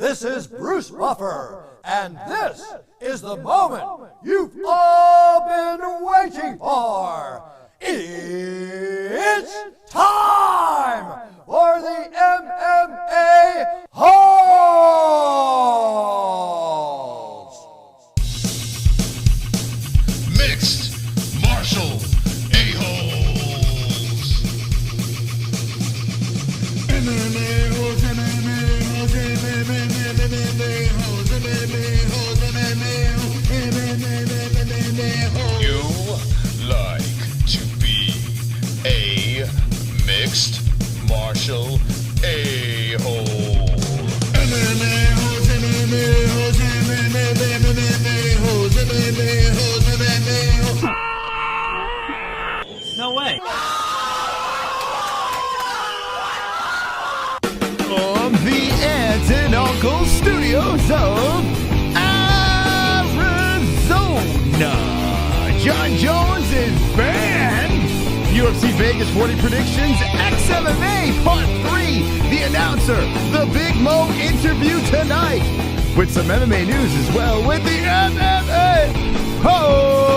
This is Bruce Buffer, and this is the moment you've all been waiting for. It's time for the MMA-Holes! Mixed martial a-holes. MMA-Holes, MMA-Holes, MMA-Holes, MMA-Holes, MMA-Holes. You like to be a mixed martial a-hole. MMA-Holes, MMA-Holes, MMA-Holes, MMA-Holes, MMA-Holes. No way. From the Aunt and Uncle Studios of Arizona, Jon Jones is banned. UFC Vegas 40 predictions, MMA Part 3. The announcer, the Big Mo interview tonight. With some MMA news as well with the MMA-Holes.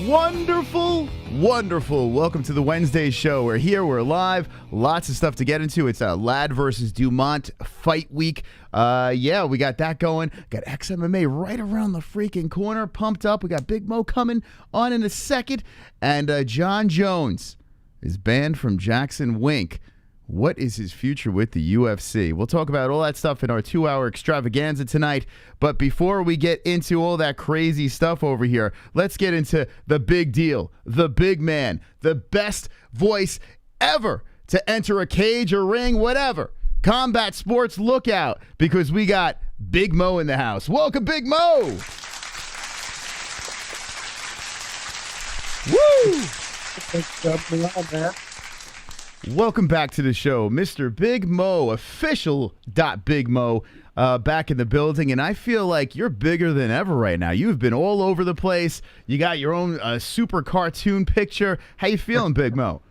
Wonderful, wonderful. Welcome to the Wednesday show. We're here, we're live, lots of stuff to get into. It's a Ladd versus Dumont fight week. Yeah, we got that going. Got XMMA right around the freaking corner, pumped up. We got Big Mo coming on in a second. And Jon Jones is banned from Jackson Wink. What is his future with the UFC? We'll talk about all that stuff in our 2-hour extravaganza tonight. But before we get into all that crazy stuff over here, let's get into the big deal, the big man, the best voice ever to enter a cage or ring, whatever. Combat sports, look out, because we got Big Mo in the house. Welcome, Big Mo. Woo! Thanks for having me on, man. Welcome back to the show, Mr. Big Mo, official.Big Mo, back in the building, and I feel like you're bigger than ever right now. You've been all over the place. You got your own super cartoon picture. How you feeling, Big Mo?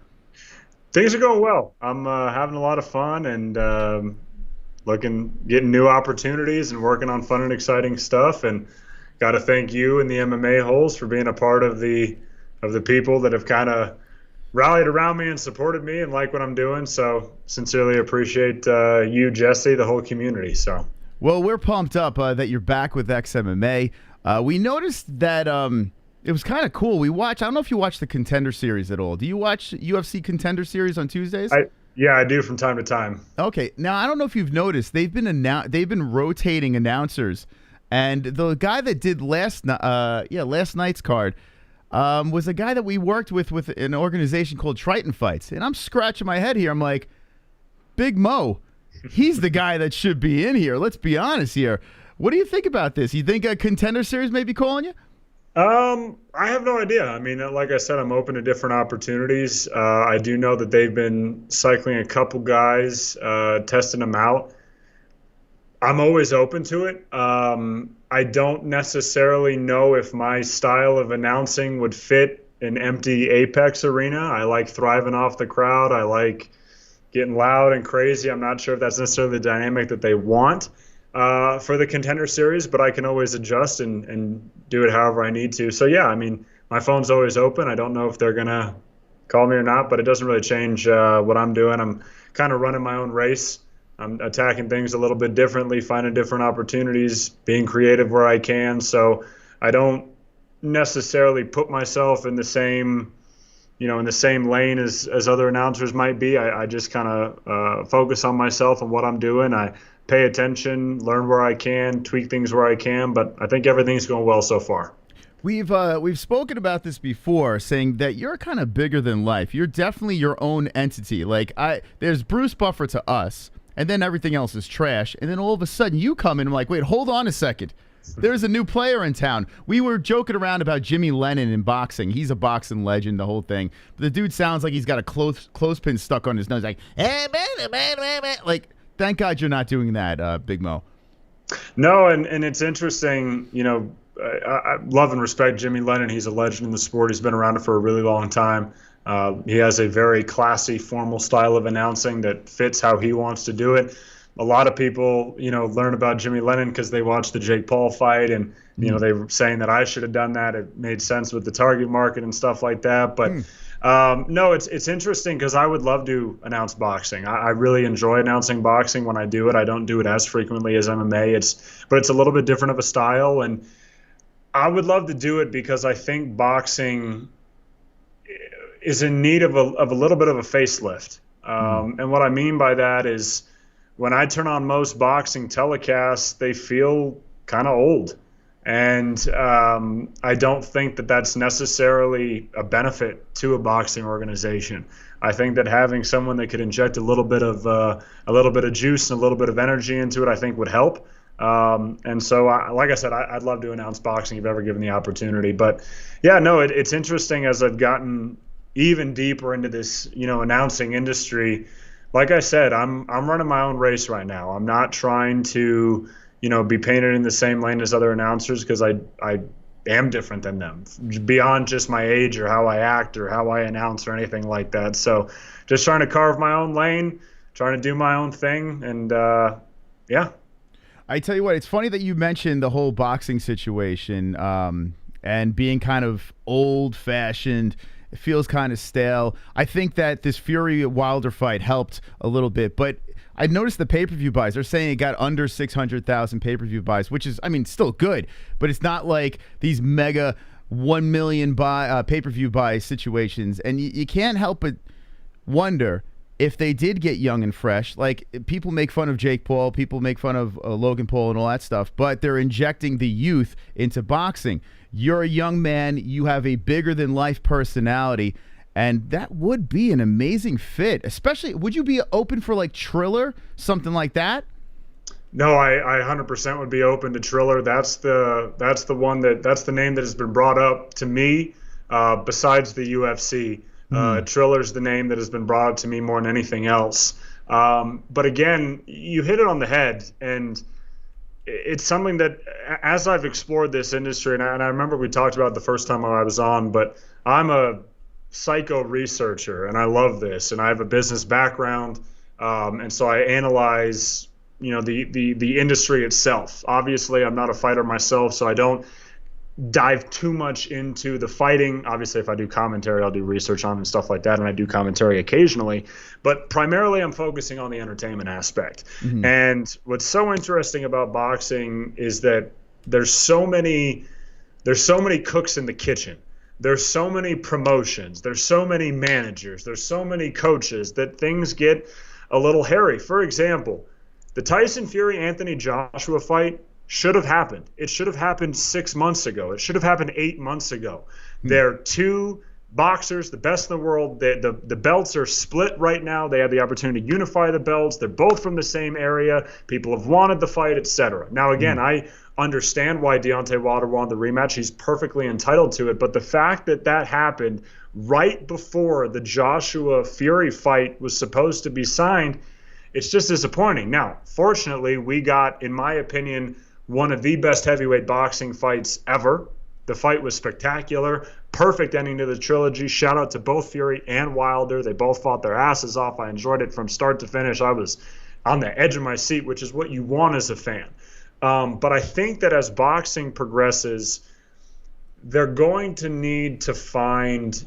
Things are going well. I'm having a lot of fun and getting new opportunities and working on fun and exciting stuff. And got to thank you and the MMA-Holes for being a part of the people that have kind of rallied around me and supported me and like what I'm doing. So sincerely appreciate you, Jesse, the whole community. So, well, we're pumped up that you're back with XMMA. We noticed that it was kind of cool. We watched. I don't know if you watch the Contender Series at all. Do you watch UFC Contender Series on Tuesdays? Yeah, I do from time to time. Okay. Now I don't know if you've noticed they've been rotating announcers, and the guy that did last night's card. Was a guy that we worked with an organization called Triton Fights. And I'm scratching my head here. I'm like, Big Mo, he's the guy that should be in here. Let's be honest here. What do you think about this? You think a Contender Series may be calling you? I have no idea. I mean, like I said, I'm open to different opportunities. I do know that they've been cycling a couple guys, testing them out. I'm always open to it. I don't necessarily know if my style of announcing would fit an empty Apex arena. I like thriving off the crowd. I like getting loud and crazy. I'm not sure if that's necessarily the dynamic that they want for the Contender Series, but I can always adjust and do it however I need to. So, yeah, I mean, my phone's always open. I don't know if they're going to call me or not, but it doesn't really change what I'm doing. I'm kind of running my own race. I'm attacking things a little bit differently, finding different opportunities, being creative where I can. So I don't necessarily put myself in the same, in the same lane as other announcers might be. I just kind of focus on myself and what I'm doing. I pay attention, learn where I can, tweak things where I can. But I think everything's going well so far. We've spoken about this before, saying that you're kind of bigger than life. You're definitely your own entity. Like there's Bruce Buffer to us. And then everything else is trash. And then all of a sudden you come in and I'm like, wait, hold on a second. There's a new player in town. We were joking around about Jimmy Lennon in boxing. He's a boxing legend, the whole thing. But the dude sounds like he's got a clothespin stuck on his nose. Like, thank God you're not doing that, Big Mo. No, and it's interesting, I love and respect Jimmy Lennon. He's a legend in the sport. He's been around it for a really long time. He has a very classy, formal style of announcing that fits how he wants to do it. A lot of people, learn about Jimmy Lennon because they watched the Jake Paul fight, and they were saying that I should have done that. It made sense with the target market and stuff like that. But no, it's interesting because I would love to announce boxing. I really enjoy announcing boxing when I do it. I don't do it as frequently as MMA. But it's a little bit different of a style, and I would love to do it because I think boxing is in need of a little bit of a facelift. And what I mean by that is when I turn on most boxing telecasts, they feel kind of old. And I don't think that that's necessarily a benefit to a boxing organization. I think that having someone that could inject a little bit of juice and a little bit of energy into it, I think would help. And so, like I said, I'd love to announce boxing if ever given the opportunity. But yeah, no, it's interesting as I've gotten even deeper into this, announcing industry. Like I said, I'm running my own race right now. I'm not trying to, be painted in the same lane as other announcers because I am different than them beyond just my age or how I act or how I announce or anything like that. So just trying to carve my own lane, trying to do my own thing. And yeah. I tell you what, it's funny that you mentioned the whole boxing situation and being kind of old-fashioned. It feels kind of stale. I think that this Fury-Wilder fight helped a little bit, but I noticed the pay-per-view buys. They're saying it got under 600,000 pay-per-view buys, which is, still good, but it's not like these mega 1 million pay-per-view buy situations. And you can't help but wonder if they did get young and fresh. Like, people make fun of Jake Paul, people make fun of Logan Paul and all that stuff, but they're injecting the youth into boxing. You're a young man, you have a bigger-than-life personality, and that would be an amazing fit. Especially, would you be open for, like, Triller, something like that? No, I 100% would be open to Triller. That's the name that has been brought up to me besides the UFC. Triller's the name that has been brought up to me more than anything else. But again, you hit it on the head, and it's something that as I've explored this industry, and I remember we talked about it the first time I was on, but I'm a psycho researcher, and I love this, and I have a business background, and so I analyze, the industry itself. Obviously, I'm not a fighter myself, so I don't dive too much into the fighting. Obviously, if I do commentary, I'll do research on and stuff like that, and I do commentary occasionally, but primarily I'm focusing on the entertainment aspect. And what's so interesting about boxing is that there's so many cooks in the kitchen. There's so many promotions, there's so many managers, there's so many coaches that things get a little hairy. For example, the Tyson Fury Anthony Joshua fight should have happened. It should have happened 6 months ago. It should have happened 8 months ago. They're two boxers, the best in the world. The belts are split right now. They have the opportunity to unify the belts. They're both from the same area. People have wanted the fight, etc. Now, again, I understand why Deontay Wilder wanted the rematch. He's perfectly entitled to it. But the fact that that happened right before the Joshua Fury fight was supposed to be signed, it's just disappointing. Now, fortunately, we got, in my opinion, one of the best heavyweight boxing fights ever. The fight was spectacular. Perfect ending to the trilogy. Shout out to both Fury and Wilder. They both fought their asses off. I enjoyed it from start to finish. I was on the edge of my seat, which is what you want as a fan. But I think that as boxing progresses, they're going to need to find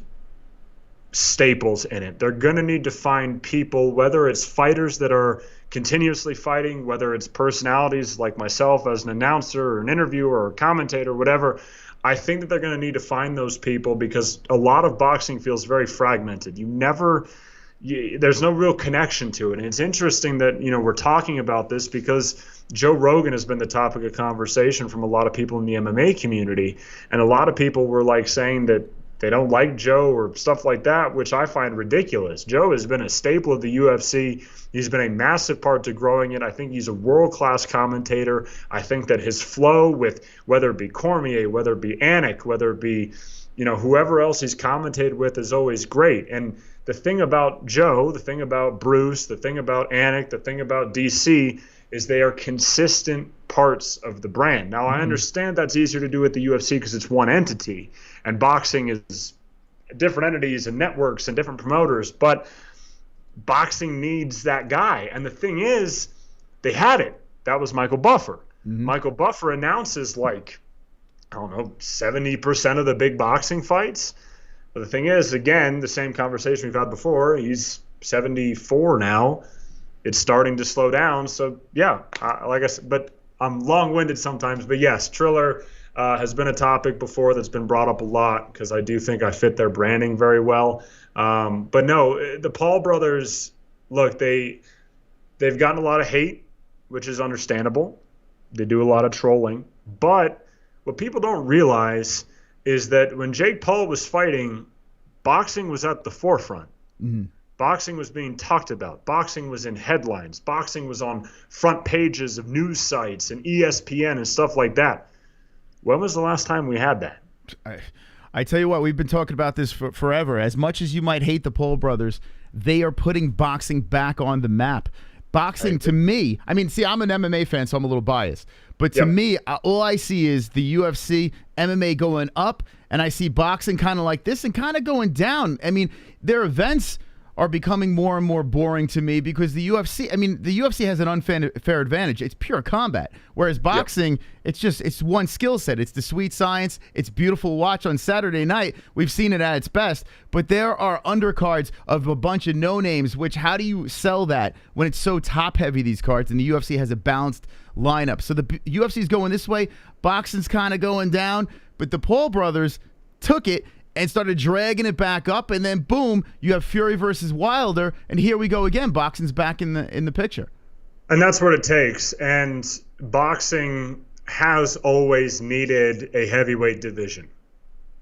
staples in it. They're going to need to find people, whether it's fighters that are continuously fighting, whether it's personalities like myself as an announcer or an interviewer or a commentator, whatever. I think that they're going to need to find those people because a lot of boxing feels very fragmented. There's no real connection to it. And it's interesting that, we're talking about this because Joe Rogan has been the topic of conversation from a lot of people in the MMA community. And a lot of people were saying that they don't like Joe or stuff like that, which I find ridiculous. Joe has been a staple of the UFC. He's been a massive part to growing it. I think he's a world-class commentator. I think that his flow with whether it be Cormier, whether it be Anik, whether it be, whoever else he's commentated with is always great. And the thing about Joe, the thing about Bruce, the thing about Anik, the thing about DC is they are consistent parts of the brand. Now, I understand that's easier to do with the UFC because it's one entity, and boxing is different entities and networks and different promoters, but boxing needs that guy. And the thing is, they had it. That was Michael Buffer. Michael Buffer announces, like, I don't know, 70% of the big boxing fights. But the thing is, again, the same conversation we've had before, he's 74 now. It's starting to slow down. So, yeah, like I said, but I'm long-winded sometimes. But, yes, Triller has been a topic before that's been brought up a lot because I do think I fit their branding very well. But, no, the Paul brothers, look, they've gotten a lot of hate, which is understandable. They do a lot of trolling. But what people don't realize is that when Jake Paul was fighting, boxing was at the forefront. Boxing was being talked about. Boxing was in headlines. Boxing was on front pages of news sites and ESPN and stuff like that. When was the last time we had that? I tell you what, we've been talking about this for forever. As much as you might hate the Paul brothers, they are putting boxing back on the map. Boxing, to me, I mean, see, I'm an MMA fan, so I'm a little biased. But to me, all I see is the UFC, MMA going up, and I see boxing kind of like this and kind of going down. I mean, their events are becoming more and more boring to me because the UFC, I mean, the UFC has an unfair advantage. It's pure combat. Whereas boxing, it's one skill set. It's the sweet science. It's beautiful to watch on Saturday night. We've seen it at its best. But there are undercards of a bunch of no-names, which how do you sell that when it's so top-heavy, these cards, and the UFC has a balanced lineup? So the UFC is going this way. Boxing's kind of going down. But the Paul brothers took it and started dragging it back up, and then boom, you have Fury versus Wilder, and here we go again. Boxing's back in the picture. And that's what it takes. And boxing has always needed a heavyweight division.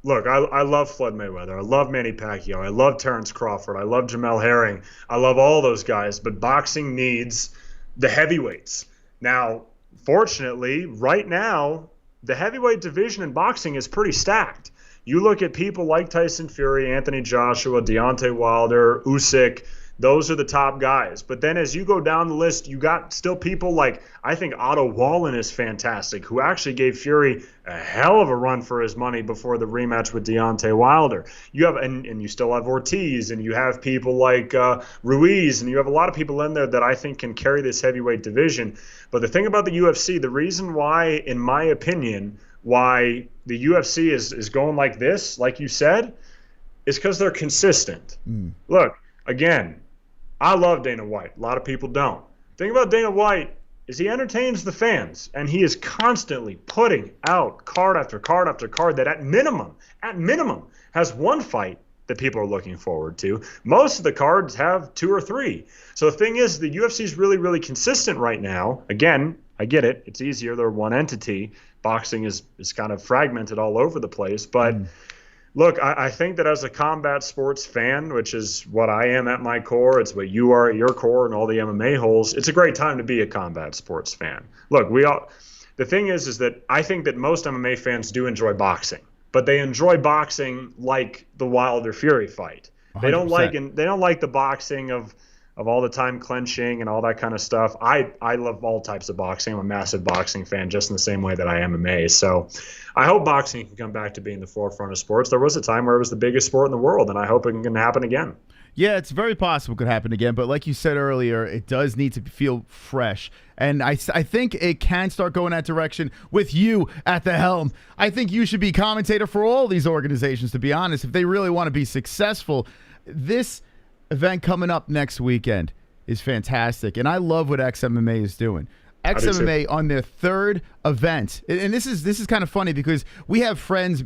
Look, I love Floyd Mayweather. I love Manny Pacquiao. I love Terrence Crawford. I love Jamel Herring. I love all those guys. But boxing needs the heavyweights. Now, fortunately, right now, the heavyweight division in boxing is pretty stacked. You look at people like Tyson Fury, Anthony Joshua, Deontay Wilder, Usyk. Those are the top guys. But then as you go down the list, you got still people like, I think Otto Wallin is fantastic, who actually gave Fury a hell of a run for his money before the rematch with Deontay Wilder. You have, and you still have Ortiz, and you have people like Ruiz, and you have a lot of people in there that I think can carry this heavyweight division. But the thing about the UFC, the reason why, in my opinion, why the UFC is going like this, like you said, is because they're consistent. Look, again, I love Dana White. A lot of people don't. The thing about Dana White is he entertains the fans, and he is constantly putting out card after card after card that at minimum, has one fight that people are looking forward to. Most of the cards have 2 or 3. So the thing is, the UFC is really, really consistent right now. Again, I get it. It's easier. They're one entity. Boxing is kind of fragmented all over the place. But look, I think that as a combat sports fan, which is what I am at my core, it's what you are at your core and all the MMA-Holes, it's a great time to be a combat sports fan. Look, the thing is that I think that most MMA fans do enjoy boxing, but they enjoy boxing like the Wilder Fury fight. 100%. They don't like the boxing of all the time clenching and all that kind of stuff. I love all types of boxing. I'm a massive boxing fan, just in the same way that I am MMA. So I hope boxing can come back to being the forefront of sports. There was a time where it was the biggest sport in the world, and I hope it can happen again. Yeah, it's very possible it could happen again. But like you said earlier, it does need to feel fresh. And I think it can start going that direction with you at the helm. I think you should be commentator for all these organizations, to be honest, if they really want to be successful. This event coming up next weekend is fantastic, and I love what XMMA is doing. XMMA on their 3rd event, and this is kind of funny because we have friends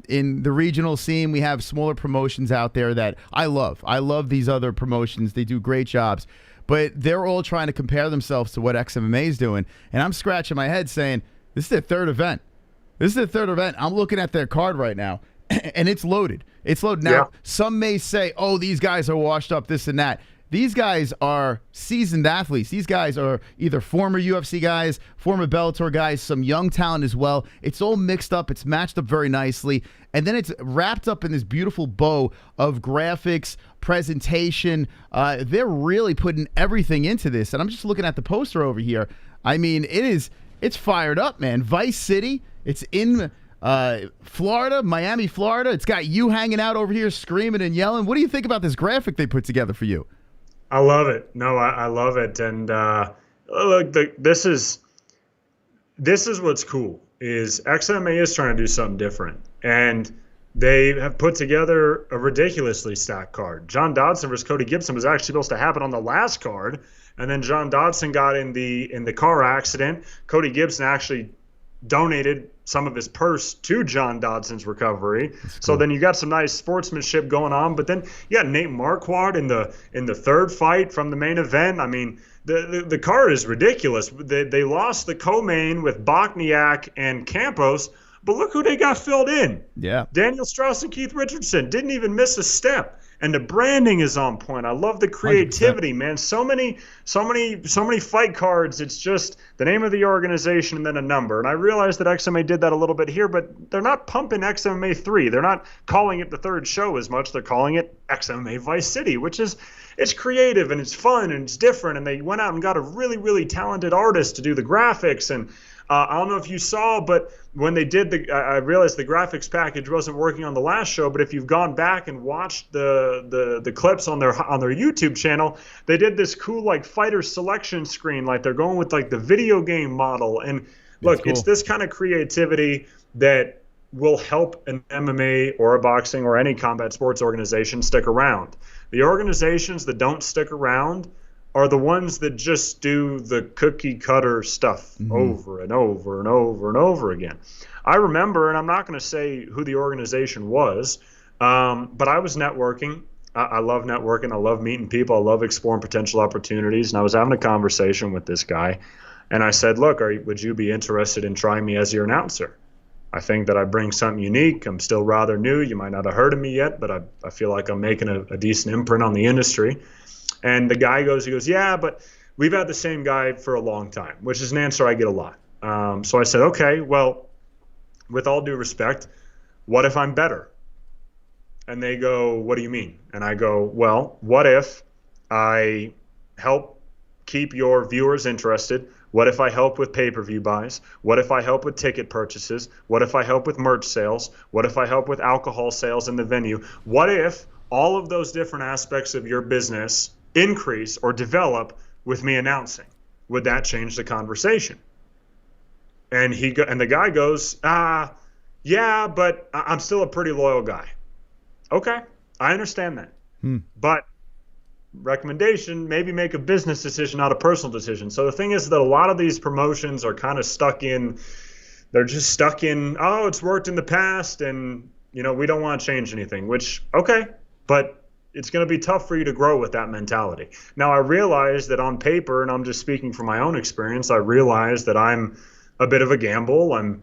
in the regional scene. We have smaller promotions out there that I love. I love these other promotions. They do great jobs, but they're all trying to compare themselves to what XMMA is doing, and I'm scratching my head saying, this is their 3rd event. This is their 3rd event. I'm looking at their card right now, and it's loaded. It's loaded. Now, some may say, oh, these guys are washed up, this and that. these guys are seasoned athletes. These guys are either former UFC guys, former Bellator guys, some young talent as well. It's all mixed up. It's matched up very nicely. And then it's wrapped up in this beautiful bow of graphics, presentation. They're really putting everything into this. And I'm just looking at the poster over here. I mean, it's fired up, man. Vice City. It's in Florida, Miami, Florida. It's got you hanging out over here screaming and yelling. What do you think about this graphic they put together for you? I love it. No, I love it. And look, this is what's cool is XMA is trying to do something different. And they have put together a ridiculously stacked card. John Dodson versus Cody Gibson was actually supposed to happen on the last card. And then John Dodson got in the car accident. Cody Gibson actually donated some of his purse to John Dodson's recovery. So then you got some nice sportsmanship going on. But then you got Nate Marquardt in the third fight from the main event. I mean, the card is ridiculous. They lost the co-main with Bokniak and Campos, but look who they got filled in. Yeah, Daniel Strauss and Keith Richardson didn't even miss a step. And the branding is on point. I love the creativity, 100%. Man. So many fight cards. It's just the name of the organization and then a number. And I realize that XMA did that a little bit here, but they're not pumping XMA 3. They're not calling it the third show as much. They're calling it XMA Vice City, which is it's creative and it's fun and it's different. And they went out and got a really, really talented artist to do the graphics. And I don't know if you saw, but when they did I realized the graphics package wasn't working on the last show. But if you've gone back and watched the clips on their YouTube channel, they did this cool like fighter selection screen, like they're going with like the video game model. And look, cool. It's this kind of creativity that will help an MMA or a boxing or any combat sports organization stick around. The organizations that don't stick around are the ones that just do the cookie cutter stuff over and over and over and over again. I remember, and I'm not going to say who the organization was, but I was networking. I love networking. I love meeting people. I love exploring potential opportunities. And I was having a conversation with this guy, and I said, look, would you be interested in trying me as your announcer? I think that I bring something unique. I'm still rather new. You might not have heard of me yet, but I feel like I'm making a decent imprint on the industry. And the guy goes, yeah, but we've had the same guy for a long time, which is an answer I get a lot. So I said, okay, well, with all due respect, what if I'm better? And they go, what do you mean? And I go, well, what if I help keep your viewers interested? What if I help with pay-per-view buys? What if I help with ticket purchases? What if I help with merch sales? What if I help with alcohol sales in the venue? What if all of those different aspects of your business increase or develop with me announcing? Would that change the conversation? And the guy goes, yeah, but I'm still a pretty loyal guy. Okay, I understand that. But recommendation, maybe make a business decision, not a personal decision. So the thing is that a lot of these promotions are kind of they're just stuck in, oh, it's worked in the past and, we don't want to change anything, which, okay, but it's going to be tough for you to grow with that mentality. Now, I realize that on paper, and I'm just speaking from my own experience, I realize that I'm a bit of a gamble. I'm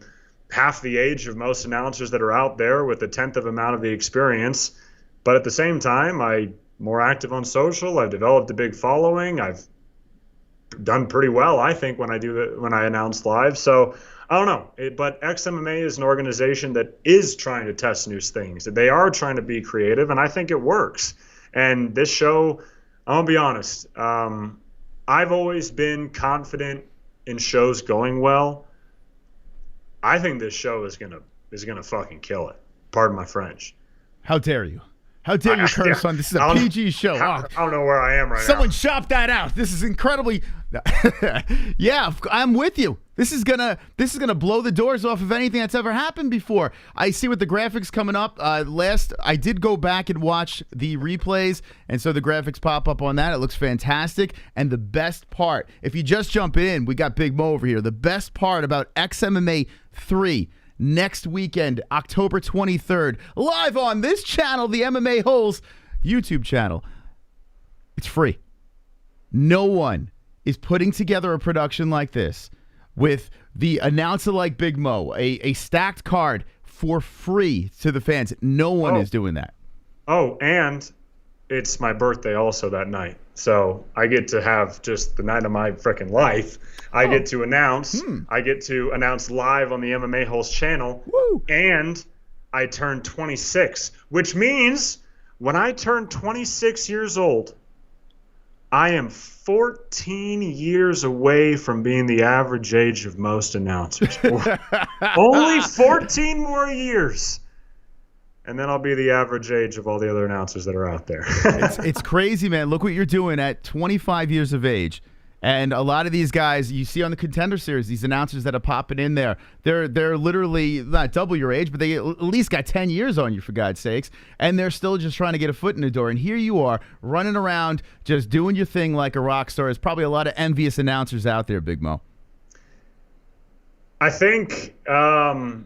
half the age of most announcers that are out there with a 10th of amount of the experience. But at the same time, I'm more active on social. I've developed a big following. I've done pretty well, I think, when I announce live. So I don't know. But XMMA is an organization that is trying to test new things. They are trying to be creative, and I think it works. And this show, I'm going to be honest, I've always been confident in shows going well. I think this show is gonna fucking kill it. Pardon my French. How dare you? How dare you curse on this? Is a PG show. I don't know where I am right now. Someone chop that out. This is incredibly. Yeah, I'm with you. This is gonna blow the doors off of anything that's ever happened before. I see with the graphics coming up. I did go back and watch the replays, and so the graphics pop up on that. It looks fantastic. And the best part, if you just jump in, we got Big Mo over here. The best part about XMMA 3. Next weekend, October 23rd, live on this channel, the MMA-Holes YouTube channel. It's free. No one is putting together a production like this with the announcer like Big Mo, a stacked card for free to the fans. No one is doing that. Oh, and it's my birthday also that night. So I get to have just the night of my freaking life. I get to announce. I get to announce live on the MMA-Holes channel. Woo. And I turned 26, which means when I turn 26 years old, I am 14 years away from being the average age of most announcers. Only 14 more years. And then I'll be the average age of all the other announcers that are out there. It's crazy, man. Look what you're doing at 25 years of age. And a lot of these guys you see on the Contender Series, these announcers that are popping in there, they're literally not double your age, but they at least got 10 years on you, for God's sakes. And they're still just trying to get a foot in the door. And here you are running around just doing your thing like a rock star. There's probably a lot of envious announcers out there, Big Mo. I think a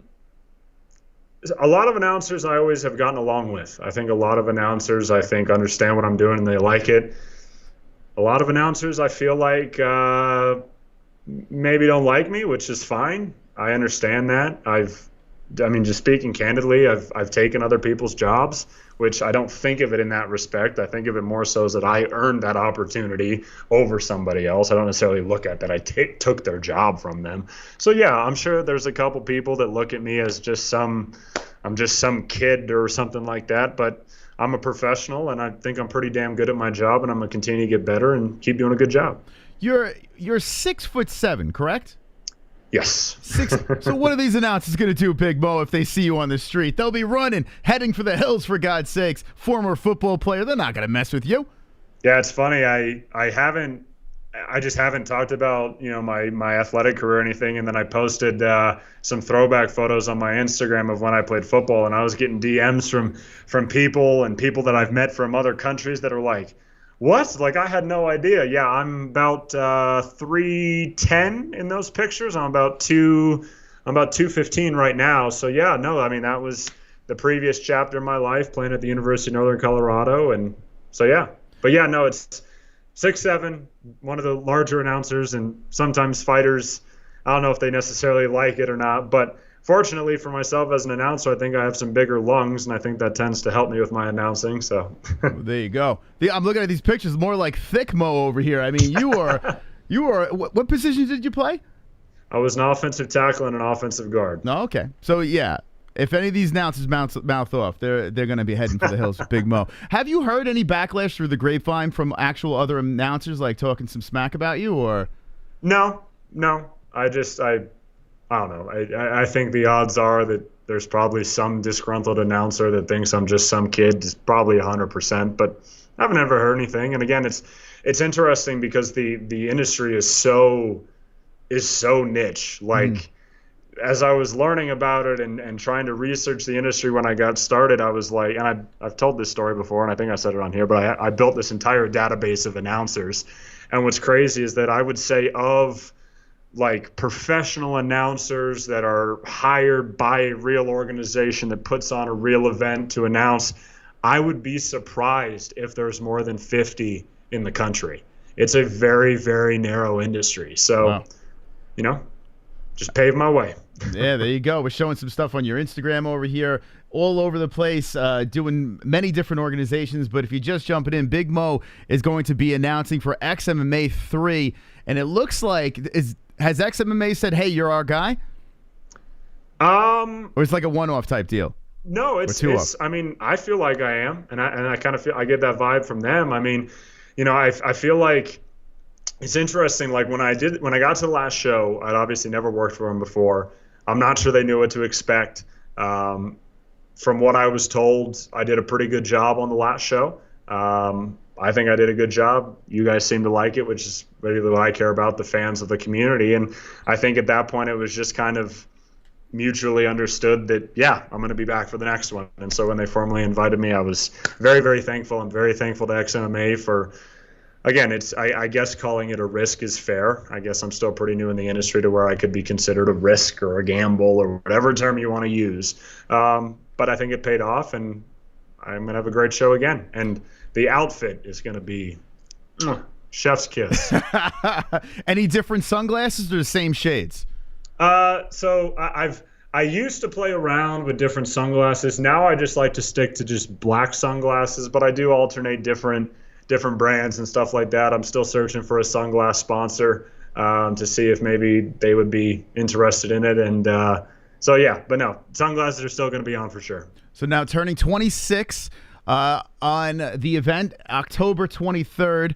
lot of announcers I always have gotten along with. I think a lot of announcers, understand what I'm doing and they like it. A lot of announcers I feel like maybe don't like me, which is fine. I understand that. Just speaking candidly, I've taken other people's jobs, which I don't think of it in that respect. I think of it more so as that I earned that opportunity over somebody else. I don't necessarily look at that I took their job from them. So yeah, I'm sure there's a couple people that look at me as I'm just some kid or something like that, but I'm a professional, and I think I'm pretty damn good at my job, and I'm gonna continue to get better and keep doing a good job. You're 6'7", correct? Yes. So what are these announcers going to do, Big Mo, if they see you on the street? They'll be running, heading for the hills, for God's sakes. Former football player, they're not going to mess with you. Yeah, it's funny. I just haven't talked about my athletic career or anything, and then I posted some throwback photos on my Instagram of when I played football, and I was getting DMs from people that I've met from other countries that are like, what? Like, I had no idea. Yeah, I'm about 3'10" in those pictures. I'm about 215 right now. So yeah, no, I mean, that was the previous chapter of my life, playing at the University of Northern Colorado, and so yeah. But yeah, no, it's 6'7", one of the larger announcers, and sometimes fighters, I don't know if they necessarily like it or not, but fortunately for myself as an announcer, I think I have some bigger lungs, and I think that tends to help me with my announcing. So there you go. I'm looking at these pictures, more like thick Mo over here. I mean, you are what positions did you play? I was an offensive tackle and an offensive guard. No, okay. So yeah, if any of these announcers mouth off, they're going to be heading for the hills with Big Mo. Have you heard any backlash through the grapevine from actual other announcers, like talking some smack about you, or? No. I don't know. I think the odds are that there's probably some disgruntled announcer that thinks I'm just some kid. It's probably 100%, but I've never heard anything. And again, it's interesting because the industry is so niche. Like, as I was learning about it and trying to research the industry when I got started, I was like, and I've told this story before, and I think I said it on here, but I built this entire database of announcers. And what's crazy is that I would say of like professional announcers that are hired by a real organization that puts on a real event to announce, I would be surprised if there's more than 50 in the country. It's a very, very narrow industry. So, wow. Just pave my way. Yeah, there you go. We're showing some stuff on your Instagram over here, all over the place, doing many different organizations. But if you're just jumping in, Big Mo is going to be announcing for XMMA 3. And it looks like, has XMMA said, hey, you're our guy? Or it's like a one-off type deal? No, it's I mean, I feel like I am. And I kind of feel, I get that vibe from them. I mean, I feel like it's interesting. Like when I got to the last show, I'd obviously never worked for them before. I'm not sure they knew what to expect. From what I was told, I did a pretty good job on the last show. I think I did a good job. You guys seem to like it, which is really what I care about, the fans of the community. And I think at that point it was just kind of mutually understood that, yeah, I'm going to be back for the next one. And so when they formally invited me, I was very, very thankful. I'm very thankful to XMMA for, again, I guess calling it a risk is fair. I guess I'm still pretty new in the industry to where I could be considered a risk or a gamble or whatever term you want to use. But I think it paid off, and I'm going to have a great show again. And the outfit is going to be chef's kiss. Any different sunglasses or the same shades? So I used to play around with different sunglasses. Now I just like to stick to just black sunglasses, but I do alternate different brands and stuff like that. I'm still searching for a sunglass sponsor to see if maybe they would be interested in it. And so, yeah, but no, sunglasses are still going to be on for sure. So now turning 26 on the event, October 23rd.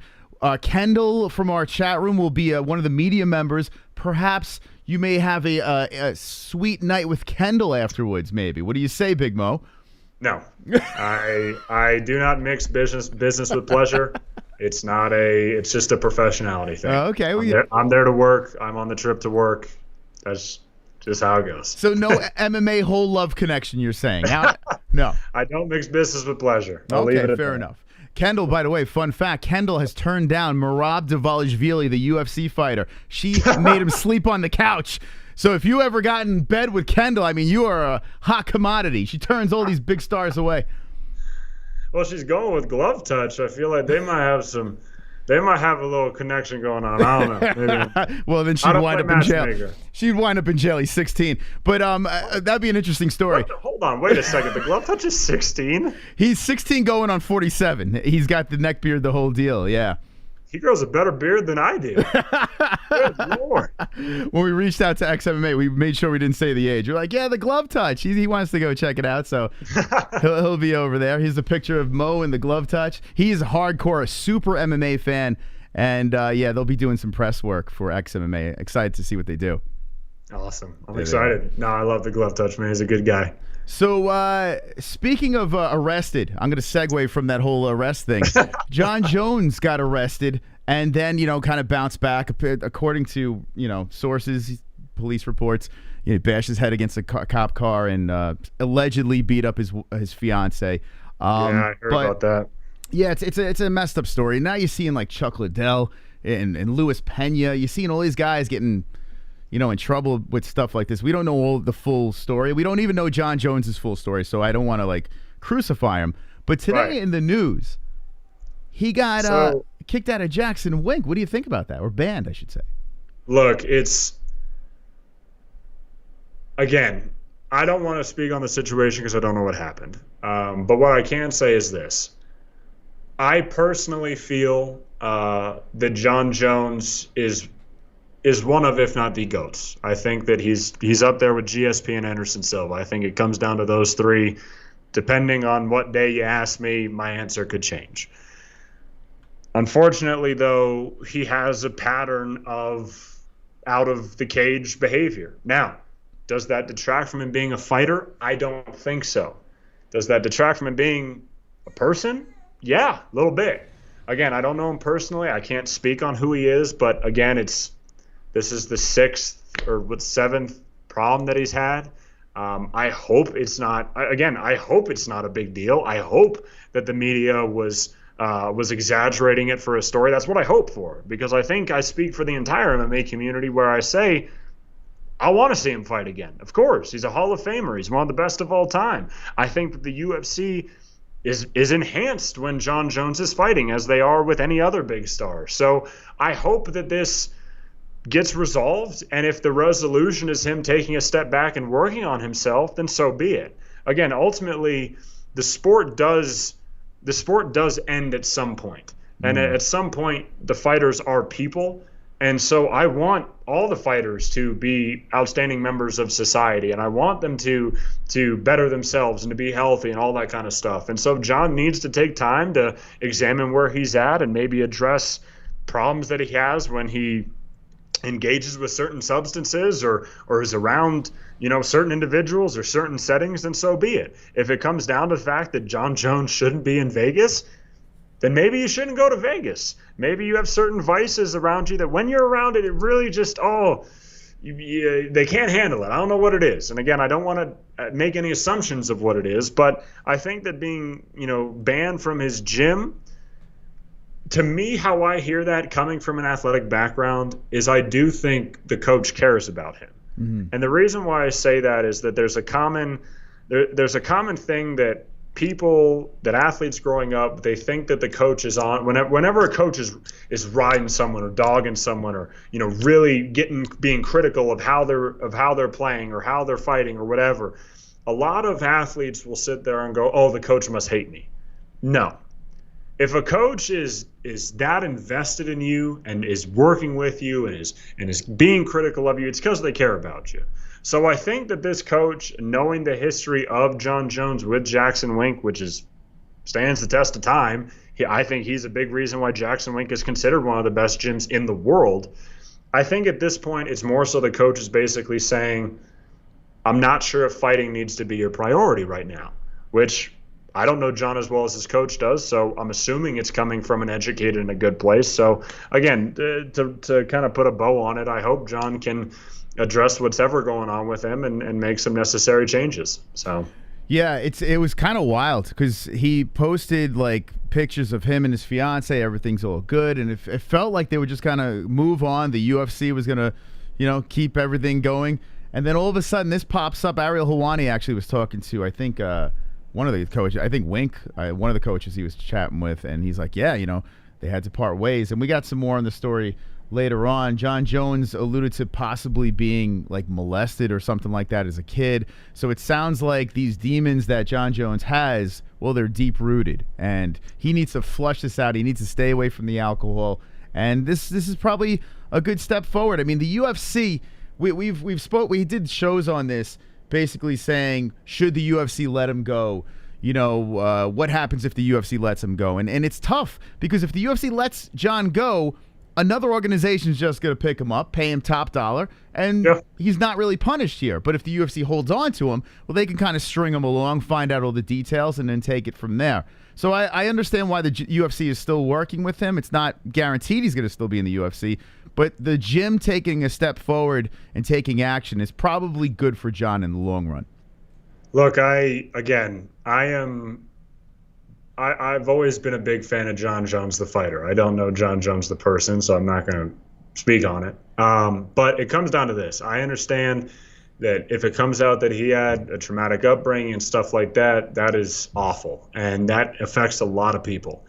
Kendall from our chat room will be one of the media members. Perhaps you may have a sweet night with Kendall afterwards, maybe. What do you say, Big Mo? No, I do not mix business with pleasure. It's just a professionality thing. Okay. I'm there to work. I'm on the trip to work. That's just how it goes. So no MMA whole love connection, you're saying? No. I don't mix business with pleasure. I'll leave it at fair that. enough. Kendall, by the way, fun fact, Kendall has turned down Merab Dvalishvili, the UFC fighter. She made him sleep on the couch. So if you ever got in bed with Kendall, I mean, you are a hot commodity. She turns all these big stars away. Well, she's going with glove touch. I feel like they might have a little connection going on. I don't know. Maybe. Well, then she'd wind up in jail. She'd wind up in jail. He's 16. But that'd be an interesting story. Hold on. Wait a second. The glove touch is 16? He's 16 going on 47. He's got the neck beard, the whole deal. Yeah. He grows a better beard than I do. Good Lord. When we reached out to XMMA, we made sure we didn't say the age. We're like, yeah, the glove touch. He wants to go check it out, so he'll be over there. Here's a picture of Mo in the glove touch. He's hardcore, a super MMA fan, and yeah, they'll be doing some press work for XMMA. Excited to see what they do. Awesome. I'm excited. No, I love the glove touch, man. He's a good guy. So, speaking of arrested, I'm going to segue from that whole arrest thing. Jon Jones got arrested and then, kind of bounced back. According to, sources, police reports, bashed his head against a cop car and allegedly beat up his fiance. Yeah, I heard about that. Yeah, it's a messed up story. Now you're seeing like Chuck Liddell and Luis Pena. You're seeing all these guys getting in trouble with stuff like this. We don't know all the full story. We don't even know Jon Jones's full story, so I don't want to crucify him. But today in the news, he got kicked out of Jackson Wink. What do you think about that? Or banned, I should say. Look, again, I don't want to speak on the situation because I don't know what happened. But what I can say is this. I personally feel that Jon Jones is one of, if not the GOATs. I think that he's up there with GSP and Anderson Silva. I think it comes down to those three. Depending on what day you ask me, my answer could change. Unfortunately, though, he has a pattern of out of the cage behavior. Now, does that detract from him being a fighter? I don't think so. Does that detract from him being a person? Yeah, a little bit. Again, I don't know him personally. I can't speak on who he is, but again, this is the 6th or 7th problem that he's had. I hope it's not. Again, I hope it's not a big deal. I hope that the media was exaggerating it for a story. That's what I hope for, because I think I speak for the entire MMA community where I say I want to see him fight again. Of course, he's a Hall of Famer. He's one of the best of all time. I think that the UFC is enhanced when Jon Jones is fighting, as they are with any other big star. So I hope that this gets resolved, and if the resolution is him taking a step back and working on himself, then so be it. Again, ultimately, the sport does end at some point. And at some point, the fighters are people. And so I want all the fighters to be outstanding members of society, and I want them to better themselves and to be healthy and all that kind of stuff. And so Jon needs to take time to examine where he's at and maybe address problems that he has when he engages with certain substances or is around certain individuals or certain settings, then so be it. If it comes down to the fact that Jon Jones shouldn't be in Vegas, then maybe you shouldn't go to Vegas. Maybe you have certain vices around you that when you're around it, it really just they can't handle it. I don't know what it is. And again, I don't want to make any assumptions of what it is, but I think that being banned from his gym, to me, how I hear that coming from an athletic background is I do think the coach cares about him. Mm-hmm. And the reason why I say that is that there's a common thing that people, that athletes growing up, they think that the coach is on, whenever a coach is riding someone or dogging someone, or, you know, really being critical of how they're playing or how they're fighting or whatever, a lot of athletes will sit there and go, oh, the coach must hate me. No. If a coach is that invested in you and is working with you and is being critical of you, it's because they care about you. So I think that this coach, knowing the history of Jon Jones with Jackson Wink, which stands the test of time, I think he's a big reason why Jackson Wink is considered one of the best gyms in the world. I think at this point it's more so the coach is basically saying, I'm not sure if fighting needs to be your priority right now, which I don't know Jon as well as his coach does, so I'm assuming it's coming from an educated and a good place. So again, to kind of put a bow on it, I hope Jon can address what's ever going on with him and make some necessary changes. So yeah, it was kind of wild because he posted like pictures of him and his fiance, everything's all good, and it felt like they would just kind of move on. The UFC was gonna, you know, keep everything going, and then all of a sudden this pops up. ARIEL HELWANI actually was talking to, I think, one of the coaches, I think Wink, one of the coaches he was chatting with, and he's like, yeah, you know, they had to part ways. And we got some more on the story later on. Jon Jones alluded to possibly being like molested or something like that as a kid. So it sounds like these demons that Jon Jones has, well, they're deep rooted, and he needs to flush this out. He needs to stay away from the alcohol. And this is probably a good step forward. I mean, the UFC, we did shows on this, basically saying, should the UFC let him go? You know, what happens if the UFC lets him go? And it's tough because if the UFC lets Jon go, another organization is just going to pick him up, pay him top dollar, and he's not really punished here. But if the UFC holds on to him, well, they can kind of string him along, find out all the details, and then take it from there. So I understand why the UFC is still working with him. It's not guaranteed he's going to still be in the UFC, but the gym taking a step forward and taking action is probably good for Jon in the long run. Look, I've always been a big fan of Jon Jones, the fighter. I don't know Jon Jones, the person, so I'm not going to speak on it. But it comes down to this. I understand that if it comes out that he had a traumatic upbringing and stuff like that, that is awful. And that affects a lot of people.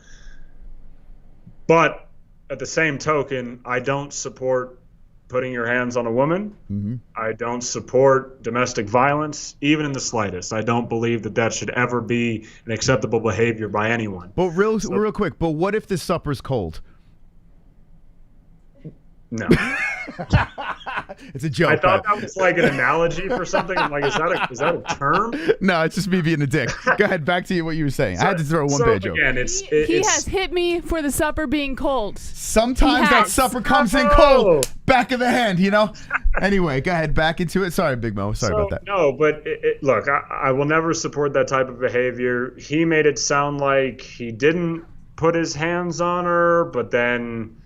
But at the same token, I don't support putting your hands on a woman. Mm-hmm. I don't support domestic violence, even in the slightest. I don't believe that that should ever be an acceptable behavior by anyone. But real quick, but what if the supper's cold? No. It's a joke. I thought that was like an analogy for something. I'm like, is that a term? No, it's just me being a dick. Go ahead, back to you what you were saying. I had to throw one bad joke. Again, he has hit me for the supper being cold. Sometimes that supper comes in cold. Back of the hand, you know? Anyway, go ahead, back into it. Sorry, Big Mo. Sorry about that. No, but look, I will never support that type of behavior. He made it sound like he didn't put his hands on her, but then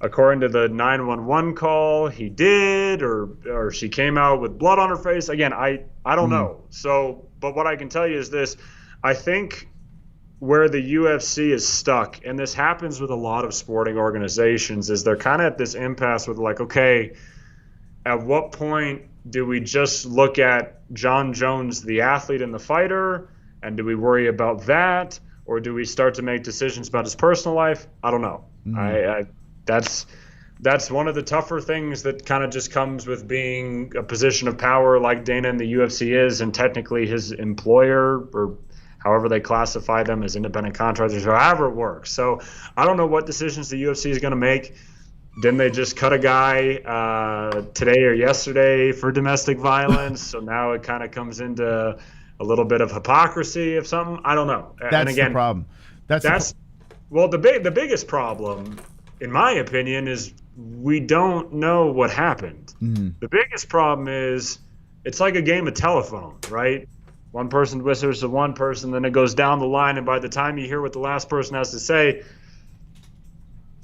according to the 911 call, he did, or she came out with blood on her face. Again, I don't know. So, but what I can tell you is this. I think where the UFC is stuck, and this happens with a lot of sporting organizations, is they're kind of at this impasse with like, okay, at what point do we just look at Jon Jones, the athlete and the fighter, and do we worry about that, or do we start to make decisions about his personal life? I don't know. That's one of the tougher things that kind of just comes with being a position of power like Dana and the UFC is, and technically his employer, or however they classify them as independent contractors, or however it works. So I don't know what decisions the UFC is going to make. Didn't they just cut a guy today or yesterday for domestic violence? So now it kind of comes into a little bit of hypocrisy of something. I don't know. That's and again, the problem. Well, the biggest problem, in my opinion, is we don't know what happened. Mm-hmm. The biggest problem is it's like a game of telephone, right? One person whispers to one person, then it goes down the line, and by the time you hear what the last person has to say,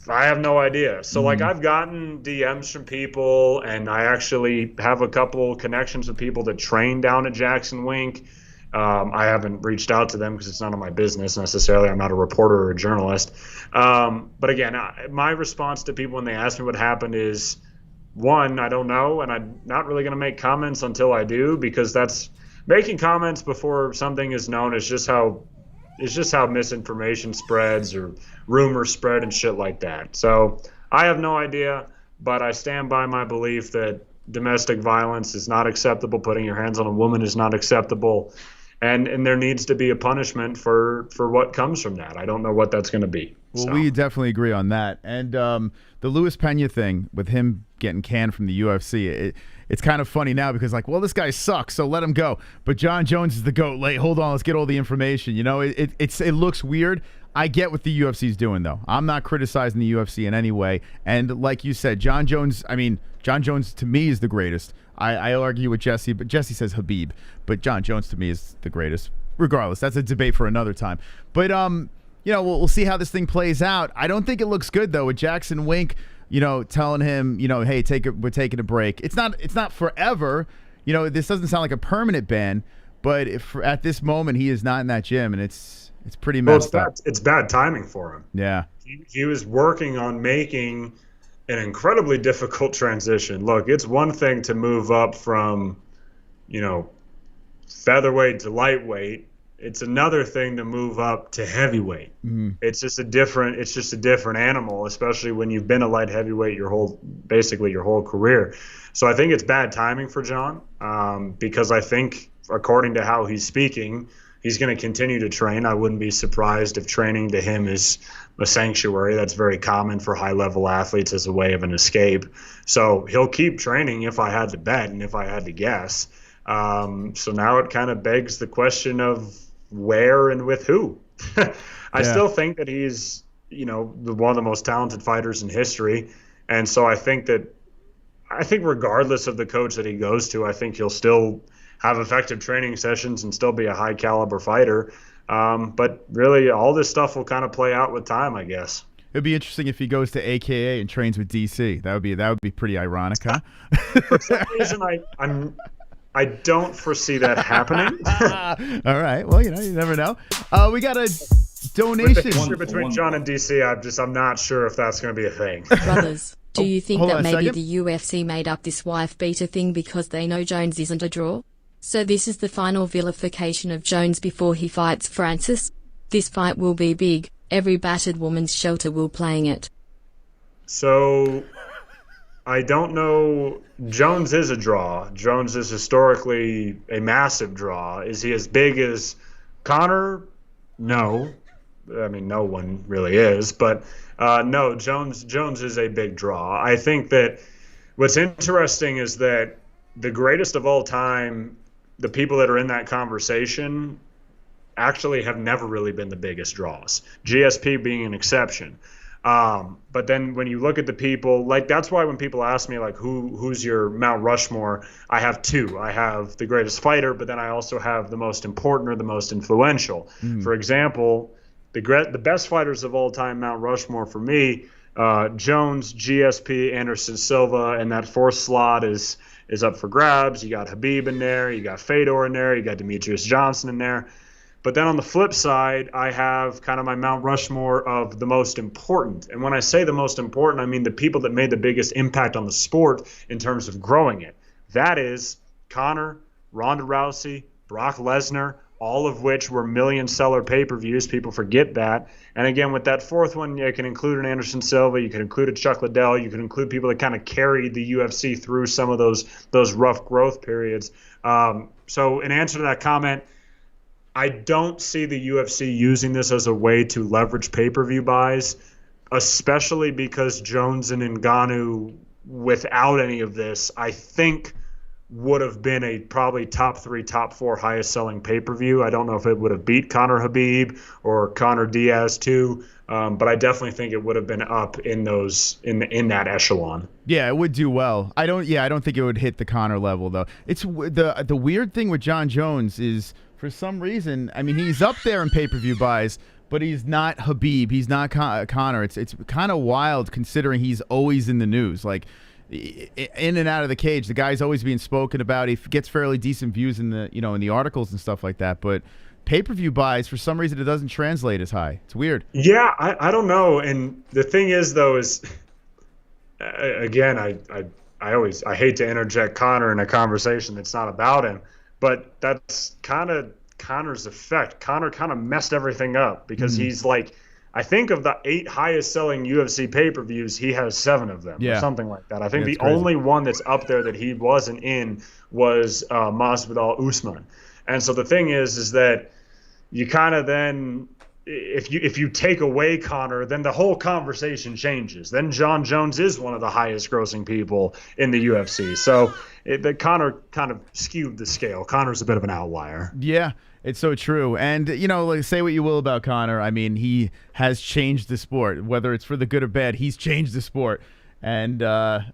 I have no idea. So, like, I've gotten DMs from people, and I actually have a couple connections with people that train down at Jackson Wink. I haven't reached out to them because it's none of my business necessarily. I'm not a reporter or a journalist. But again, my response to people when they ask me what happened is, one, I don't know, and I'm not really going to make comments until I do, because that's making comments before something is known is just how how misinformation spreads or rumors spread and shit like that. So I have no idea, but I stand by my belief that domestic violence is not acceptable. Putting your hands on a woman is not acceptable. And there needs to be a punishment for what comes from that. I don't know what that's going to be. Well, so. We definitely agree on that. And the Luis Pena thing with him getting canned from the UFC, it's kind of funny now because, like, well, this guy sucks, so let him go. But Jon Jones is the GOAT. Like, hold on, let's get all the information. You know, it looks weird. I get what the UFC's doing, though. I'm not criticizing the UFC in any way. And like you said, Jon Jones to me is the greatest. I argue with Jesse, but Jesse says Khabib. But Jon Jones to me is the greatest. Regardless, that's a debate for another time. But you know, we'll see how this thing plays out. I don't think it looks good though with Jackson Wink, you know, telling him, you know, hey, we're taking a break. It's not forever. You know, this doesn't sound like a permanent ban, but at this moment he is not in that gym, and it's pretty messed up. It's bad timing for him. Yeah, he was working on making an incredibly difficult transition. Look, it's one thing to move up from, you know, featherweight to lightweight. It's another thing to move up to heavyweight. Mm-hmm. It's just a different animal, especially when you've been a light heavyweight basically your whole career. So I think it's bad timing for Jon, because I think, according to how he's speaking, he's going to continue to train. I wouldn't be surprised if training to him is a sanctuary. That's very common for high-level athletes as a way of an escape. So he'll keep training if I had to bet and if I had to guess. So now it kind of begs the question of where and with who. I still think that he's, you know, one of the most talented fighters in history. And so I think regardless of the coach that he goes to, I think he'll still have effective training sessions and still be a high caliber fighter. But really all this stuff will kind of play out with time, I guess. It'd be interesting if he goes to AKA and trains with DC. That would be pretty ironic, huh? For some reason, I don't foresee that happening. All right. Well, you know, you never know. We got a donation. With the history between Jon and DC, I'm not sure if that's going to be a thing. Brothers, do you think that maybe second. the UFC made up this wife beater thing because they know Jones isn't a draw? So this is the final vilification of Jones before he fights Francis? This fight will be big. Every battered woman's shelter will playing it. So I don't know. Jones is a draw. Jones is historically a massive draw. Is he as big as Conor? No. I mean, no one really is. But no, Jones is a big draw. I think that what's interesting is that the greatest of all time, the people that are in that conversation, actually have never really been the biggest draws. GSP being an exception. But then when you look at the people, like, that's why when people ask me, like, who's your Mount Rushmore, I have two. I have the greatest fighter, but then I also have the most important or the most influential. For example, the best fighters of all time, Mount Rushmore for me, Jones, GSP, Anderson Silva, and that fourth slot is up for grabs. You got Khabib in there, you got Fedor in there, you got Demetrius Johnson in there. But then on the flip side, I have kind of my Mount Rushmore of the most important. And when I say the most important, I mean the people that made the biggest impact on the sport in terms of growing it. That is Conor, Ronda Rousey, Brock Lesnar, all of which were million-seller pay-per-views. People forget that. And again, with that fourth one, you can include an Anderson Silva, you can include a Chuck Liddell, you can include people that kind of carried the UFC through some of those rough growth periods. So in answer to that comment, I don't see the UFC using this as a way to leverage pay-per-view buys, especially because Jones and Ngannou, without any of this, I think would have been a probably top 3, top 4 highest selling pay-per-view. I don't know if it would have beat Conor Khabib or Conor DIAZ 2, but I definitely think it would have been up in that echelon. Yeah, it would do well. I don't think it would hit the Conor level though. It's the weird thing with Jon Jones is, for some reason, I mean, he's up there in pay-per-view buys, but he's not Khabib. He's not Conor. It's kind of wild considering he's always in the news. Like, in and out of the cage, the guy's always being spoken about. He gets fairly decent views in the articles and stuff like that. But pay-per-view buys, for some reason, it doesn't translate as high. It's weird. Yeah, I don't know. And the thing is, though, is again, I hate to interject Conor in a conversation that's not about him. But that's kind of Conor's effect. Conor kind of messed everything up because he's like, I think of the 8 highest selling UFC pay-per-views, he has 7 of them or something like that. I think the only one that's up there that he wasn't in was Masvidal Usman. And so the thing is that you kind of then, if you take away Conor, then the whole conversation changes. Then Jon Jones is one of the highest grossing people in the UFC. So Conor kind of skewed the scale. Conor's a bit of an outlier. Yeah, it's so true. And, you know, like, say what you will about Conor. I mean, he has changed the sport. Whether it's for the good or bad, he's changed the sport. And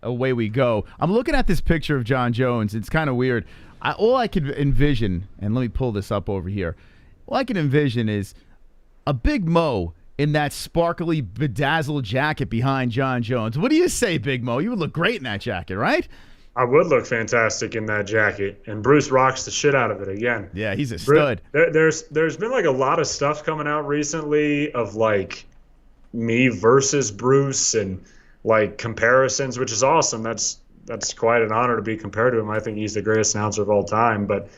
away we go. I'm looking at this picture of Jon Jones. It's kind of weird. All I could envision, and let me pull this up over here. All I can envision is a Big Mo in that sparkly, bedazzled jacket behind Jon Jones. What do you say, Big Mo? You would look great in that jacket, right? I would look fantastic in that jacket, and Bruce rocks the shit out of it again. Yeah, he's a stud. There's been like a lot of stuff coming out recently of like me versus Bruce and like comparisons, which is awesome. That's quite an honor to be compared to him. I think he's the greatest announcer of all time. But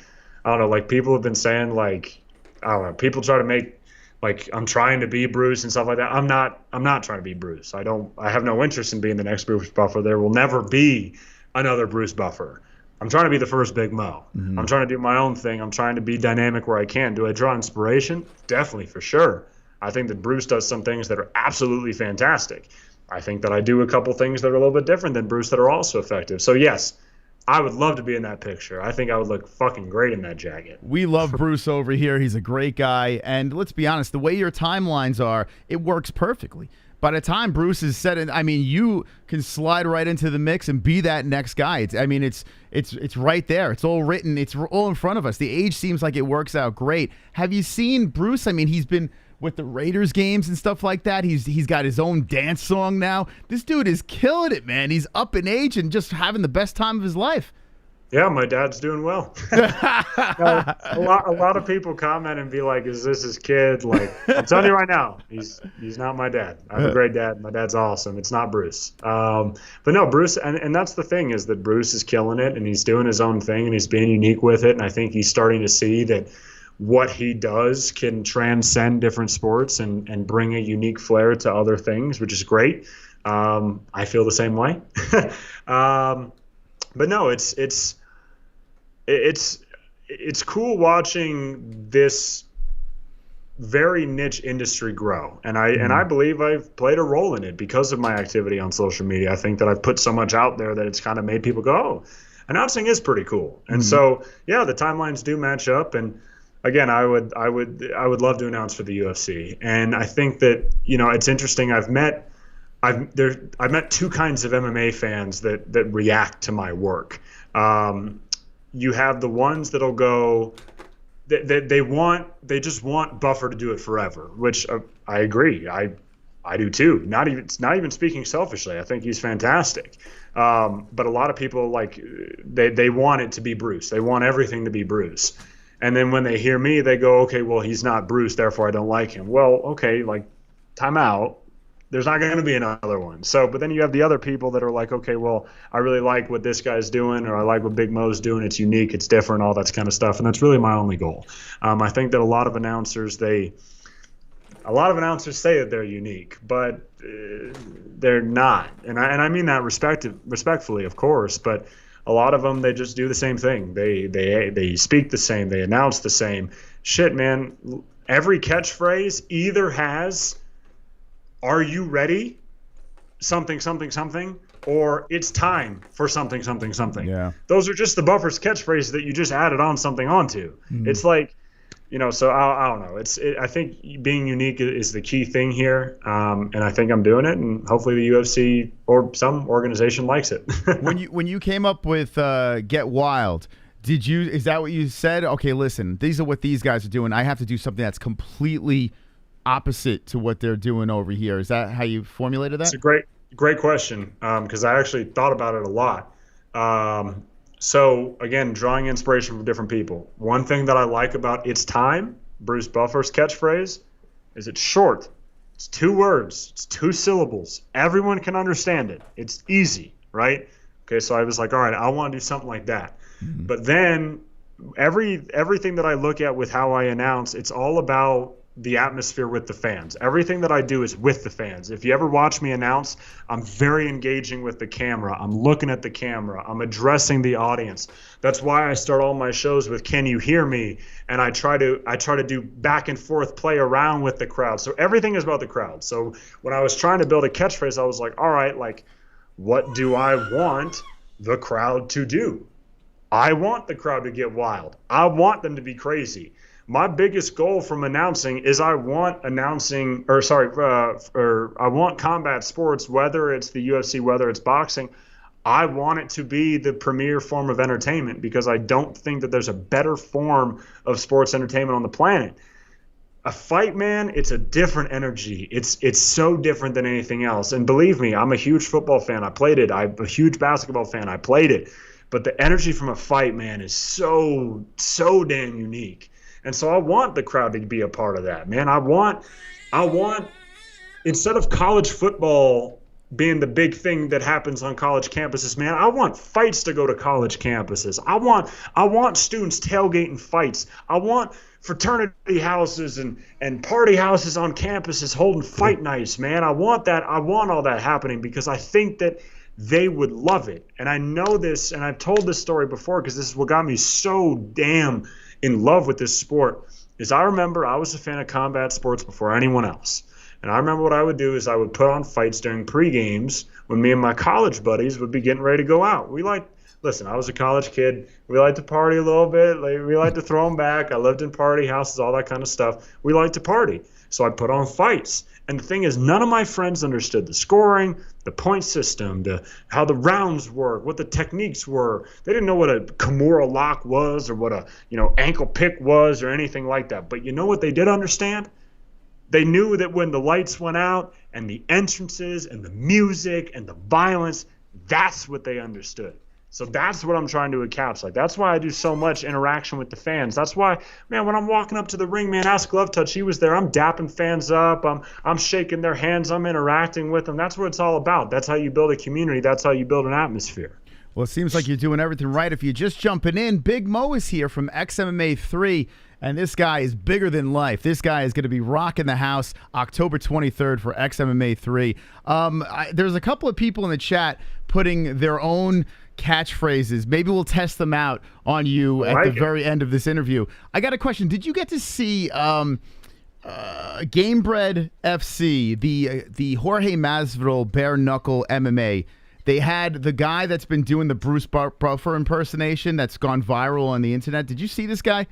I don't know, like people have been saying like, I don't know, people try to make like I'm trying to be Bruce and stuff like that. I'm not trying to be Bruce. I have no interest in being the next Bruce Buffer. There will never be another Bruce Buffer. I'm trying to be the first Big Mo. I'm trying to do my own thing. I'm trying to be dynamic where I can. Do I draw inspiration? Definitely, for sure. I think that Bruce does some things that are absolutely fantastic. I think that I do a couple things that are a little bit different than Bruce that are also effective. So yes, I would love to be in that picture. I think I would look fucking great in that jacket. We love Bruce over here. He's a great guy. And let's be honest, the way your timelines are, it works perfectly. By the time Bruce is set in, I mean, you can slide right into the mix and be that next guy. It's right there. It's all written. It's all in front of us. The age seems like it works out great. Have you seen Bruce? I mean, he's been with the Raiders games and stuff like that. He's got his own dance song now. This dude is killing it, man. He's up in age and just having the best time of his life. Yeah, my dad's doing well. A lot of people comment and be like, "Is this his kid?" Like, I'm telling you right now, he's not my dad. I have a great dad. My dad's awesome. It's not Bruce. But no, Bruce, and that's the thing is that Bruce is killing it and he's doing his own thing and he's being unique with it. And I think he's starting to see that what he does can transcend different sports and bring a unique flair to other things, which is great. I feel the same way. But no, it's cool watching this very niche industry grow, and I believe I've played a role in it because of my activity on social media. I think that I've put so much out there that it's kind of made people go, "Oh, announcing is pretty cool." And so yeah, the timelines do match up. And again, I would love to announce for the UFC. And I think that, you know, it's interesting. I've met 2 kinds of MMA fans that react to my work. You have the ones that'll go, they just want Buffer to do it forever, which I agree. I do too. It's not even speaking selfishly. I think he's fantastic. But a lot of people like they want it to be Bruce. They want everything to be Bruce. And then when they hear me, they go, okay, well, he's not Bruce, therefore I don't like him. Well, okay, like, time out. There's not going to be another one. So, but then you have the other people that are like, okay, well, I really like what this guy's doing, or I like what Big Mo's doing. It's unique, it's different, all that kind of stuff. And that's really my only goal. I think that a lot of announcers say that they're unique, but they're not. And I mean that respectfully, of course, but a lot of them, they just do the same thing. They speak the same. They announce the same. Shit, man. Every catchphrase either has, "Are you ready? Something, something, something," or "It's time for something, something, something." Yeah. Those are just the Buffer's catchphrases that you just added on something onto. It's like, you know, so I don't know. I think being unique is the key thing here, and I think I'm doing it, and hopefully the UFC or some organization likes it. When you came up with Get Wild, is that what you said? Okay, listen, these are what these guys are doing. I have to do something that's completely opposite to what they're doing over here. Is that how you formulated that? It's a great question, because I actually thought about it a lot. So again, drawing inspiration from different people. One thing that I like about "It's Time," Bruce Buffer's catchphrase, is it's short. It's 2 words. It's 2 syllables. Everyone can understand it. It's easy, right? Okay, so I was like, all right, I want to do something like that. But then everything that I look at with how I announce, it's all about the atmosphere with the fans. Everything that I do is with the fans. If you ever watch me announce, I'm very engaging with the camera. I'm looking at the camera. I'm addressing the audience. That's why I start all my shows with "Can you hear me?" And I try to do back and forth play around with the crowd. So everything is about the crowd. So when I was trying to build a catchphrase, I was like, all right, like, what do I want the crowd to do? I want the crowd to get wild. I want them to be crazy. My biggest goal from announcing is I want combat sports, whether it's the UFC, whether it's boxing, I want it to be the premier form of entertainment, because I don't think that there's a better form of sports entertainment on the planet. A fight, man, it's a different energy. It's so different than anything else. And believe me, I'm a huge football fan. I played it. I'm a huge basketball fan. I played it. But the energy from a fight, man, is so damn unique. And so I want the crowd to be a part of that, man. I want, instead of college football being the big thing that happens on college campuses, man, I want fights to go to college campuses. I want students tailgating fights. I want fraternity houses and party houses on campuses holding fight nights, man. I want that. I want all that happening, because I think that they would love it. And I know this, and I've told this story before, because this is what got me so damn in love with this sport. Is I remember I was a fan of combat sports before anyone else. And I remember what I would do is I would put on fights during pre-games when me and my college buddies would be getting ready to go out. Listen, I was a college kid. We liked to party a little bit. We liked to throw them back. I lived in party houses, all that kind of stuff. We liked to party. So I put on fights. And the thing is, none of my friends understood the scoring, the point system, how the rounds work, what the techniques were. They didn't know what a Kimura lock was, or what a ankle pick was, or anything like that. But you know what they did understand? They knew that when the lights went out and the entrances and the music and the violence, that's what they understood. So that's what I'm trying to encapsulate. That's why I do so much interaction with the fans. That's why, man, when I'm walking up to the ring, man, ask Glove Touch, he was there. I'm dapping fans up. I'm shaking their hands. I'm interacting with them. That's what it's all about. That's how you build a community. That's how you build an atmosphere. Well, it seems like you're doing everything right. If you're just jumping in, Big Mo is here from XMMA 3, and this guy is bigger than life. This guy is going to be rocking the house October 23rd for XMMA 3. There's a couple of people in the chat putting their own catchphrases. Maybe we'll test them out on you at the very end of this interview. I got a question. Did you get to see Gamebred FC, the Jorge Masvidal bare knuckle MMA? They had the guy that's been doing the Bruce Buffer impersonation that's gone viral on the internet. Did you see this guy?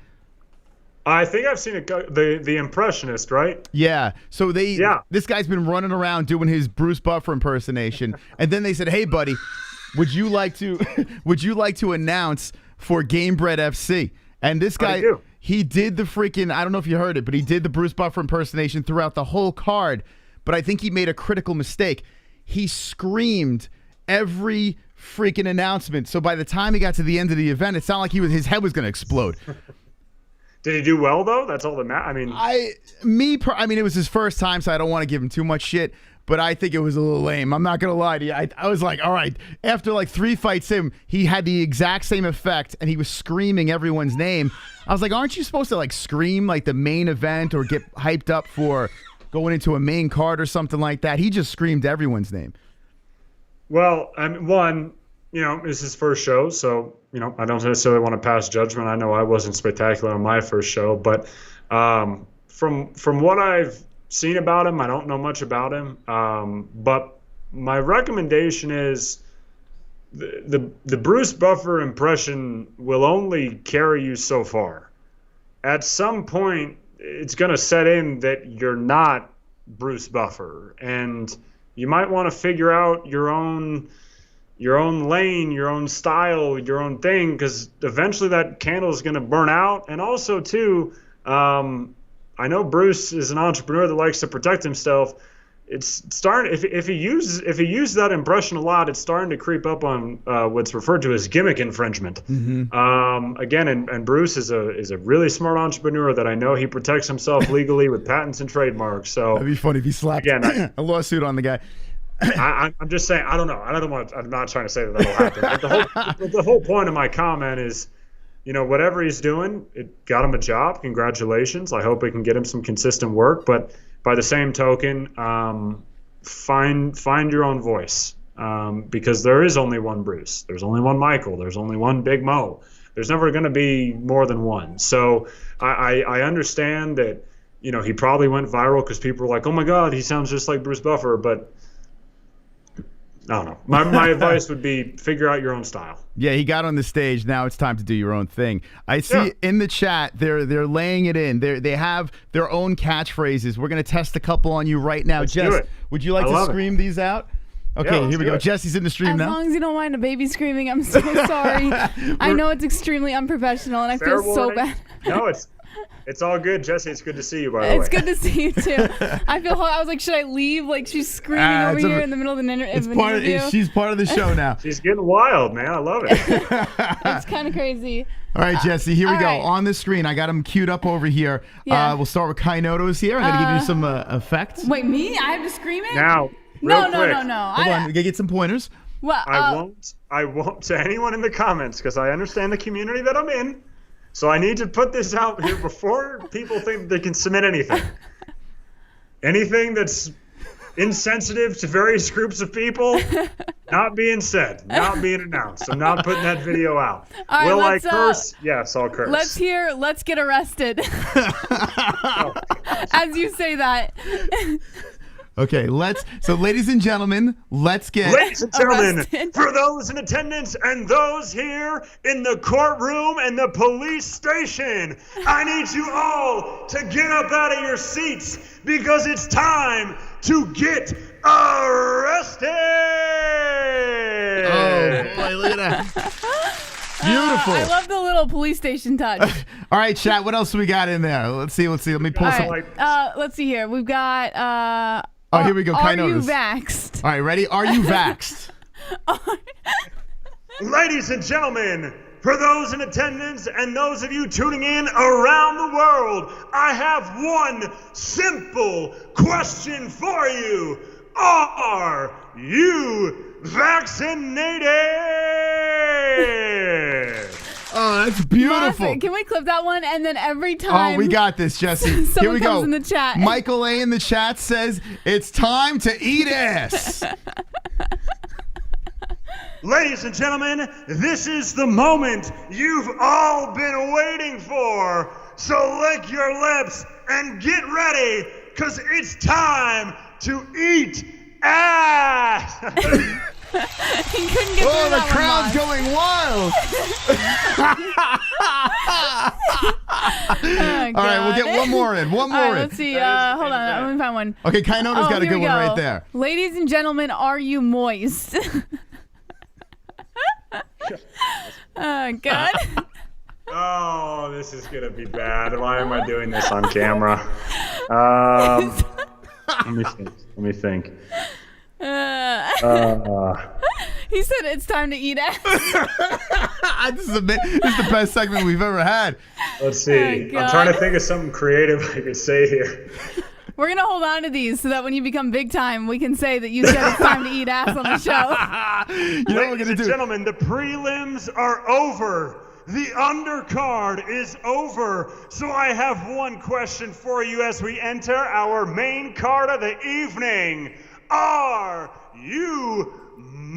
I think I've seen it. The impressionist, right? Yeah. So this guy's been running around doing his Bruce Buffer impersonation, and then they said, "Hey, buddy, would you like to announce for Gamebred FC?" And this guy, he did the freaking, I don't know if you heard it, but he did the Bruce Buffer impersonation throughout the whole card. But I think he made a critical mistake. He screamed every freaking announcement. So by the time he got to the end of the event, it sounded like his head was going to explode. Did he do well though? That's all that matters. I mean, it was his first time, so I don't want to give him too much shit. But I think it was a little lame. I'm not going to lie to you. I was like, all right. After like 3 fights in, he had the exact same effect, and he was screaming everyone's name. I was like, aren't you supposed to like scream like the main event or get hyped up for going into a main card or something like that? He just screamed everyone's name. Well, one, it's his first show, so, I don't necessarily want to pass judgment. I know I wasn't spectacular on my first show, but from what I've seen about him, I don't know much about him, but my recommendation is the Bruce Buffer impression will only carry you so far. At some point, it's going to set in that you're not Bruce Buffer, and you might want to figure out your own lane, your own style, your own thing, because eventually that candle is going to burn out. And also, too, I know Bruce is an entrepreneur that likes to protect himself. It's starting, if he uses that impression a lot, it's starting to creep up on what's referred to as gimmick infringement. Mm-hmm. Again, and Bruce is a really smart entrepreneur that I know he protects himself legally with patents and trademarks. So that'd be funny if he slapped a lawsuit on the guy. I'm just saying, I don't know. I'm not trying to say that'll happen. But the whole point of my comment is, whatever he's doing, it got him a job. Congratulations. I hope it can get him some consistent work. But by the same token, find your own voice, because there is only one Bruce. There's only one Michael. There's only one Big Mo. There's never going to be more than one. So I understand that, he probably went viral because people were like, oh, my God, he sounds just like Bruce Buffer. But I don't know. My advice would be figure out your own style. Yeah, he got on the stage. Now it's time to do your own thing. I see in the chat they're laying it in. They have their own catchphrases. We're going to test a couple on you right now. Let's Jess, do it. Would you like to scream these out? Okay, here we go. Jesse's in the stream now. As long as you don't mind a baby screaming, I'm so sorry. I know it's extremely unprofessional, and I feel so bad. No, it's all good, Jesse. It's good to see you, by the way. It's good to see you, too. I was like, should I leave? Like, she's screaming over here in the middle of an interview. She's part of the show now. She's getting wild, man. I love it. It's kind of crazy. All right, Jesse, here we go. Right. On the screen, I got him queued up over here. Yeah. We'll start with Kainoto's here. I'm going to give you some effects. Wait, me? I have to scream it? Now, No. Hold on, we got to get some pointers. Well, I won't to anyone in the comments, because I understand the community that I'm in. So I need to put this out here before people think they can submit anything. Anything that's insensitive to various groups of people, not being said, not being announced. I'm not putting that video out. All right, Will I curse? Yes, I'll curse. Let's get arrested. As you say that. Okay, so ladies and gentlemen, let's get... Ladies and gentlemen, arrested. for those in attendance and those here in the courtroom and the police station, I need you all to get up out of your seats, because it's time to get arrested! Oh, boy, look at that. Beautiful. I love the little police station touch. All right, chat, what else we got in there? Let's see. Let me pull some... Let's see here. We've got... here we go. Are you Kainoto's. vaxxed? All right, ready? Are you vaxxed? Ladies and gentlemen, for those in attendance and those of you tuning in around the world, I have one simple question for you. Are you vaccinated? Oh, that's beautiful. Can we clip that one? And then every time... Oh, we got this, Jesse. Here we go. comes in the chat. Michael A. in the chat says, it's time to eat ass. Ladies and gentlemen, this is the moment you've all been waiting for. So lick your lips and get ready, because it's time to eat ass. He couldn't get Oh, through the that crowd's one, going wild. All right, we'll get one more in. One more All right, in. let's see. Hold on. Let me find one. Okay, Kainoto's got a here good we one go. right there. Ladies and gentlemen, are you moist? God. Oh, this is going to be bad. Why am I doing this on camera? Let me think. He said it's time to eat ass. This is the best segment we've ever had. Let's see. I'm trying to think of something creative I could say here. We're going to hold on to these so that when you become big time, we can say that you said it's time to eat ass on the show. You know what we're Ladies going to and do? gentlemen, the prelims are over. The undercard is over. So I have one question for you as we enter our main card of the evening. Are you moist?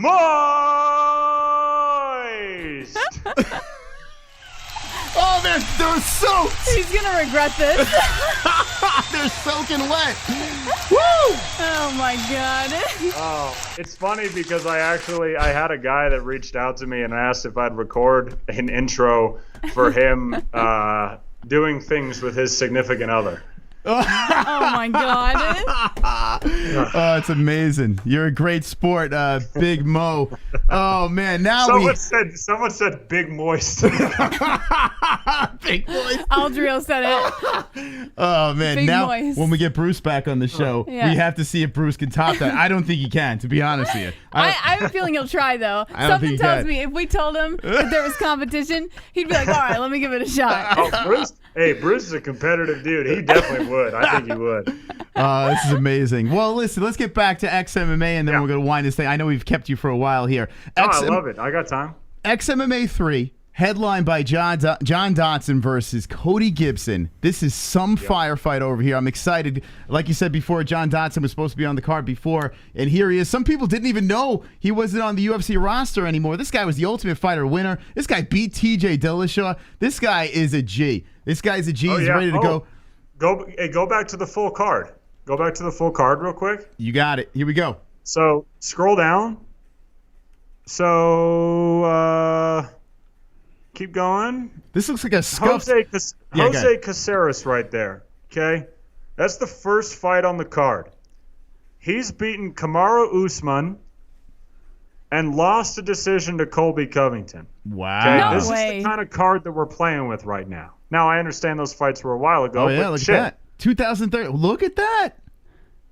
Oh, they're soaked. He's going to regret this. They're soaking wet. Woo! Oh, my God. Oh, it's funny because I had a guy that reached out to me and asked if I'd record an intro for him doing things with his significant other. Oh, my God. Oh, it's amazing. You're a great sport, Big Mo. Oh, man. Now Someone said Big Moist. Big Moist. Aldrio said it. Oh, man. Big now, Moist. when we get Bruce back on the show, we have to see if Bruce can top that. I don't think he can, to be honest with you. I have a feeling he'll try, though. Something tells me if we told him that there was competition, he'd be like, all right, let me give it a shot. Oh, Bruce is a competitive dude. He definitely would. I think he would. This is amazing. Well, listen, let's get back to XMMA, and then we're going to wind this thing. I know we've kept you for a while here. I love it. I got time. XMMA 3, Headlined by John Dotson versus Cody Gibson. This is some firefight over here. I'm excited. Like you said before, John Dotson was supposed to be on the card before, and here he is. Some people didn't even know he wasn't on the UFC roster anymore. This guy was the Ultimate Fighter winner. This guy beat TJ Dillashaw. This guy is a G. This guy's a G. He's ready to go. Go back to the full card. Go back to the full card real quick. You got it. Here we go. So scroll down. So keep going. This looks like a scuffed. Jose Caceres right there. Okay, that's the first fight on the card. He's beaten Kamaru Usman and lost a decision to Colby Covington. Wow. Okay? No this way. is the kind of card that we're playing with right now. Now I understand those fights were a while ago. Oh yeah, but look shit. at that. 2030. Look at that.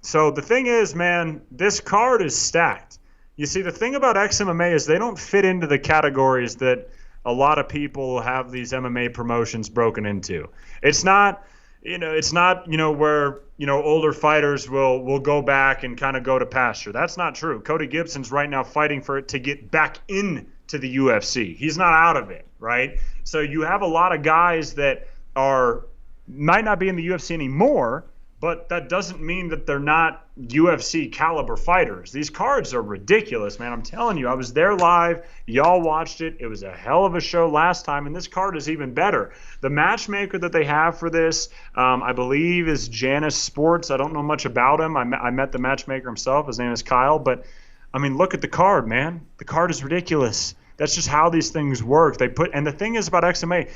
So the thing is, man, this card is stacked. You see, the thing about XMMA is they don't fit into the categories that a lot of people have these MMA promotions broken into. It's not, where, older fighters will go back and kind of go to pasture. That's not true. Cody Gibson's right now fighting for it to get back into the UFC. He's not out of it, right? So you have a lot of guys that might not be in the UFC anymore, but that doesn't mean that they're not UFC caliber fighters. These cards are ridiculous, man. I'm telling you, I was there live. Y'all watched it. It was a hell of a show last time, and this card is even better. The matchmaker that they have for this, I believe, is Janus Sports. I don't know much about him. I met the matchmaker himself. His name is Kyle. But, I mean, look at the card, man. The card is ridiculous. That's just how these things work. And the thing is about XMA,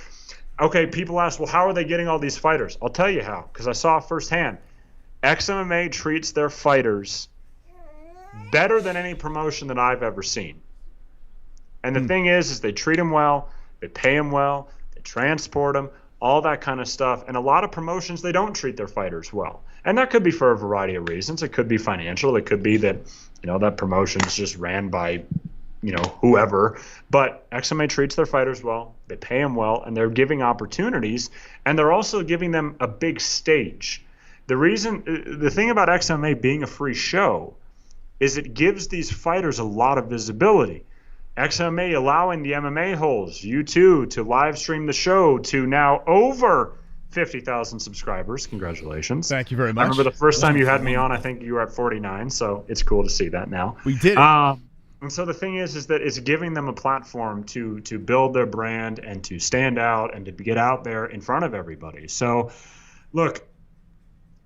okay, people ask, well, how are they getting all these fighters? I'll tell you how, because I saw it firsthand. XMMA treats their fighters better than any promotion that I've ever seen. And the thing is they treat them well, they pay them well, they transport them, all that kind of stuff. And a lot of promotions, they don't treat their fighters well. And that could be for a variety of reasons. It could be financial. It could be that, that promotion is just ran by whoever. But XMA treats their fighters well, they pay them well, and they're giving opportunities, and they're also giving them a big stage. The thing about XMA being a free show is it gives these fighters a lot of visibility. XMA allowing the MMA-Holes, you too, to live stream the show to now over 50,000 subscribers. Congratulations. Thank you very much. I remember the first time you had me on, I think you were at 49, so it's cool to see that now. We did it. And so the thing is that it's giving them a platform to build their brand and to stand out and to get out there in front of everybody. So, look,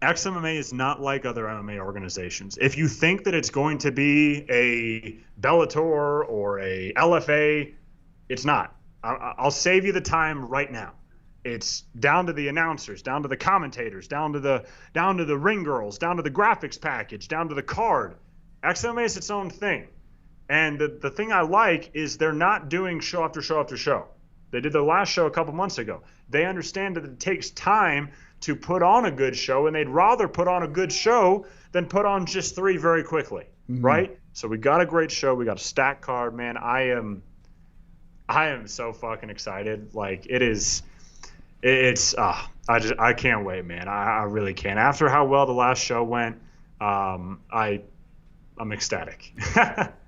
XMMA is not like other MMA organizations. If you think that it's going to be a Bellator or a LFA, it's not. I'll save you the time right now. It's down to the announcers, down to the commentators, down to the ring girls, down to the graphics package, down to the card. XMMA is its own thing. And the thing I like is they're not doing show after show after show. They did their last show a couple months ago. They understand that it takes time to put on a good show, and they'd rather put on a good show than put on just 3 very quickly, right? So we got a great show. We got a stacked card, man. I am so fucking excited. Like I can't wait, man. I really can't. After how well the last show went, I'm ecstatic.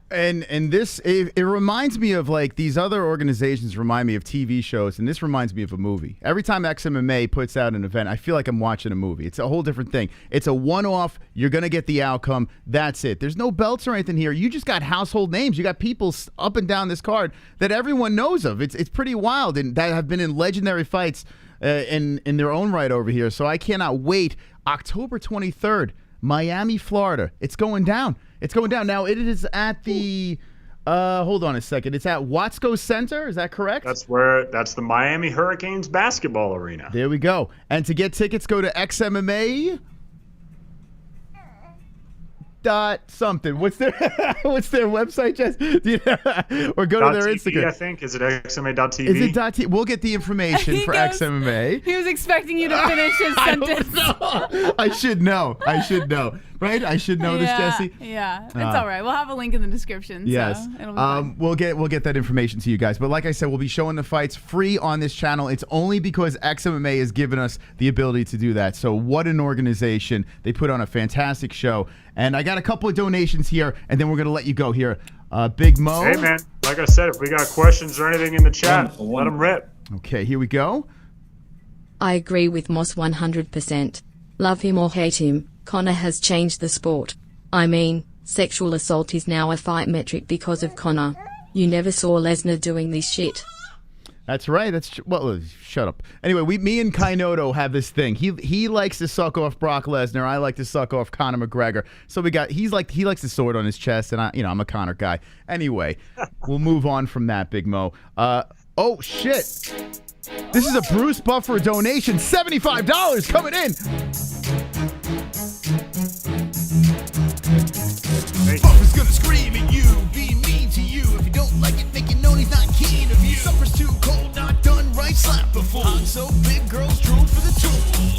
And this, it reminds me of like these other organizations remind me of TV shows, and this reminds me of a movie. Every time XMMA puts out an event, I feel like I'm watching a movie. It's a whole different thing. It's a one-off. You're going to get the outcome. That's it. There's no belts or anything here. You just got household names. You got people up and down this card that everyone knows of. It's pretty wild, and that have been in legendary fights in their own right over here. So I cannot wait. October 23rd, Miami, Florida. It's going down. It's going down. Now, it is at the, hold on a second. It's at Watsco Center. Is that correct? That's the Miami Hurricanes basketball arena. There we go. And to get tickets, go to XMMA. Something. What's their website, Jess? Or go to their TV, Instagram. I think. Is it XMA.tv? Is it .tv? We'll get the information for XMMA. He was expecting you to finish his sentence. I should know. Right? I should know this, Jesse. Yeah, it's all right. We'll have a link in the description. Yes. So it'll be fine. We'll get that information to you guys. But like I said, we'll be showing the fights free on this channel. It's only because XMMA has given us the ability to do that. So what an organization. They put on a fantastic show. And I got a couple of donations here, and then we're going to let you go here. Big Mo. Hey, man. like I said, if we got questions or anything in the chat, let them rip. Okay, here we go. I agree with Moss 100%. Love him or hate him, Conor has changed the sport. I mean, sexual assault is now a fight metric because of Conor. You never saw Lesnar doing this shit. That's right. Well, shut up. Anyway, me and Kainoto have this thing. He likes to suck off Brock Lesnar. I like to suck off Conor McGregor. So he likes the sword on his chest, and I'm a Conor guy. Anyway, we'll move on from that, Big Mo. Oh shit! This is a Bruce Buffer donation, $75 coming in. Buffer's gonna scream at you, be mean to you. If you don't like it, make it known he's not keen of you. Suffer's too cold, not done right, slap a fool. So big girls drool for the tool.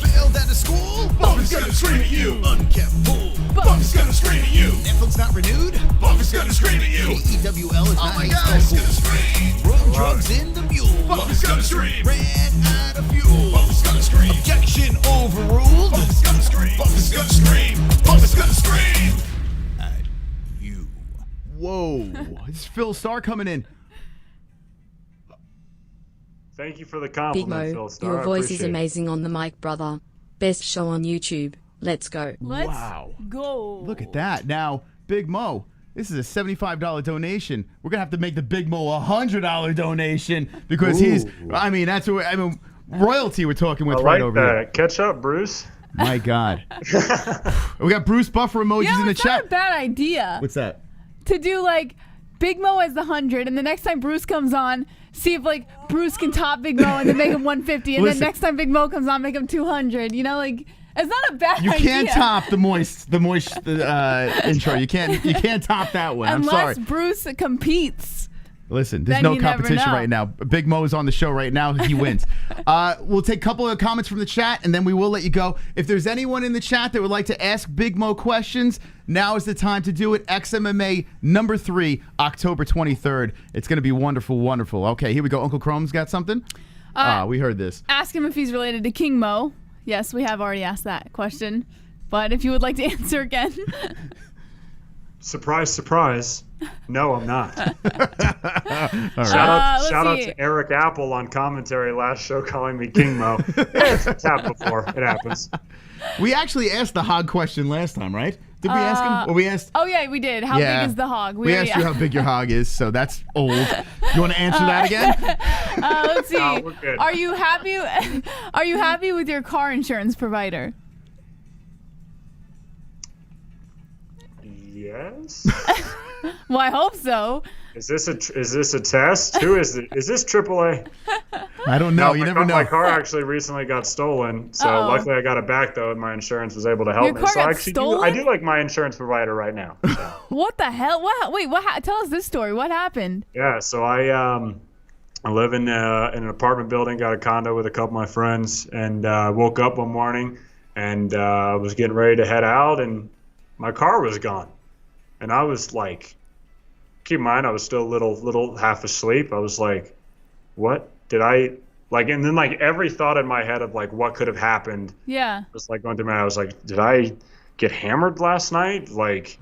Failed out of school, Buffer's gonna scream at you. Unkept fool, Buffer's gonna scream at you. Netflix not renewed, Buffer's gonna scream at you. AEWL is not Buffer's gonna scream. Wrong drugs in the mule, Buffer's gonna scream. Ran out of fuel, Buffer's gonna scream. Objection overruled, Buffer's gonna scream. Buffer's gonna scream, Buffer's gonna scream. Whoa. This is Phil Starr coming in. Thank you for the Big compliment, Phil Mo, Starr. your I voice is appreciate it. amazing on the mic, brother. Best show on YouTube. Let's go. Let's Wow. go. Look at that. Now, Big Mo, this is a $75 donation. We're going to have to make the Big Mo a $100 donation because that's what royalty we're talking with I right like over that. here. Catch up, Bruce. My God. We got Bruce Buffer emojis in the it's not chat. a bad idea What's that? to do like Big Mo as the 100, and the next time Bruce comes on, see if like Bruce can top Big Mo and then make him 150, and Listen. then next time Big Mo comes on, make him 200. You know, like it's not a bad You idea. can't top the moist intro. You can't top that one. I'm sorry. Unless Bruce competes. Listen, there's Then no you never competition know. right now. Big Mo's on the show right now. He wins. We'll take a couple of comments from the chat, and then we will let you go. If there's anyone in the chat that would like to ask Big Mo questions, now is the time to do it. XMMA number 3, October 23rd. It's going to be wonderful, wonderful. Okay, here we go. Uncle Chrome's got something? We heard this. Ask him if he's related to King Mo. Yes, we have already asked that question. But if you would like to answer again. Surprise, surprise. No, I'm not. All right. let's Shout out see. to Eric Apple on commentary last show calling me King Mo. It's happened before. It happens. We actually asked the hog question last time, right? Did we ask him? Or we asked... Oh yeah, we did. How Yeah. big is the hog? We asked you how big your hog is, so that's old. You want to answer that again? Let's see. No, we're good. Are you happy? Are you happy with your car insurance provider? Yes. Well, I hope so. Is this a test? Who is it? Is this AAA? I don't know. No, You my never car, know. My car actually recently got stolen, so Uh-oh. luckily I got it back though, and my insurance was able to help Your me. car So got I actually stolen? I do like my insurance provider right now. So. What the hell? What? Wait. What? Tell us this story. What happened? Yeah, so I live in an apartment building, got a condo with a couple of my friends, and woke up one morning and was getting ready to head out, and my car was gone, and I was like, keep in mind I was still a little half asleep. I was like, what did I like? And then like every thought in my head of like what could have happened Yeah. was like going through my head. I was like, did I get hammered last night? Like,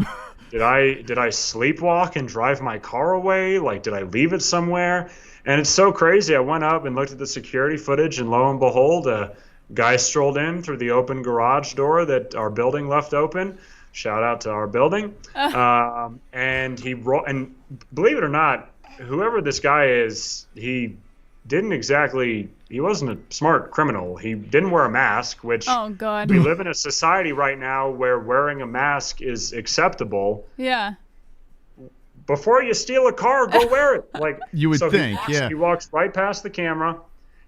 did I sleepwalk and drive my car away? Like, did I leave it somewhere? And it's so crazy. I went up and looked at the security footage, and lo and behold, a guy strolled in through the open garage door that our building left open. Shout out to our building. And and believe it or not, whoever this guy is, he wasn't a smart criminal. He didn't wear a mask, which Oh God. we live in a society right now where wearing a mask is acceptable. Yeah. Before you steal a car, go wear it. Like You would so think, yeah. He walks right past the camera.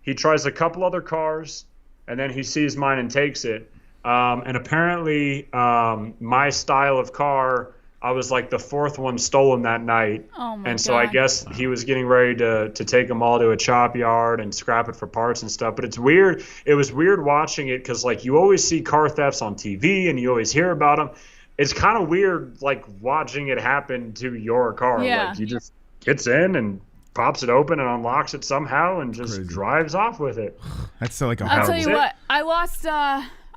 He tries a couple other cars, and then he sees mine and takes it. And apparently, my style of car, I was like the fourth one stolen that night. Oh my And so I God. guess he was getting ready to take them all to a chop yard and scrap it for parts and stuff. But it's weird. It was weird watching it because like you always see car thefts on TV and you always hear about them. It's kind of weird like watching it happen to your car. Yeah. Like you just gets in and pops it open and unlocks it somehow and just Crazy. drives off with it. That's like a I'll horrible... tell you what. I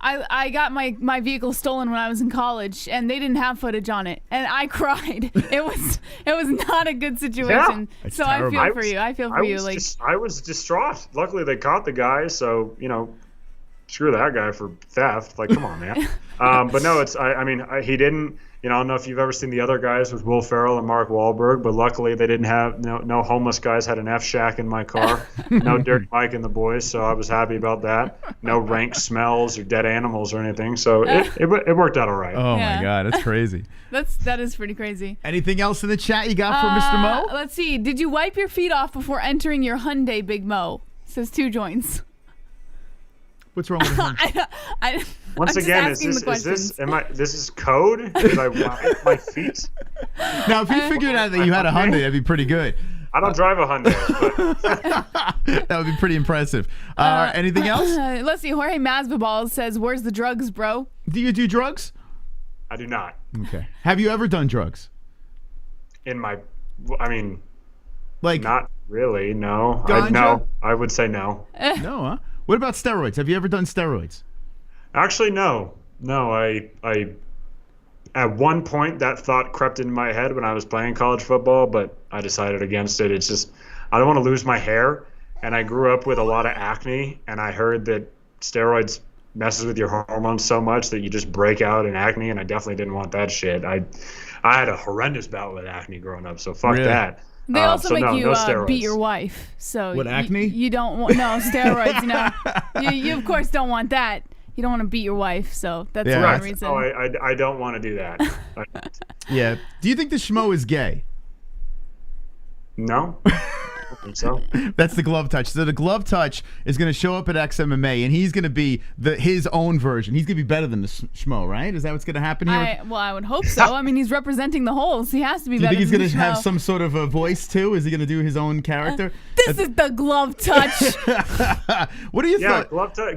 I got my vehicle stolen when I was in college, and they didn't have footage on it, and I cried. It was not a good situation. Yeah. So I feel for you. I feel for you. I was distraught. Luckily, they caught the guy, so screw that guy for theft. Like, come on, man. But no, he didn't. I don't know if you've ever seen the other guys with Will Ferrell and Mark Wahlberg, but luckily they didn't have no homeless guys had an F-Shack in my car, no Dirty Mike and the boys, so I was happy about that. No rank smells or dead animals or anything, so it worked out all right. Oh my God, that's crazy. That is pretty crazy. Anything else in the chat you got for Mr. Mo? Let's see. Did you wipe your feet off before entering your Hyundai, Big Mo? Says 2 joints. What's wrong with him? Once again, is this code? Did I wipe my feet? Now, if you figured out that you had a Hyundai, that'd be pretty good. I don't drive a Hyundai. But that would be pretty impressive. Anything else? Let's see. Jorge Masvidal says, "Where's the drugs, bro?" Do you do drugs? I do not. Okay. Have you ever done drugs? Like, not really. No. Ganja? I would say no. No, huh? What about steroids? Have you ever done steroids? Actually, no. No, I at one point that thought crept into my head when I was playing college football, but I decided against it. It's just I don't want to lose my hair, and I grew up with a lot of acne, and I heard that steroids messes with your hormones so much that you just break out in acne, and I definitely didn't want that shit. I had a horrendous bout with acne growing up, so fuck that. They also make you no beat your wife. So what, acne? You don't want steroids. You of course don't want that. You don't want to beat your wife, so that's one reason. Oh, I don't want to do that. Yeah. Do you think the schmo is gay? No. I don't think so. That's the glove touch. So the glove touch is going to show up at XMMA, and he's going to be his own version. He's going to be better than the schmo, right? Is that what's going to happen here? I would hope so. I mean, he's representing the holes. He has to be better than the schmo. Do you think he's going to have some sort of a voice, too? Is he going to do his own character? This is the glove touch. What do you think?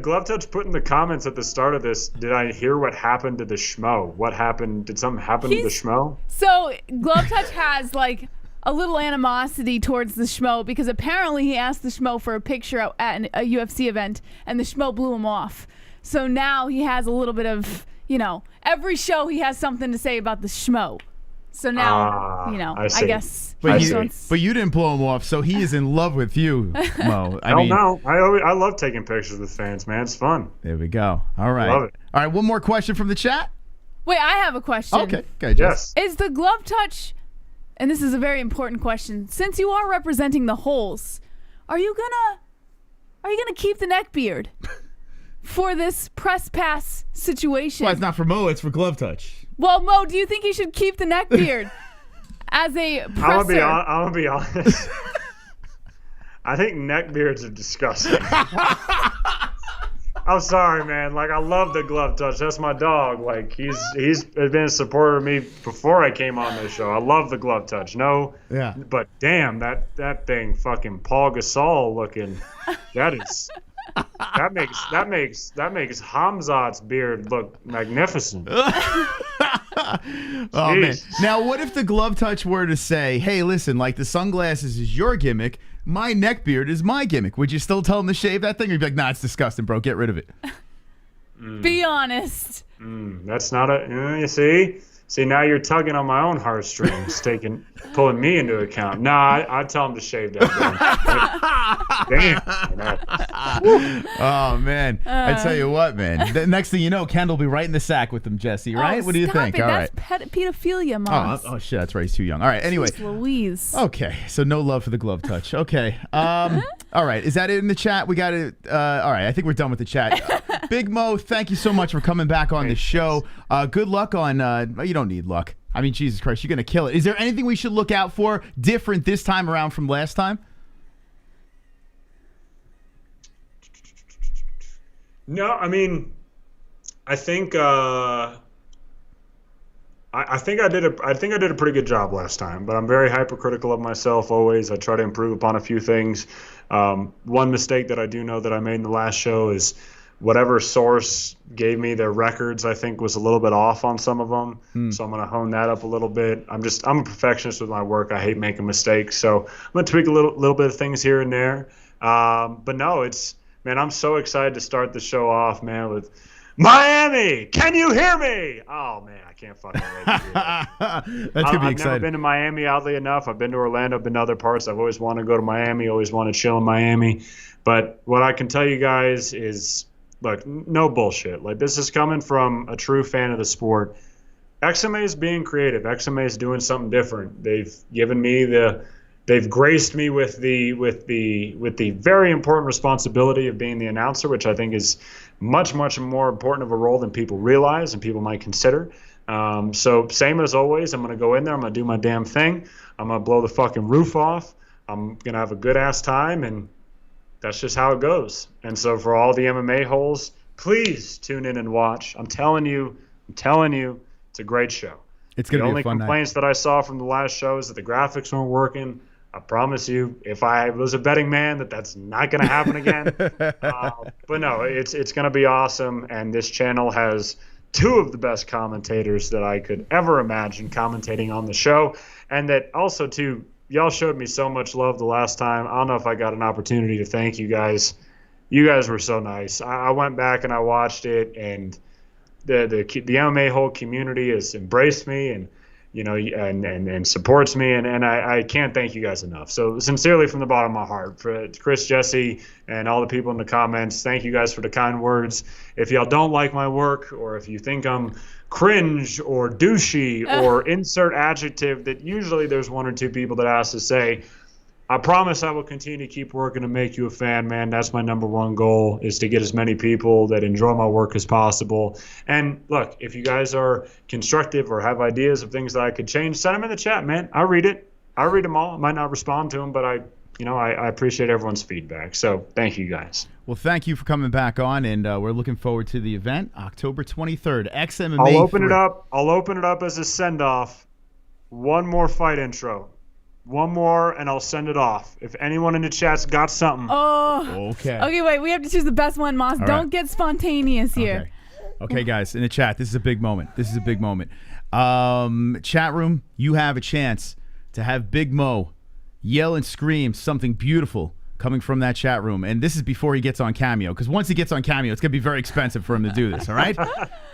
Glove touch put in the comments at the start of this, did I hear what happened to the schmo? What happened? Did something happen to the schmo? So glove touch has a little animosity towards the schmo because apparently he asked the schmo for a picture at a UFC event and the schmo blew him off. So now he has a little bit of, every show he has something to say about the schmo. So now, I guess. But you didn't blow him off, so he is in love with you, Mo. No. I love taking pictures with fans, man. It's fun. There we go. All right. Love it. All right, one more question from the chat. Wait, I have a question. Okay, Jess. Yes. Is the glove touch... And this is a very important question. Since you are representing the holes, are you gonna keep the neck beard for this press pass situation? Well, it's not for Mo, it's for glove touch. Well, Mo, do you think you should keep the neck beard as a presser? I'm gonna be honest. I think neck beards are disgusting. I'm sorry, man. I love the glove touch. That's my dog. He's been a supporter of me before I came on this show. I love the glove touch. No, yeah. But damn, that thing, fucking Paul Gasol looking. That makes KHAMZAT's beard look magnificent. Oh man! Now, what if the glove touch were to say, "Hey, listen, the sunglasses is your gimmick, my neck beard is my gimmick"? Would you still tell him to shave that thing, or you'd be like, "Nah, it's disgusting, bro. Get rid of it"? Be honest. That's not a. You see. Now you're tugging on my own heartstrings, pulling me into account. Nah, I'd tell him to shave that. Damn. Oh man! I tell you what, man. The next thing you know, Ken will be right in the sack with them, Jesse. Right? What do you think? All right. That's pedophilia, Mom. Oh shit! That's right. He's too young. All right. Anyway. Jeez Louise. Okay. So no love for the glove touch. Okay. All right. Is that it in the chat? We got it. All right. I think we're done with the chat. Big Mo, thank you so much for coming back on the show. Good luck on. You don't need luck. I mean, Jesus Christ, you're gonna kill it. Is there anything we should look out for different this time around from last time? No, I mean, I think I think I did a pretty good job last time, but I'm very hypercritical of myself always. I try to improve upon a few things. One mistake that I do know that I made in the last show is whatever source gave me their records, I think was a little bit off on some of them. So I'm going to hone that up a little bit. I'm a perfectionist with my work. I hate making mistakes. So I'm going to tweak a little bit of things here and there. But no, man, I'm so excited to start the show off, man, with Miami, can you hear me? Oh, man, I can't fucking wait to do that. That's going to be I've exciting. never been to Miami, oddly enough. I've been to Orlando, been to other parts. I've always wanted to go to Miami, always wanted to chill in Miami. But what I can tell you guys is, look, no bullshit. Like, this is coming from a true fan of the sport. XMA is being creative. XMA is doing something different. They've given me they've graced me with the very important responsibility of being the announcer, which I think is much, much more important of a role than people realize and people might consider. So same as always, I'm going to go in there. I'm going to do my damn thing. I'm going to blow the fucking roof off. I'm going to have a good-ass time, and that's just how it goes. And so for all the MMA holes, please tune in and watch. I'm telling you, it's a great show. It's going to be a fun night. The only complaints that I saw from the last show is that the graphics weren't working. I promise you, if I was a betting man, that's not going to happen again. But no, it's going to be awesome. And this channel has two of the best commentators that I could ever imagine commentating on the show. And that also, too, y'all showed me so much love the last time. I don't know if I got an opportunity to thank you guys. You guys were so nice. I went back and I watched it, and the MMA whole community has embraced me and and supports me, and I can't thank you guys enough. So sincerely from the bottom of my heart, for Chris, Jesse, and all the people in the comments, thank you guys for the kind words. If y'all don't like my work, or if you think I'm cringe or douchey or insert adjective that usually there's one or two people that ask to say, I promise I will continue to keep working to make you a fan, man. That's my number one goal, is to get as many people that enjoy my work as possible. And look, if you guys are constructive or have ideas of things that I could change, send them in the chat, man. I read it. I read them all. I might not respond to them, but I appreciate everyone's feedback. So thank you guys. Well, thank you for coming back on, and we're looking forward to the event, October 23rd. XMMA. I'll open it up as a send-off. One more fight intro. One more, and I'll send it off. If anyone in the chat's got something. Oh. Okay. Okay, wait. We have to choose the best one, Moss. All Don't right. get spontaneous here. Okay, guys, in the chat, this is a big moment. Chat room, you have a chance to have Big Mo yell and scream something beautiful coming from that chat room. And this is before he gets on Cameo, because once he gets on Cameo, it's going to be very expensive for him to do this, all right?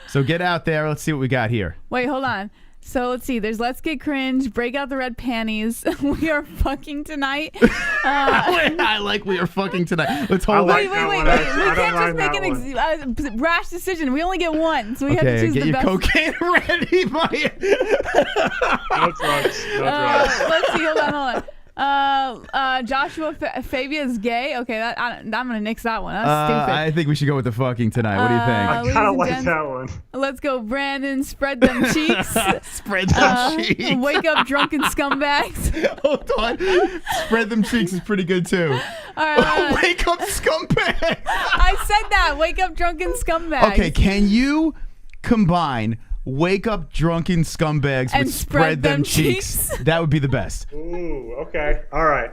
So get out there. Let's see what we got here. Wait, hold on. So let's see. There's Let's Get Cringe, Break Out the Red Panties, We Are Fucking Tonight. I like We Are Fucking Tonight. Let's hold Wait. it. We can't just make a rash decision. We only get one, so we have to choose get the your best. cocaine ready, Maya. No drugs. Let's see. Hold on. Joshua Fabia is gay. Okay, I'm gonna nix that one. That's stupid. I think we should go with the fucking tonight. What do you think? I kind of like that one. Let's go, Brandon. Spread them cheeks. Spread them cheeks. Wake up, drunken scumbags. Hold on. Spread them cheeks is pretty good too. All right. Wake up, scumbag. I said that. Wake up, drunken scumbags. Okay, can you combine wake up drunken scumbags And with spread them cheeks? That would be the best. Ooh, okay. All right.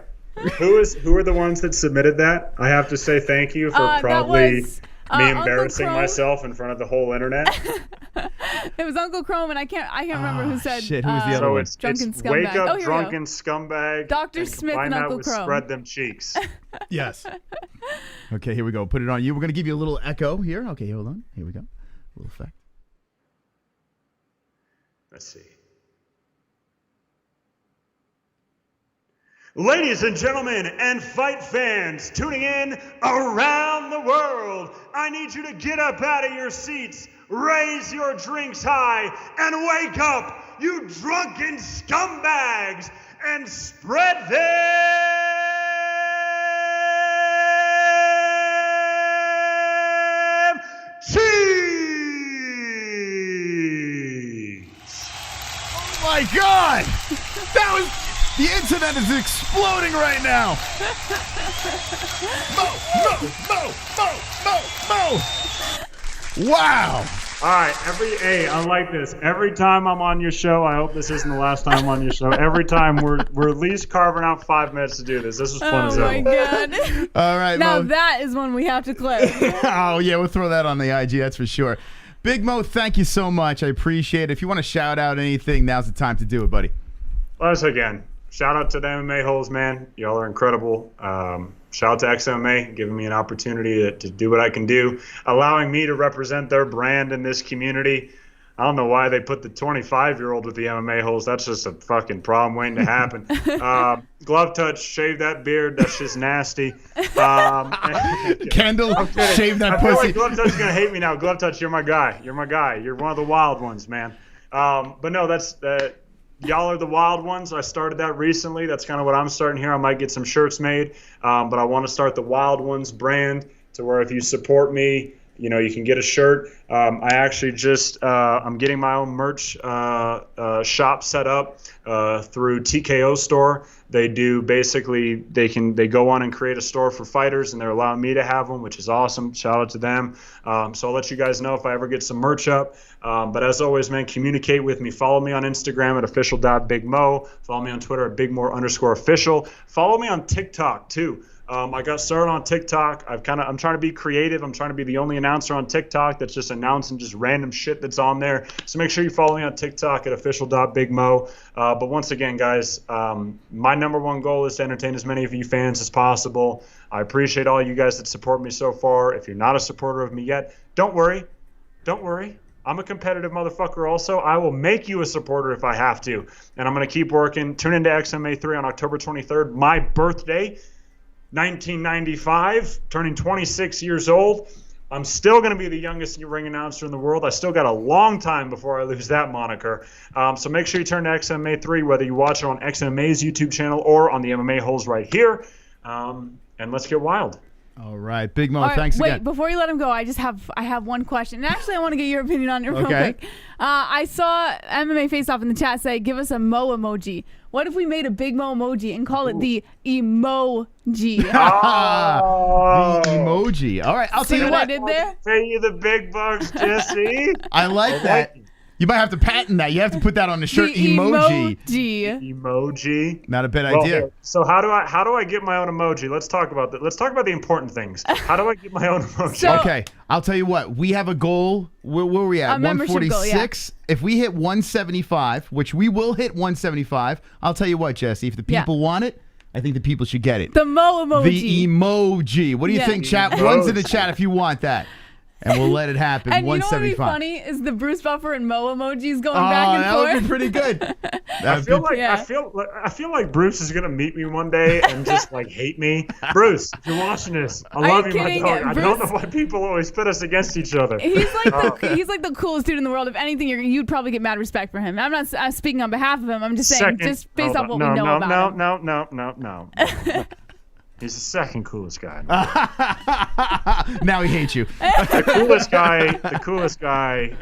Who are the ones that submitted that? I have to say thank you for probably me embarrassing myself in front of the whole internet. It was Uncle Chrome, and I can't remember who said. Shit, who was the other one? It's drunken it's scumbag. wake up, Here we go. drunken scumbag. Dr. and Smith combine and that Uncle with Chrome. Spread them cheeks. Yes. Okay, here we go. Put it on you. We're going to give you a little echo here. Okay, hold on. Here we go. A little effect. Let's see. Ladies and gentlemen and fight fans tuning in around the world, I need you to get up out of your seats, raise your drinks high, and wake up, you drunken scumbags, and spread them cheese. Oh my God! That was... The internet is exploding right now. Mo. Wow. All right, unlike this, every time I'm on your show, I hope this isn't the last time I'm on your show. Every time we're at least carving out 5 minutes to do this. This was fun as hell. Oh my God. All right, Now Mo. that is one we have to clip. Oh yeah, we'll throw that on the IG. That's for sure. Big Mo, thank you so much. I appreciate it. If you want to shout out anything, now's the time to do it, buddy. Once again, shout out to the MMA holes, man. Y'all are incredible. shout out to XMMA, giving me an opportunity to do what I can do, allowing me to represent their brand in this community. I don't know why they put the 25-year-old with the MMA holes. That's just a fucking problem waiting to happen. Glove touch, shave that beard. That's just nasty. Kendall, shave that I feel pussy. like Glove touch is gonna hate me now. Glove touch, you're my guy. You're my guy. You're one of the wild ones, man. But no, that's y'all are the wild ones. I started that recently. That's kind of what I'm starting here. I might get some shirts made, but I want to start the Wild Ones brand to where if you support me, you know, you can get a shirt. I actually just I'm getting my own merch shop set up through TKO store. They do basically they go on and create a store for fighters, and they're allowing me to have them, which is awesome. Shout out to them. So I'll let you guys know if I ever get some merch up. But as always, man, communicate with me. Follow me on Instagram at official.bigmo. Follow me on Twitter at bigmore_official. Follow me on TikTok too. I got started on TikTok. I'm trying to be creative. I'm trying to be the only announcer on TikTok that's just announcing just random shit that's on there. So make sure you follow me on TikTok at official.bigmo. But once again, guys, my number one goal is to entertain as many of you fans as possible. I appreciate all you guys that support me so far. If you're not a supporter of me yet, don't worry. Don't worry. I'm a competitive motherfucker also. I will make you a supporter if I have to. And I'm going to keep working. Tune into XMA3 on October 23rd, my birthday. 1995, turning 26 years old. I'm still going to be the youngest ring announcer in the world. I still got a long time before I lose that moniker. So make sure you turn to XMA3, whether you watch it on XMA's YouTube channel or on the MMA Holes right here. And let's get wild. All right, Big Mo, All right, thanks wait, again. before you let him go, I have one question. And actually, I want to get your opinion on it real Okay. quick. I saw MMA Face Off in the chat say, give us a Mo emoji. What if we made a Big Mo emoji and call it the emoji? The emoji. All right, I'll See tell you what I what. did there? Pay you the big bucks, Jesse. I like that. You might have to patent that. You have to put that on the shirt. The emoji. Emoji. Not a bad Well, idea. so how do I get my own emoji? Let's talk about that. Let's talk about the important things. How do I get my own emoji? So- Okay, I'll tell you what. We have a goal. Where are we at? A membership goal, 146. If we hit 175, which we will hit 175, I'll tell you what, Jesse. If the people want it, I think the people should get it. The Mo emoji. The emoji. What do you Yeah. think, chat? One's in the chat if you want that. And we'll let it happen. And you know what would be 175. funny is the Bruce Buffer and Mo emojis going back and that forth. would be pretty good. I feel like Yeah. I feel like Bruce is gonna meet me one day and just like hate me. Bruce, if you're watching this, I love you you, my kidding? dog. I don't Bruce- know why people always put us against each other. He's like the coolest dude in the world. If anything, you'd probably get mad respect for him. I'm not speaking on behalf of him. I'm just saying, just based off what we know about him. No. He's the second coolest guy. Now he hates you. The coolest guy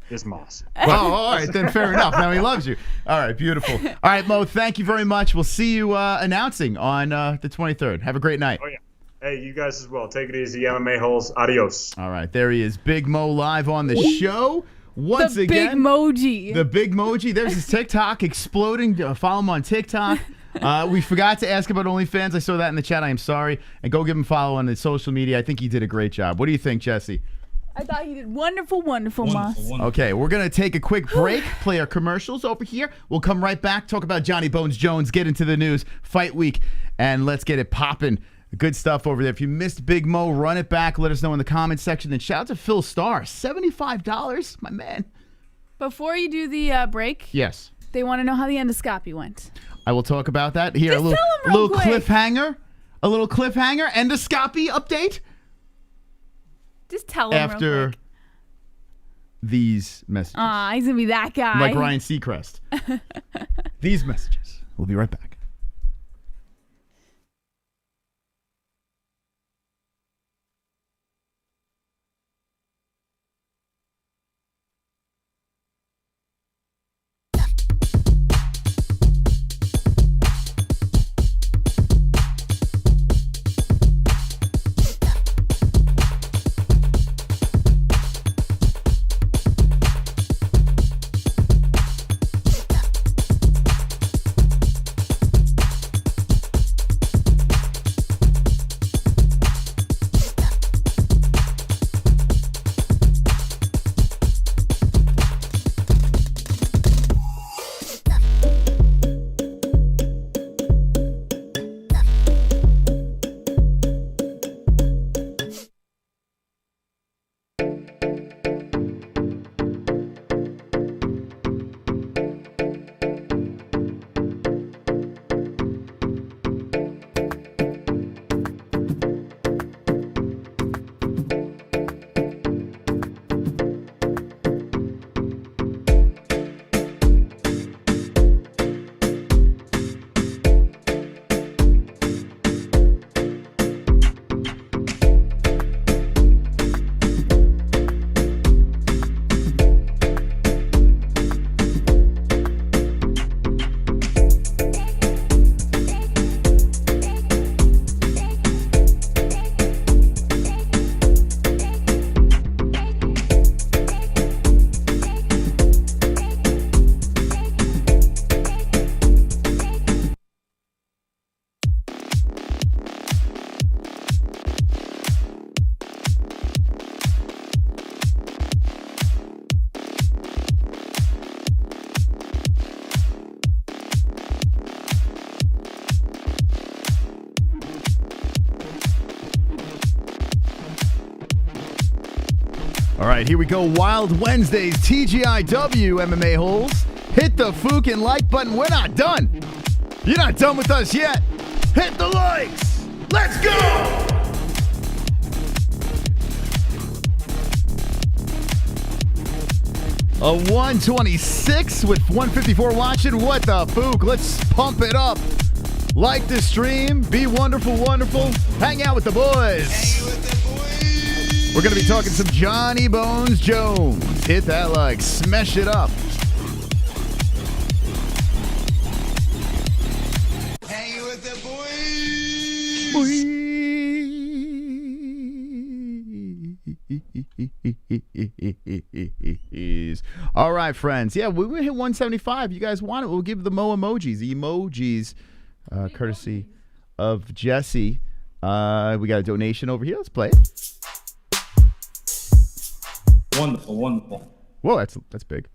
is Moss. Oh, all right, then fair enough. Now he loves you. All right, beautiful. All right, Mo, thank you very much. We'll see you announcing on the 23rd. Have a great night. Oh yeah. Hey, you guys as well. Take it easy. MMA Holes. Adios. All right, there he is. Big Mo live on the show. Once The again, big emoji. the big emoji. There's his TikTok exploding. Follow him on TikTok. We forgot to ask about OnlyFans. I saw that in the chat. I am sorry. And go give him a follow on the social media. I think he did a great job. What do you think, Jesse? I thought he did wonderful, Moss. Okay, we're going to take a quick break, play our commercials over here. We'll come right back, talk about Johnny Bones Jones, get into the news, fight week, and let's get it popping. Good stuff over there. If you missed Big Mo, run it back. Let us know in the comments section. And shout out to Phil Starr. $75, my man. Before you do the break, Yes. they want to know how the endoscopy went. I will talk about that. Here, Just a little, tell 'em real little quick. cliffhanger. A little cliffhanger. Endoscopy update Just tell him real after quick. these messages. He's going to be that guy. Like Ryan Seacrest. These messages. We'll be right back. All right, here we go. Wild Wednesdays, TGIW MMA Holes. Hit the fucking like button. We're not done. You're not done with us yet. Hit the likes. Let's go. A 126 with 154 watching. What the fook? Let's pump it up. Like the stream. Be wonderful, wonderful. Hang out with the boys. We're going to be talking some Johnny Bones Jones. Hit that like. Smash it up. Hang with the boys. All right, friends. Yeah, we hit 175. You guys want it? We'll give the emojis. The emojis, courtesy of Jesse. We got a donation over here. Let's play it. Wonderful, wonderful. Whoa, that's big.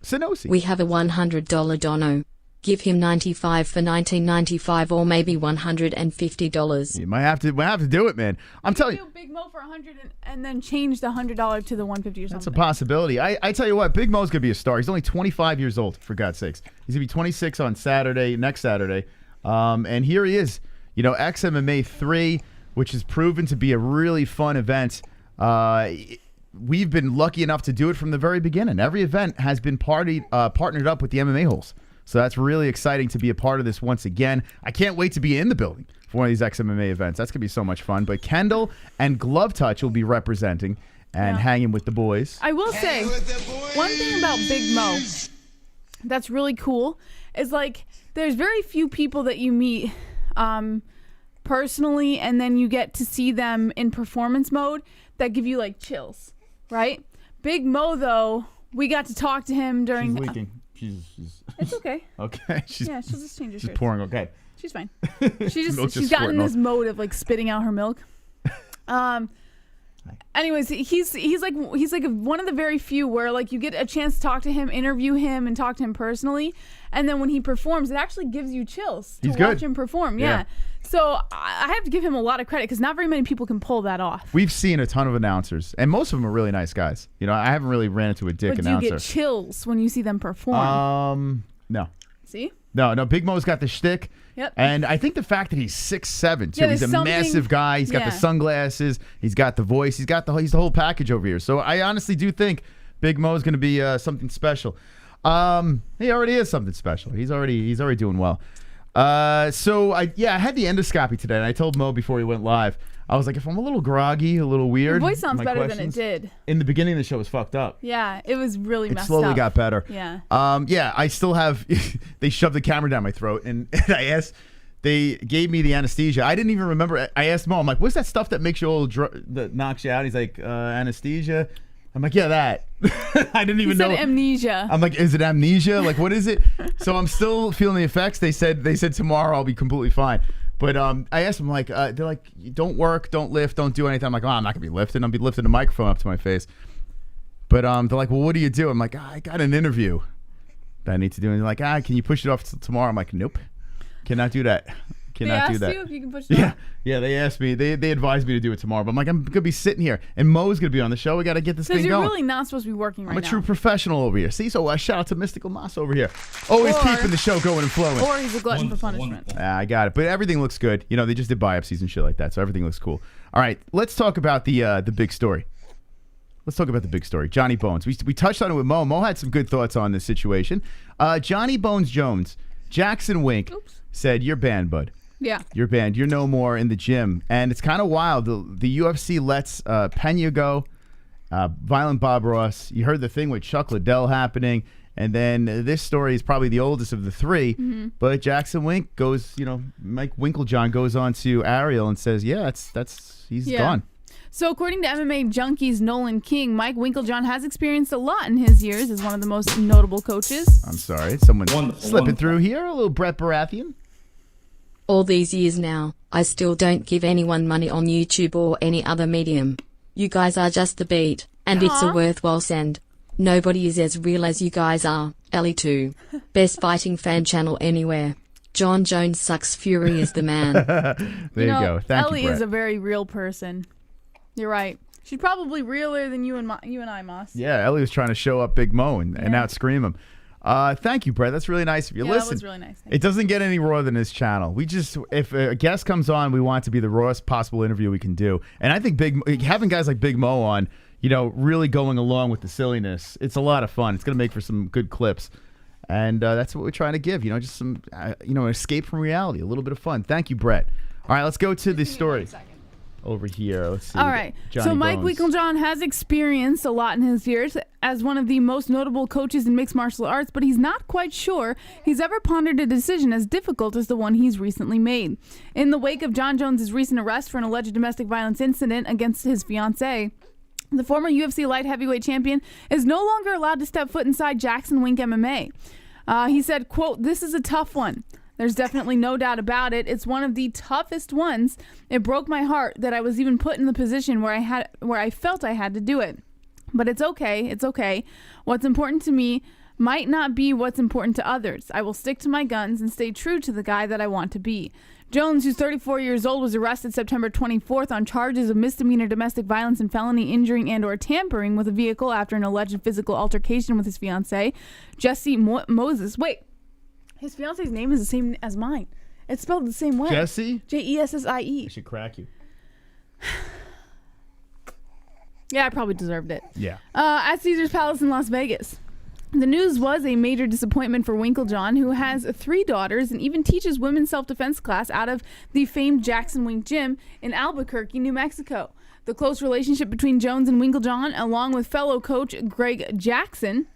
Sanosi. We have a $100 dono. Give him $95 for 1995 or maybe $150. You might have to do it, man. I'm telling you. Big Mo for 100 and then change the $100 to the 150 or something. That's a possibility. I tell you what, Big Mo's going to be a star. He's only 25 years old, for God's sakes. He's going to be 26 on Saturday, next Saturday. And here he is. You know, XMMA 3, which has proven to be a really fun event. We've been lucky enough to do it from the very beginning. Every event has been partnered up with the MMA-Holes. So that's really exciting to be a part of this once again. I can't wait to be in the building for one of these XMMA events. That's going to be so much fun. But Kendall and Glove Touch will be representing and hanging with the boys. I will say, one thing about Big Mo that's really cool is, like, there's very few people that you meet personally and then you get to see them in performance mode that give you, like, chills. Right? Big Mo, though, we got to talk to him during... She's leaking. She's It's okay. Okay. Yeah, she'll just change her She's shirts. pouring, okay. She's fine. She's gotten in this mode of, like, spitting out her milk. Anyways, he's like one of the very few where, like, you get a chance to talk to him, interview him, and talk to him personally, and then when he performs, it actually gives you chills to watch him perform. Yeah. So I have to give him a lot of credit because not very many people can pull that off. We've seen a ton of announcers, and most of them are really nice guys. You know, I haven't really ran into a dick announcer. Do you get chills when you see them perform? No. See? No. Big Mo's got the shtick. Yep. And I think the fact that he's 6'7", too. Yeah, He's a massive guy. He's got the sunglasses. He's got the voice. He's the whole package over here. So I honestly do think Big Mo's going to be something special. He already is something special. He's already doing well. So I had the endoscopy today, and I told Mo before he went live, I was like, if I'm a little groggy, a little weird, your voice sounds better than it did. In the beginning of the show, it was fucked up. Yeah, it was really messed up. It slowly got better. Yeah. I still have. They shoved the camera down my throat, and I asked. They gave me the anesthesia. I didn't even remember. I asked Mo, I'm like, what's that stuff that makes you all that knocks you out? He's like, anesthesia. I'm like, yeah, that. I didn't even know. He said amnesia. I'm like, is it amnesia? Like, what is it? So I'm still feeling the effects. They said tomorrow I'll be completely fine. But I asked them, like, they're like, don't work, don't lift, don't do anything. I'm like, oh, I'm not gonna be lifting. I'll be lifting the microphone up to my face. But they're like, well, what do you do? I'm like, I got an interview that I need to do. And they're like, can you push it off till tomorrow? I'm like, nope, cannot do that. Cannot do that. They asked you if you can push it off? Yeah, they asked me. They advised me to do it tomorrow. But I'm like, I'm gonna be sitting here, and Mo's gonna be on the show. We got to get this thing going. Because you're really not supposed to be working right now. I'm a true professional over here. See, so shout out to Mystical Moss over here, always keeping the show going and flowing. Or he's a glutton for punishment. I got it. But everything looks good. You know, they just did biopsies and shit like that, so everything looks cool. All right, let's talk about the big story. Let's talk about the big story. Johnny Bones. We touched on it with Mo. Mo had some good thoughts on this situation. Johnny Bones Jones, Jackson Wink said, "You're banned, bud." Yeah. You're banned. You're no more in the gym. And it's kind of wild. The UFC lets Pena go, Violent Bob Ross. You heard the thing with Chuck Liddell happening. And then this story is probably the oldest of the three. Mm-hmm. But Jackson Wink goes, Mike Winklejohn goes on to Ariel and says, yeah, he's gone. So according to MMA Junkies Nolan King, Mike Winklejohn has experienced a lot in his years as one of the most notable coaches. I'm sorry. Someone's slipping through here. A little Brett Baratheon. All these years now, I still don't give anyone money on YouTube or any other medium. You guys are just the beat, and it's a worthwhile send. Nobody is as real as you guys are. Ellie too. Best fighting fan channel anywhere. Jon Jones sucks. Fury is the man. There you go. Thank Ellie you, Brett. is a very real person. You're right. She's probably realer than you and I, Moss. Yeah, Ellie was trying to show up Big Mo and out scream him. Thank you, Brett. That's really nice of you. Yeah, Listen, that was really nice. It doesn't get any rawer than this channel. If a guest comes on, we want it to be the rawest possible interview we can do. And I think having guys like Big Mo on, really going along with the silliness, it's a lot of fun. It's going to make for some good clips. And that's what we're trying to give, just some, escape from reality, a little bit of fun. Thank you, Brett. All right, let's go to the story. Over here, let's see. All right, so Mike Winkeljohn has experienced a lot in his years as one of the most notable coaches in mixed martial arts, but he's not quite sure he's ever pondered a decision as difficult as the one he's recently made. In the wake of Jon Jones' recent arrest for an alleged domestic violence incident against his fiancée, the former UFC light heavyweight champion is no longer allowed to step foot inside Jackson Wink MMA. He said, quote, "This is a tough one. There's definitely no doubt about it. It's one of the toughest ones. It broke my heart that I was even put in the position where I felt I had to do it. But it's okay. It's okay. What's important to me might not be what's important to others. I will stick to my guns and stay true to the guy that I want to be." Jones, who's 34 years old, was arrested September 24th on charges of misdemeanor domestic violence and felony injuring and or tampering with a vehicle after an alleged physical altercation with his fiancée, Jessie Moses. Wait. His fiance's name is the same as mine. It's spelled the same way. Jesse? Jessie. I should crack you. Yeah, I probably deserved it. Yeah. At Caesar's Palace in Las Vegas. The news was a major disappointment for Winkeljohn, who has 3 daughters and even teaches women's self-defense class out of the famed Jackson Wink Gym in Albuquerque, New Mexico. The close relationship between Jones and Winkeljohn, along with fellow coach Greg Jackson,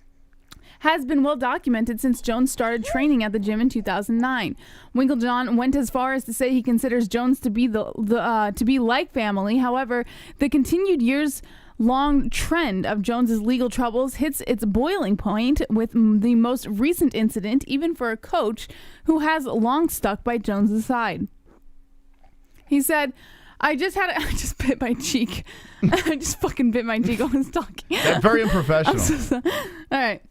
has been well documented since Jones started training at the gym in 2009. Winkeljohn went as far as to say he considers Jones to be to be like family. However, the continued years-long trend of Jones's legal troubles hits its boiling point with the most recent incident, even for a coach who has long stuck by Jones's side. He said, I just bit my cheek. I just fucking bit my cheek. I was talking. That's very unprofessional. All right.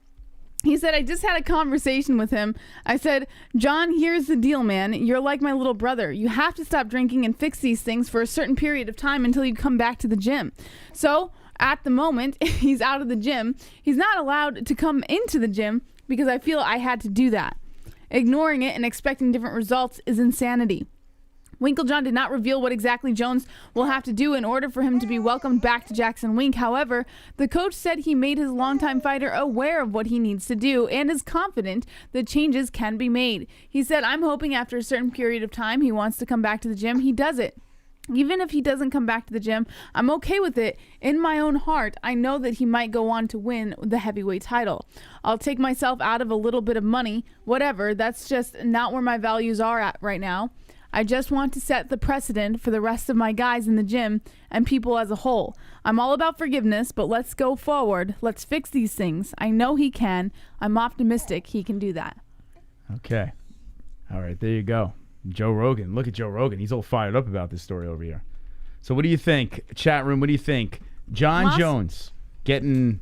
He said, I just had a conversation with him. I said, John, here's the deal, man. You're like my little brother. You have to stop drinking and fix these things for a certain period of time until you come back to the gym. So at the moment, he's out of the gym. He's not allowed to come into the gym because I feel I had to do that. Ignoring it and expecting different results is insanity. Winkeljohn did not reveal what exactly Jones will have to do in order for him to be welcomed back to Jackson Wink. However, the coach said he made his longtime fighter aware of what he needs to do and is confident that changes can be made. He said, I'm hoping after a certain period of time he wants to come back to the gym. He does it. Even if he doesn't come back to the gym, I'm okay with it. In my own heart, I know that he might go on to win the heavyweight title. I'll take myself out of a little bit of money, whatever. That's just not where my values are at right now. I just want to set the precedent for the rest of my guys in the gym and people as a whole. I'm all about forgiveness, but let's go forward. Let's fix these things. I know he can. I'm optimistic he can do that. Okay. All right, there you go. Joe Rogan. Look at Joe Rogan. He's all fired up about this story over here. So what do you think? Chat room, what do you think? Jon Jones getting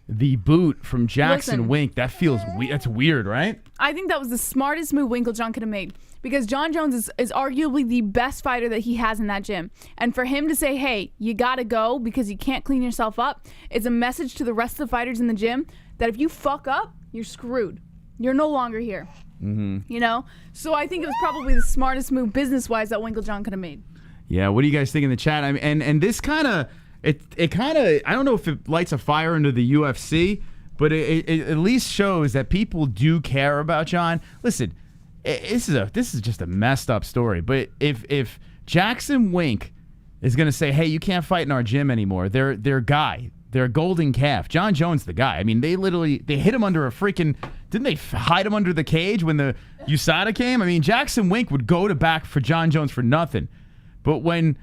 the boot from Jackson Wink. That feels that's weird, right? I think that was the smartest move Winkeljohn could have made, because Jon Jones is arguably the best fighter that he has in that gym. And for him to say, hey, you got to go because you can't clean yourself up, is a message to the rest of the fighters in the gym that if you fuck up, you're screwed. You're no longer here. Mm-hmm. You know? So I think it was probably the smartest move business-wise that Winkeljohn could have made. Yeah, what do you guys think in the chat? I mean, and this kind of, it kind of, I don't know if it lights a fire into the UFC, but it at least shows that people do care about Jon. Listen, this is just a messed up story. But if Jackson Wink is going to say, hey, you can't fight in our gym anymore, their guy, their golden calf, Jon Jones the guy. I mean, they hit him under a freaking, didn't they hide him under the cage when the USADA came? I mean, Jackson Wink would go to back for Jon Jones for nothing. But when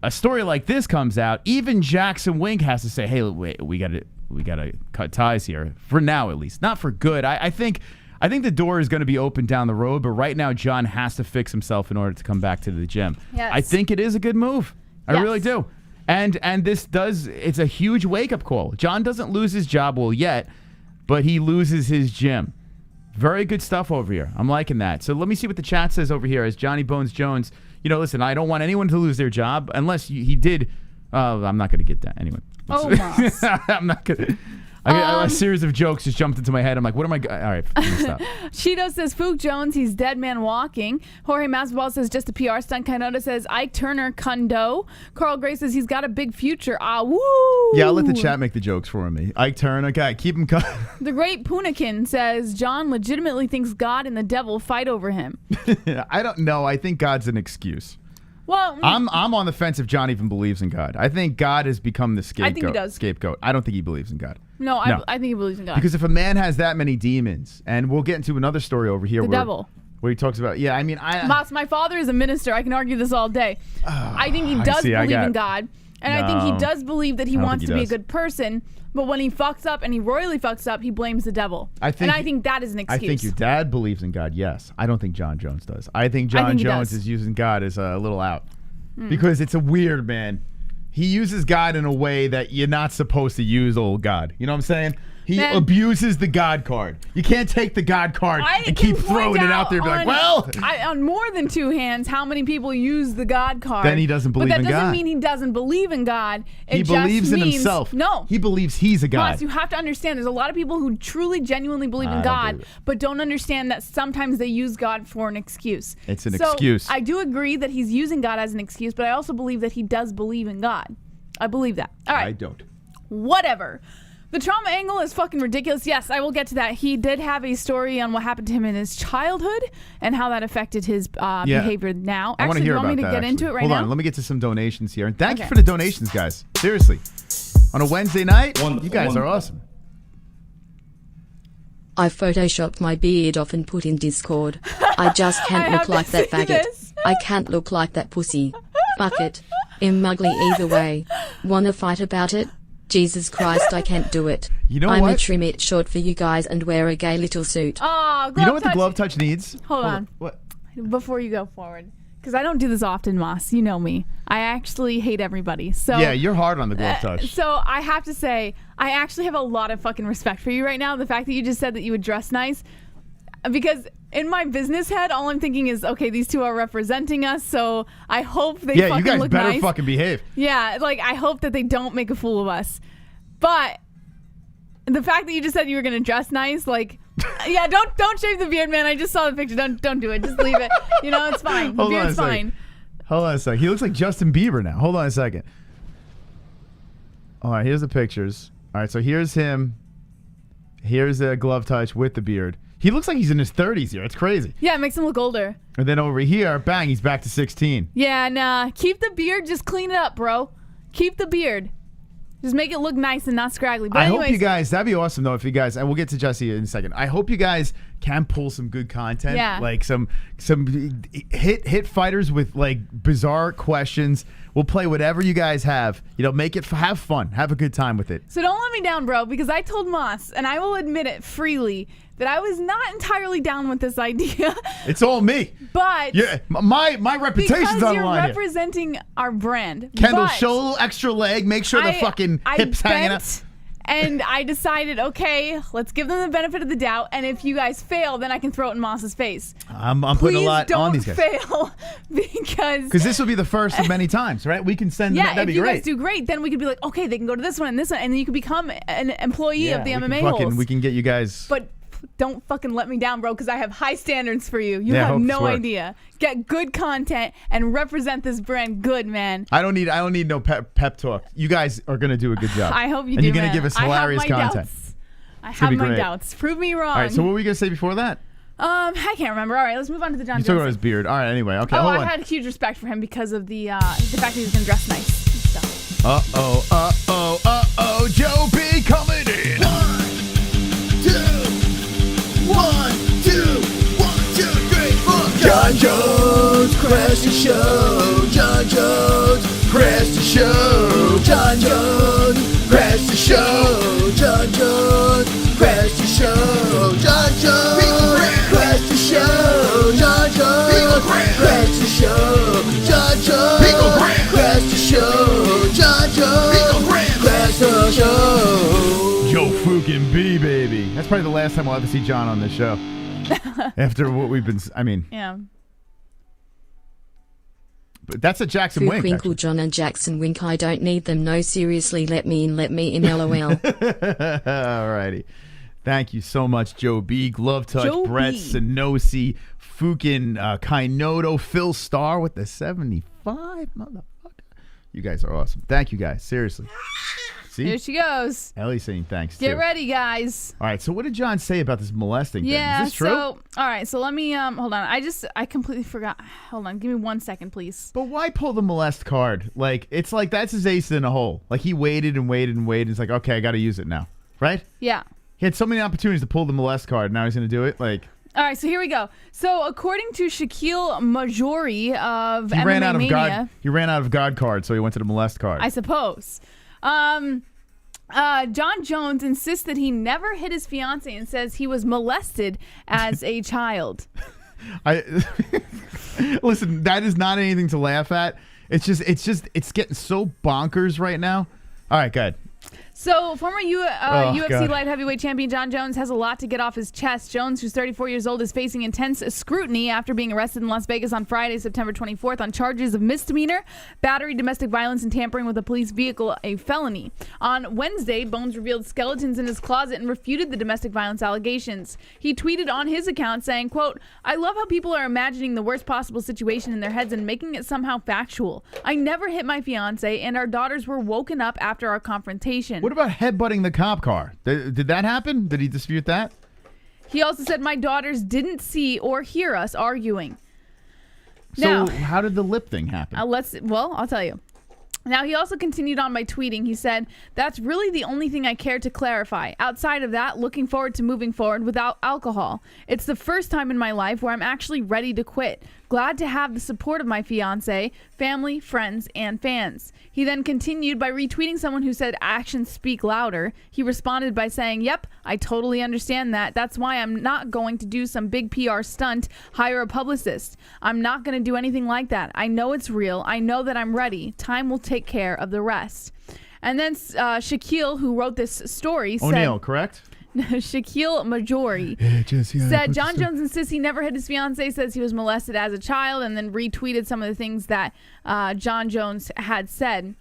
a story like this comes out, even Jackson Wink has to say, hey, wait, we gotta cut ties here, for now at least. Not for good. I think the door is going to be open down the road, but right now Jon has to fix himself in order to come back to the gym. Yes. I think it is a good move. I really do. And it's a huge wake-up call. Jon doesn't lose his job yet, but he loses his gym. Very good stuff over here. I'm liking that. So let me see what the chat says over here as Johnny Bones Jones. You know, listen, I don't want anyone to lose their job unless he did Oh, I'm not going to get that anyway. Oh, Moss. I'm not going to. A series of jokes just jumped into my head. I'm like, what am I? All right, I'm gonna stop. Cheeto says, Fook Jones, he's dead man walking. Jorge Masvidal says, just a PR stunt. Kanota says, Ike Turner, Kundo. Carl Gray says, he's got a big future. Ah, woo! Yeah, I'll let the chat make the jokes for me. Ike Turner, guy, keep him coming. The great Punakin says, John legitimately thinks God and the devil fight over him. I don't know. I think God's an excuse. Well, I'm on the fence if John even believes in God. I think God has become the scapegoat. I think he does. Scapegoat. I don't think he believes in God. No, I think he believes in God. Because if a man has that many demons, and we'll get into another story over here The devil. Where he talks about, yeah, I mean, Moss, my father is a minister. I can argue this all day. I think he does believe in God. And I think he does believe that he wants to be a good person. But when he fucks up and he royally fucks up, he blames the devil. I think that is an excuse. I think your dad believes in God, yes. I don't think Jon Jones does. I think Jon Jones is using God as a little out. Because it's a weird, man. He uses God in a way that you're not supposed to use old God. You know what I'm saying? He abuses the God card. You can't take the God card and keep throwing it out there and be like, well. On more than two hands, how many people use the God card? Then he doesn't believe in God. But that doesn't mean he doesn't believe in God. He believes in himself. No. He believes he's a God. Moss, you have to understand, there's a lot of people who truly, genuinely believe in God, but don't understand that sometimes they use God for an excuse. It's an excuse. I do agree that he's using God as an excuse, but I also believe that he does believe in God. I believe that. All right. I don't. Whatever. The trauma angle is fucking ridiculous. Yes, I will get to that. He did have a story on what happened to him in his childhood and how that affected his behavior now. I want to hear about that. You want me to get into it right now? Hold on. Let me get to some donations here. And thank you for the donations, guys. Seriously. On a Wednesday night, you guys are awesome. I photoshopped my beard off and put in Discord. I just can't look like that faggot. I can't look like that pussy. Fuck it. I'm ugly either way. Wanna fight about it? Jesus Christ, I can't do it. You know I'm what? a trim it short for you guys and wear a gay little suit. Oh, you know what the glove touch needs? Hold on. What? Before you go forward. Because I don't do this often, Moss. You know me. I actually hate everybody. So yeah, you're hard on the glove touch. So I have to say, I actually have a lot of fucking respect for you right now. The fact that you just said that you would dress nice. Because in my business head, all I'm thinking is, okay, these two are representing us, so I hope they fucking look nice. Yeah, you guys better fucking behave. Yeah, like, I hope that they don't make a fool of us. But the fact that you just said you were going to dress nice, like, yeah, don't shave the beard, man. I just saw the picture. Don't do it. Just leave it. You know, it's fine. The beard's fine. Hold on a second. He looks like Justin Bieber now. Hold on a second. All right, here's the pictures. All right, so here's him. Here's a glove touch with the beard. He looks like he's in his 30s here. It's crazy. Yeah, it makes him look older. And then over here, bang, he's back to 16. Yeah, nah. Keep the beard. Just clean it up, bro. Keep the beard. Just make it look nice and not scraggly. But anyways, I hope you guys, that'd be awesome though if you guys, and we'll get to Jesse in a second. I hope you guys can pull some good content. Yeah. Like some hit fighters with like bizarre questions. We'll play whatever you guys have. You know, make it, have fun. Have a good time with it. So don't let me down, bro, because I told Moss, and I will admit it freely, that I was not entirely down with this idea. It's all me. But yeah, my reputation's on the line. Because you're representing our brand. Kendall, show a little extra leg. Make sure the fucking hips hanging out. And I decided, okay, let's give them the benefit of the doubt. And if you guys fail, then I can throw it in Moss's face. I'm putting a lot on these guys. Please don't fail, because this will be the first of many times, right? We can send them. That'd be great. Yeah, if you guys do great, then we could be like, okay, they can go to this one and this one, and then you can become an employee of the MMA-Holes. We can get you guys. But don't fucking let me down, bro, because I have high standards for you. You have no idea. Get good content and represent this brand good, man. I don't need no pep talk. You guys are gonna do a good job. I hope you do. And you're gonna give us hilarious content. I have my doubts. Prove me wrong. All right. So what were we gonna say before that? I can't remember. All right, let's move on to the Jon Jones. You talking about his beard. All right. Anyway. Okay. Oh, hold on. I had huge respect for him because of the fact that he was gonna dress nice and stuff. Joe B coming in. 1, 2, 3, 4. Jon Jones crashed the show. Jon Jones crashed the show. Jon Jones crashed the show. Jon Jones crashed the show. Jon Jones crashed the show. Jon Jones crashed the show. Jon Jones crashed the show. Jon Jones crashed the show. Joe fucking B, baby. That's probably the last time we'll ever see John on this show. After what we've been, yeah. That's a Jackson Wink. Winkle, John and Jackson Wink. I don't need them. No, seriously, let me in, LOL. Alrighty. Thank you so much, Joe Beeg, Love Touch, Joe Brett, B. Sanosi, Fukin, Kainoto, Phil Starr with the 75. Motherfucker. You guys are awesome. Thank you, guys. Seriously. See? Here she goes. Ellie saying thanks, Get too. ready, guys. All right, so what did John say about this molesting Yeah, thing? Is this true? so, all right, so let me, hold on. I completely forgot. Hold on, give me 1 second, please. But why pull the molest card? Like, it's like that's his ace in a hole. Like, he waited and waited and waited. It's like, okay, I got to use it now. Right? Yeah. He had so many opportunities to pull the molest card. Now he's going to do it? Like... All right, so here we go. So according to Shaquille Majori of He MMA ran out of Mania, God. He ran out of God card, so he went to the molest card. I suppose. Jon Jones insists that he never hit his fiance and says he was molested as a child. Listen, that is not anything to laugh at. It's getting so bonkers right now. All right, go ahead. So, former UFC God. light heavyweight champion Jon Jones has a lot to get off his chest. Jones, who's 34 years old, is facing intense scrutiny after being arrested in Las Vegas on Friday, September 24th, on charges of misdemeanor, battery, domestic violence, and tampering with a police vehicle, a felony. On Wednesday, Bones revealed skeletons in his closet and refuted the domestic violence allegations. He tweeted on his account saying, quote, "I love how people are imagining the worst possible situation in their heads and making it somehow factual. I never hit my fiance, and our daughters were woken up after our confrontation." What about headbutting the cop car? Did that happen? Did he dispute that? He also said, "My daughters didn't see or hear us arguing." So Now, how did the lip thing happen? I'll tell you. Now, he also continued on by tweeting. He said, "That's really the only thing I care to clarify. Outside of that, looking forward to moving forward without alcohol. It's the first time in my life where I'm actually ready to quit. Glad to have the support of my fiance, family, friends, and fans." He then continued by retweeting someone who said, "Actions speak louder." He responded by saying, "Yep, I totally understand that. That's why I'm not going to do some big PR stunt, hire a publicist. I'm not going to do anything like that. I know it's real. I know that I'm ready. Time will take care of the rest." And then Shaquille, who wrote this story, said... O'Neal, correct? Shaquille Majori said Jon Jones insists he never hit his fiance, says he was molested as a child, and then retweeted some of the things that Jon Jones had said.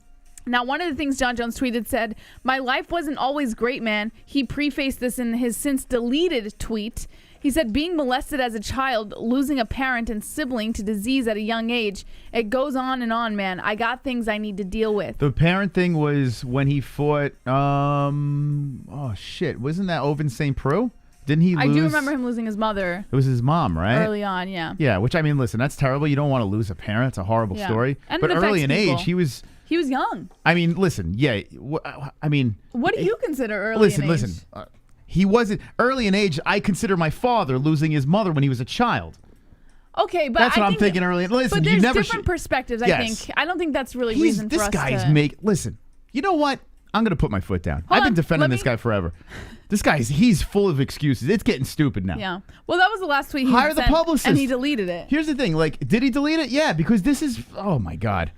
Now, one of the things Jon Jones tweeted said, "My life wasn't always great, man." He prefaced this in his since deleted tweet. He said, "Being molested as a child, losing a parent and sibling to disease at a young age, it goes on and on, man. I got things I need to deal with." The parent thing was when he fought, oh shit, wasn't that Oven St. Preux? Didn't he lose? I do remember him losing his mother. It was his mom, right? Early on, yeah. Yeah, which, I mean, listen, that's terrible. You don't want to lose a parent. It's a horrible Yeah. story. And but it early in affects people. age, he was... He was young. I mean, listen, yeah. I mean... What do you consider early Listen, in age? listen. He wasn't... Early in age, I consider my father losing his mother when he was a child. Okay, but That's what I'm think thinking early. Listen, but you there's never different perspectives, I Yes. think. I don't think that's really reason for This us guy's to... Listen, you know what? I'm going to put my foot down. Hold I've been on, defending let this me- guy forever. This guy's... He's full of excuses. It's getting stupid now. Yeah. Well, that was the last tweet he Hire the sent, publicist. and he deleted it. Here's the thing. Like, did he delete it? Yeah, because this is... Oh, my God.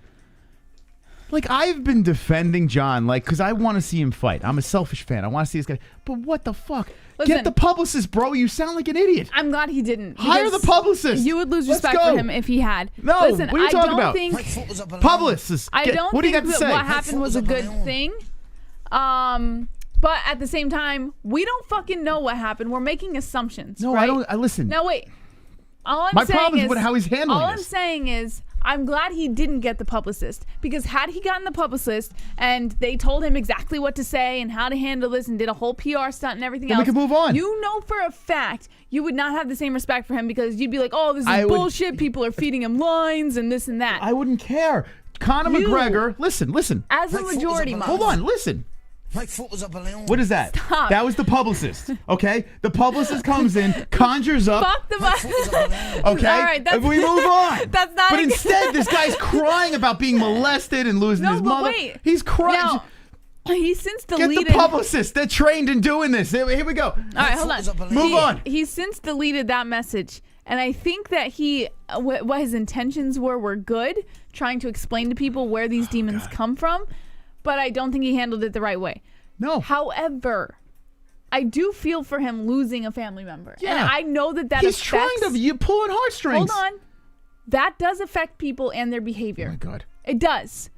Like, I've been defending John, like, because I want to see him fight. I'm a selfish fan. I want to see this guy. But what the fuck? Listen, Get the publicist, bro. You sound like an idiot. I'm glad he didn't. Hire the because publicist. You would lose Let's respect go. for him if he had. No, Listen, what are you talking I don't about? think... Publicist. I don't what do you think got to that say? what happened was a good thing. But at the same time, we don't fucking know what happened. We're making assumptions. No, right? I don't. Listen. Now wait. All I'm My saying problem is is with how he's handling All I'm this. saying is I'm glad he didn't get the publicist, because had he gotten the publicist and they told him exactly what to say and how to handle this and did a whole PR stunt and everything Then else, we could move on. You know for a fact you would not have the same respect for him, because you'd be like, "Oh, this is I would- bullshit. People are feeding him lines and this and that." I wouldn't care. Conor You- McGregor. Listen. As a majority, Mom. Hold on. Listen. My foot was a balloon. What is that? Stop. That was the publicist. Okay? The publicist comes in, conjures up. Fuck the Okay? All right, that's, we move on. That's not. But a- instead, this guy's crying about being molested and losing No, his but mother. wait. He's crying. Now, he's since Get deleted. the publicist. They're trained in doing this. Here we go. All right, hold on. Move on. He's since deleted that message, and I think that he, what his intentions were good, trying to explain to people where these demons come from, but I don't think he handled it the right way. No. However, I do feel for him losing a family member. Yeah. And I know that He's affects... trying to... You pulling heartstrings. Hold on. that does affect people and their behavior. Oh my God. It does.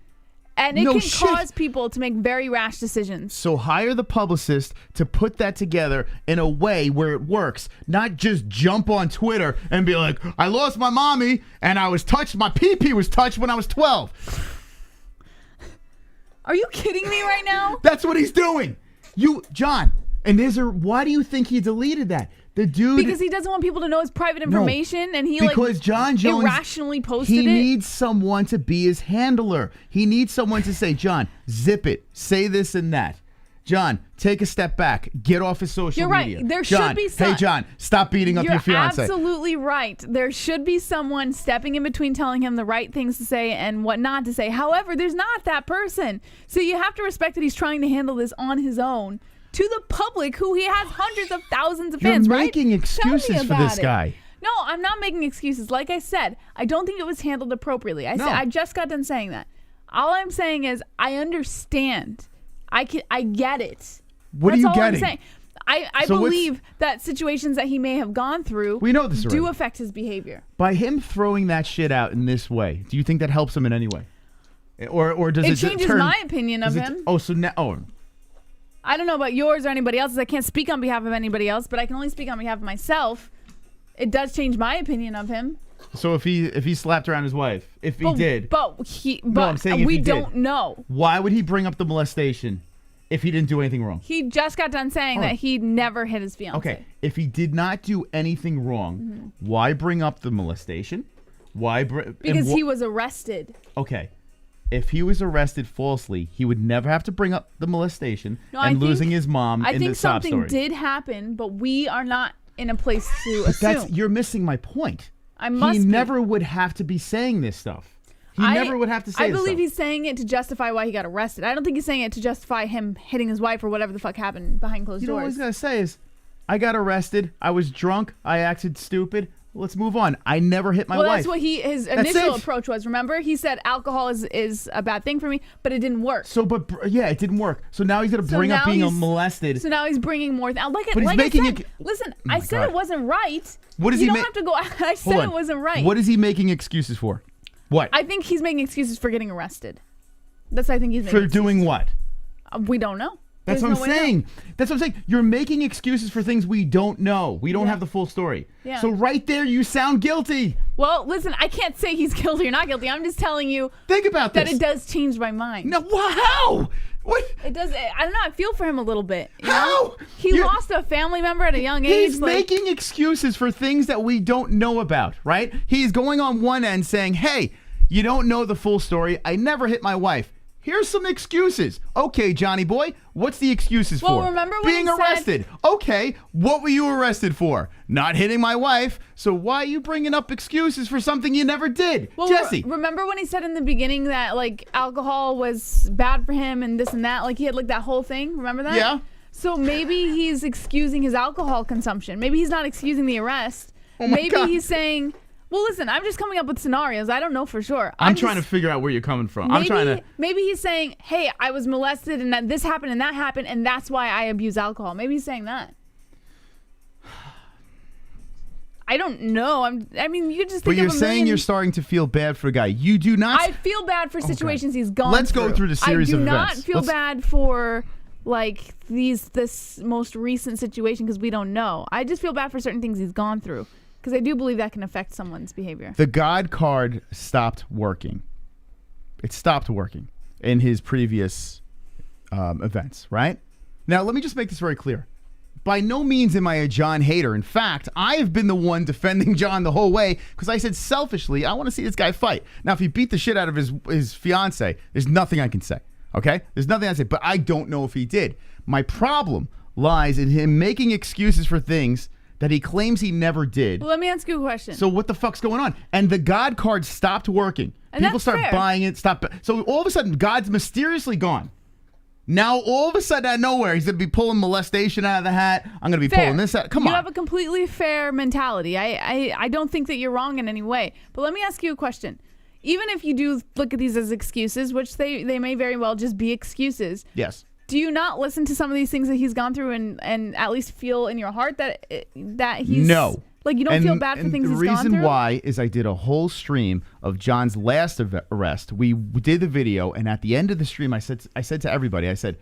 And it No can shit. cause people to make very rash decisions. So hire the publicist to put that together in a way where it works, not just jump on Twitter and be like, I lost my mommy and I was touched, my pee-pee was touched when I was 12. Are you kidding me right now? That's what he's doing. John, and why do you think he deleted that? The dude, Because he doesn't want people to know his private information, and he because Jon Jones irrationally posted he it. needs someone to be his handler. He needs someone to say, John, zip it, say this and that. John, take a step back, get off his social You're right. media. There John, should be hey John, stop beating up You're your fiance. absolutely right. There should be someone stepping in between, telling him the right things to say and what not to say. However, there's not that person. So you have to respect that he's trying to handle this on his own to the public, who he has hundreds of thousands of fans, You're right? making excuses Tell me for about this it. guy. No, I'm not making excuses. Like I said, I don't think it was handled appropriately. No. I just got done saying that. All I'm saying is I understand. I get it. What That's are you all getting? I'm saying. I So what's- believe that situations that he may have gone through We know this do already. affect his behavior. By him throwing that shit out in this way, do you think that helps him in any way? Or does it It changes turn, my opinion of does it- him. Oh, so now, I don't know about yours or anybody else's. I can't speak on behalf of anybody else, but I can only speak on behalf of myself. It does change my opinion of him. so if he slapped around his wife, if he did, But I'm saying if we he did. don't know. why would he bring up the molestation if he didn't do anything wrong? He just got done saying that he never hit his fiance. Okay, if he did not do anything wrong, why bring up the molestation? Why Because he was arrested. Okay. If he was arrested falsely, he would never have to bring up the molestation and losing his mom I in think the sob something story. did happen, but we are not in a place to assume. You're missing my point. I must He be. never would have to be saying this stuff. He never would have to say I this believe stuff. he's saying it to justify why he got arrested. I don't think he's saying it to justify him hitting his wife or whatever the fuck happened behind closed You know what doors. he's going to say is, I got arrested, I was drunk, I acted stupid, let's move on. I never hit my Well, wife. that's what his That's initial it. approach was. Remember, he said alcohol is a bad thing for me, but it didn't work. So, yeah, it didn't work. So now he's going to So bring up now being he's- molested. So now he's bringing more. Like But he's like making I said, it- listen, my I said God. it wasn't right. What is you he don't ma- have to go. I said Hold on. it wasn't right. What is he making excuses for? What? I think he's making excuses for getting arrested. That's what I think he's making. For doing what? We don't know. That's There's what I'm no way to know. saying. That's what I'm saying. You're making excuses for things we don't know. We don't Yeah. have the full story. Yeah. So right there, you sound guilty. Well, listen, I can't say he's guilty or not guilty. I'm just telling you Think about that this. it does change my mind. No, how? What? It does. I don't know. I feel for him a little bit. You How? know? He You're- lost a family member at a young age. He's like- making excuses for things that we don't know about, right? He's going on one end saying, hey, you don't know the full story. I never hit my wife. Here's some excuses. Okay, Johnny boy, what's the excuses Well, for? remember when being he said- arrested. Okay, what were you arrested for? Not hitting my wife. So why are you bringing up excuses for something you never did? Well, Jesse. remember when he said in the beginning that like alcohol was bad for him and this and that? Like he had like that whole thing. Remember that? Yeah. So maybe he's excusing his alcohol consumption. Maybe he's not excusing the arrest. Oh my maybe God. he's saying, well, listen, I'm just coming up with scenarios. I don't know for sure. I'm trying to figure out where you're coming from. Maybe he's saying, hey, I was molested and that this happened and that happened and that's why I abuse alcohol. Maybe he's saying that. I don't know. I mean, you could just But think you're of a saying million. you're starting to feel bad for a guy. You do not. I feel bad for situations he's gone Let's go through the series of I do not events. feel bad for like this most recent situation because we don't know. I just feel bad for certain things he's gone through because I do believe that can affect someone's behavior. The God card stopped working. It stopped working in his previous events, right? Now, let me just make this very clear. By no means am I a Jon hater. In fact, I have been the one defending Jon the whole way because I said selfishly, I want to see this guy fight. Now, if he beat the shit out of his fiance, there's nothing I can say, okay? There's nothing I can say, but I don't know if he did. My problem lies in him making excuses for things that he claims he never did. Well, let me ask you a question. So what the fuck's going on? And the God card stopped working. And People that's start fair. buying it. So all of a sudden, God's mysteriously gone. Now, all of a sudden, out of nowhere, he's going to be pulling molestation out of the hat. I'm going to be Fair. pulling this out. Come you on. have a completely fair mentality. I don't think that you're wrong in any way. But let me ask you a question. Even if you do look at these as excuses, which they may very well just be excuses, Yes. do you not listen to some of these things that he's gone through and at least feel in your heart that he's No. Like, you don't feel bad for things he's gone through? The reason why is I did a whole stream of John's last arrest. We did the video, and at the end of the stream, I said to everybody, I said,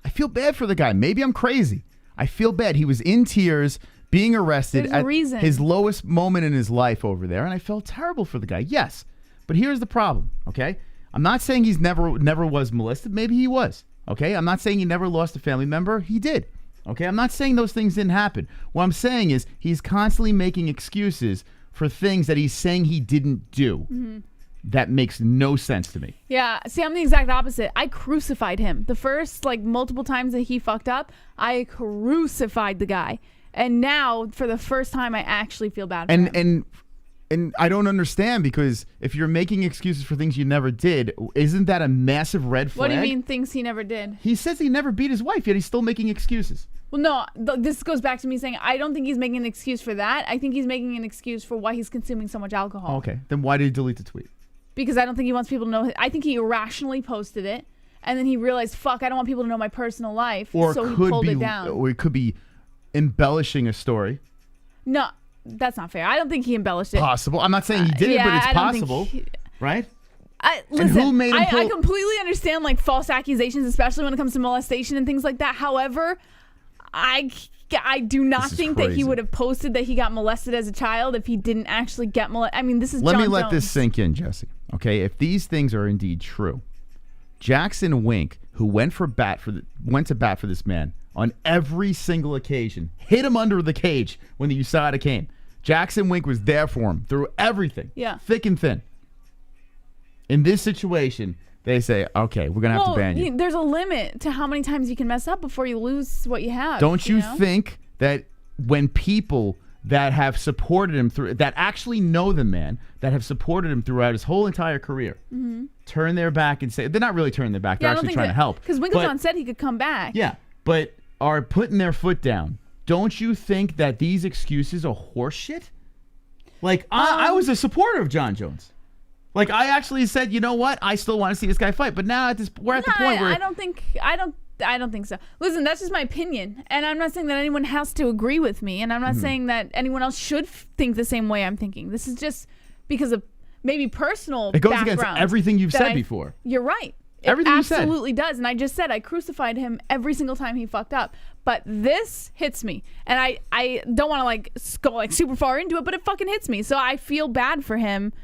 I feel bad for the guy. Maybe I'm crazy. I feel bad. He was in tears, being arrested at his lowest moment in his life over there, and I felt terrible for the guy. Yes, but here's the problem, okay? I'm not saying he's never was molested. Maybe he was, okay? I'm not saying he never lost a family member. He did. Okay, I'm not saying those things didn't happen. What I'm saying is he's constantly making excuses for things that he's saying he didn't do. That makes no sense to me. Yeah, see, I'm the exact opposite. I crucified him. The first, like, multiple times that he fucked up, I crucified the guy. And now, for the first time, I actually feel bad for him. And I don't understand, because if you're making excuses for things you never did, isn't that a massive red flag? What do you mean things he never did? He says he never beat his wife, yet he's still making excuses. Well, no, this goes back to me saying I don't think he's making an excuse for that. I think he's making an excuse for why he's consuming so much alcohol. Okay, then why did he delete the tweet? Because I don't think he wants people to know. I think he irrationally posted it, and then he realized, fuck, I don't want people to know my personal life, so he pulled it down. Or it could be embellishing a story. No, that's not fair. I don't think he embellished it. Possible. I'm not saying he did it, but it's possible, right? Listen, and who made him I completely understand, like, false accusations, especially when it comes to molestation and things like that. However, I do not think that he would have posted that he got molested as a child if he didn't actually get molested. I mean, this is Jon Jones. Let me let this sink in, Jesse. Okay, if these things are indeed true, Jackson Wink, who went to bat for this man on every single occasion, hit him under the cage when the USADA came. Jackson Wink was there for him through everything, thick and thin. In this situation, they say, okay, we're going to have to ban you. There's a limit to how many times you can mess up before you lose what you have. Don't you think that when people that have supported him that actually know the man, that have supported him throughout his whole entire career, turn their back and say, they're not really turning their back, they're actually trying to help. Because Winklejohn said he could come back. Yeah, but are putting their foot down. Don't you think that these excuses are horseshit? Like, I was a supporter of Jon Jones. Like, I actually said, you know what? I still want to see this guy fight. But now we're at the point where I don't think so. Listen, that's just my opinion, and I'm not saying that anyone has to agree with me, and I'm not saying that anyone else should think the same way I'm thinking. This is just because of maybe personal. It goes against everything you've said before. You're right. Everything you said. Absolutely does. And I just said I crucified him every single time he fucked up. But this hits me. And I don't want to go super far into it, but it fucking hits me. So I feel bad for him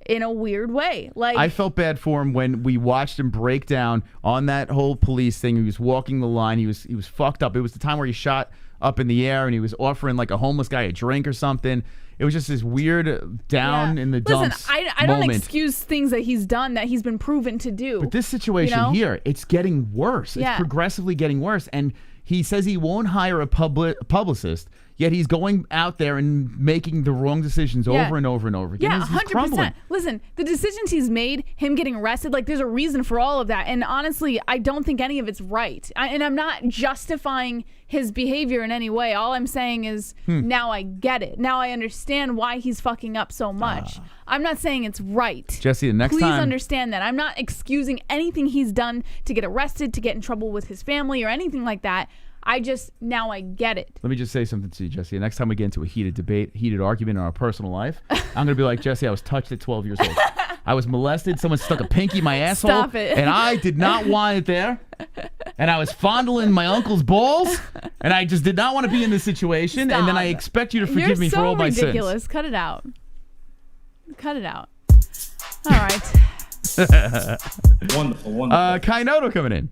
in a weird way. Like, I felt bad for him when we watched him break down on that whole police thing. He was walking the line. He was fucked up. It was the time where he shot up in the air and he was offering like a homeless guy a drink or something. It was just this weird down in the dumps. Listen, I don't excuse things that he's done that he's been proven to do. But this situation here, it's getting worse. It's progressively getting worse. And he says he won't hire a publicist, yet he's going out there and making the wrong decisions over and over and over again. Yeah, 100%. Listen, the decisions he's made, him getting arrested, there's a reason for all of that. And honestly, I don't think any of it's right. And I'm not justifying his behavior in any way. All I'm saying is now I get it. Now I understand why he's fucking up so much. I'm not saying it's right. Jesse, the next time... Please understand that. I'm not excusing anything he's done to get arrested, to get in trouble with his family or anything like that. Now I get it. Let me just say something to you, Jesse. The next time we get into a heated debate, heated argument in our personal life, I'm going to be like, Jesse, I was touched at 12 years old. I was molested. Someone stuck a pinky in my asshole. Stop it. And I did not want it there. And I was fondling my uncle's balls. And I just did not want to be in this situation. Stop. And then I expect you to forgive me for all my sins. You're so ridiculous. Cut it out. Cut it out. All right. Wonderful. Kainoto coming in.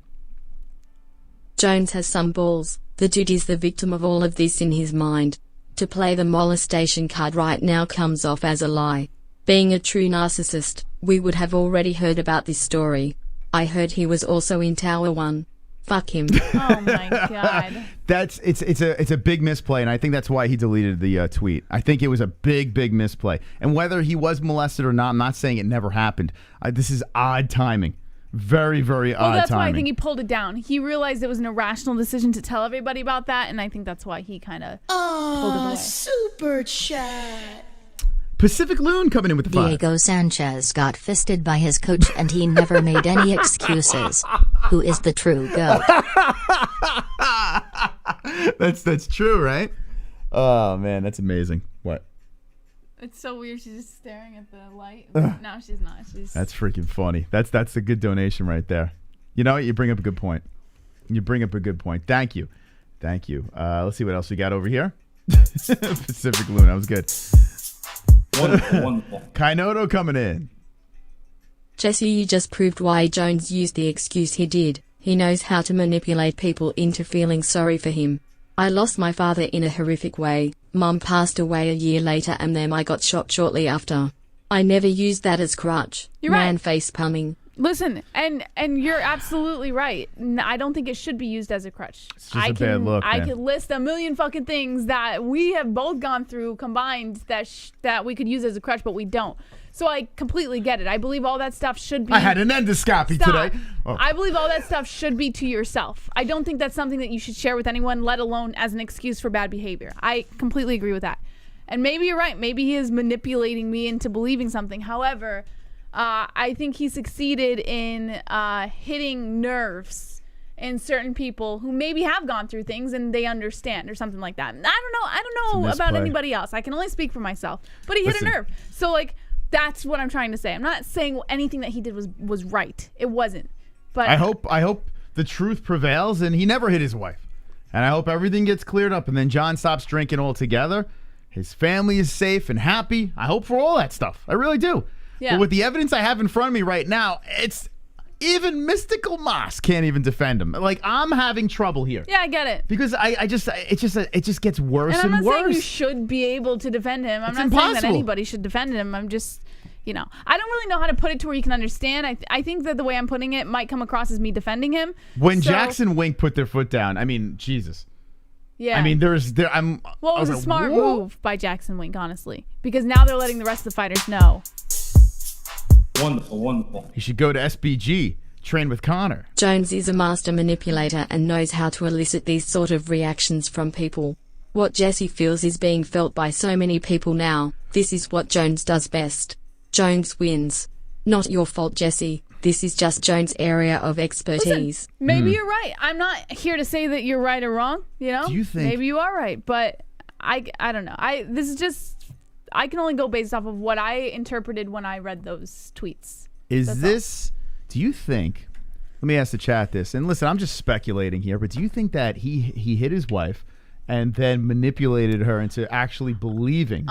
Jones has some balls. The dude is the victim of all of this in his mind. To play the molestation card right now comes off as a lie. Being a true narcissist, we would have already heard about this story. I heard he was also in Tower 1. Fuck him. Oh my God. It's a big misplay, and I think that's why he deleted the tweet. I think it was a big misplay. And whether he was molested or not, I'm not saying it never happened. This is odd timing. Very, very odd timing. Well, that's why I think he pulled it down. He realized it was an irrational decision to tell everybody about that, and I think that's why he kind of pulled it away. Super chat. Pacific Loon coming in with the 5. Diego Sanchez got fisted by his coach and he never made any excuses. Who is the true GOAT? That's true, right? Oh, man, that's amazing. What? It's so weird. She's just staring at the light. No, she's not. That's freaking funny. That's a good donation right there. You know what? You bring up a good point. Thank you. Let's see what else we got over here. Pacific Loon. That was good. Wonderful. Kainoto coming in. Jesse, you just proved why Jones used the excuse he did. He knows how to manipulate people into feeling sorry for him. I lost my father in a horrific way. Mum passed away a year later and then I got shot shortly after. I never used that as crutch. You're right. Man face palming. Listen, and you're absolutely right. I don't think it should be used as a crutch. It's just a bad look, I man. could list a million fucking things that we have both gone through combined that we could use as a crutch, but we don't. So I completely get it. I believe all that stuff should be... I had an endoscopy today. Oh. I believe all that stuff should be to yourself. I don't think that's something that you should share with anyone, let alone as an excuse for bad behavior. I completely agree with that. And maybe you're right. Maybe he is manipulating me into believing something. However, I think he succeeded in hitting nerves in certain people who maybe have gone through things and they understand or something like that. I don't know about anybody else. I can only speak for myself. But he hit a nerve. So, like... That's what I'm trying to say. I'm not saying anything that he did was right. It wasn't. But I hope the truth prevails and he never hit his wife. And I hope everything gets cleared up and then John stops drinking altogether. His family is safe and happy. I hope for all that stuff. I really do. Yeah. But with the evidence I have in front of me right now, it's even Mystical Moss can't even defend him. Like, I'm having trouble here. Yeah, I get it. Because it just gets worse and worse. And I'm not saying you should be able to defend him. I'm not saying that anybody should defend him. I'm just, I don't really know how to put it to where you can understand. I think that the way I'm putting it might come across as me defending him. When Jackson Wink put their foot down, I mean, Jesus. Yeah. I mean, it was a smart move by Jackson Wink, honestly, because now they're letting the rest of the fighters know. Wonderful. He should go to SBG, train with Conor. Jones is a master manipulator and knows how to elicit these sort of reactions from people. What Jesse feels is being felt by so many people now. This is what Jones does best. Jones wins. Not your fault, Jesse. This is just Jones' area of expertise. Listen, maybe you're right. I'm not here to say that you're right or wrong. Do you think? Maybe you are right, but I don't know. I can only go based off of what I interpreted when I read those tweets. Do you think, let me ask the chat this, and listen, I'm just speculating here, but do you think that he hit his wife and then manipulated her into actually believing,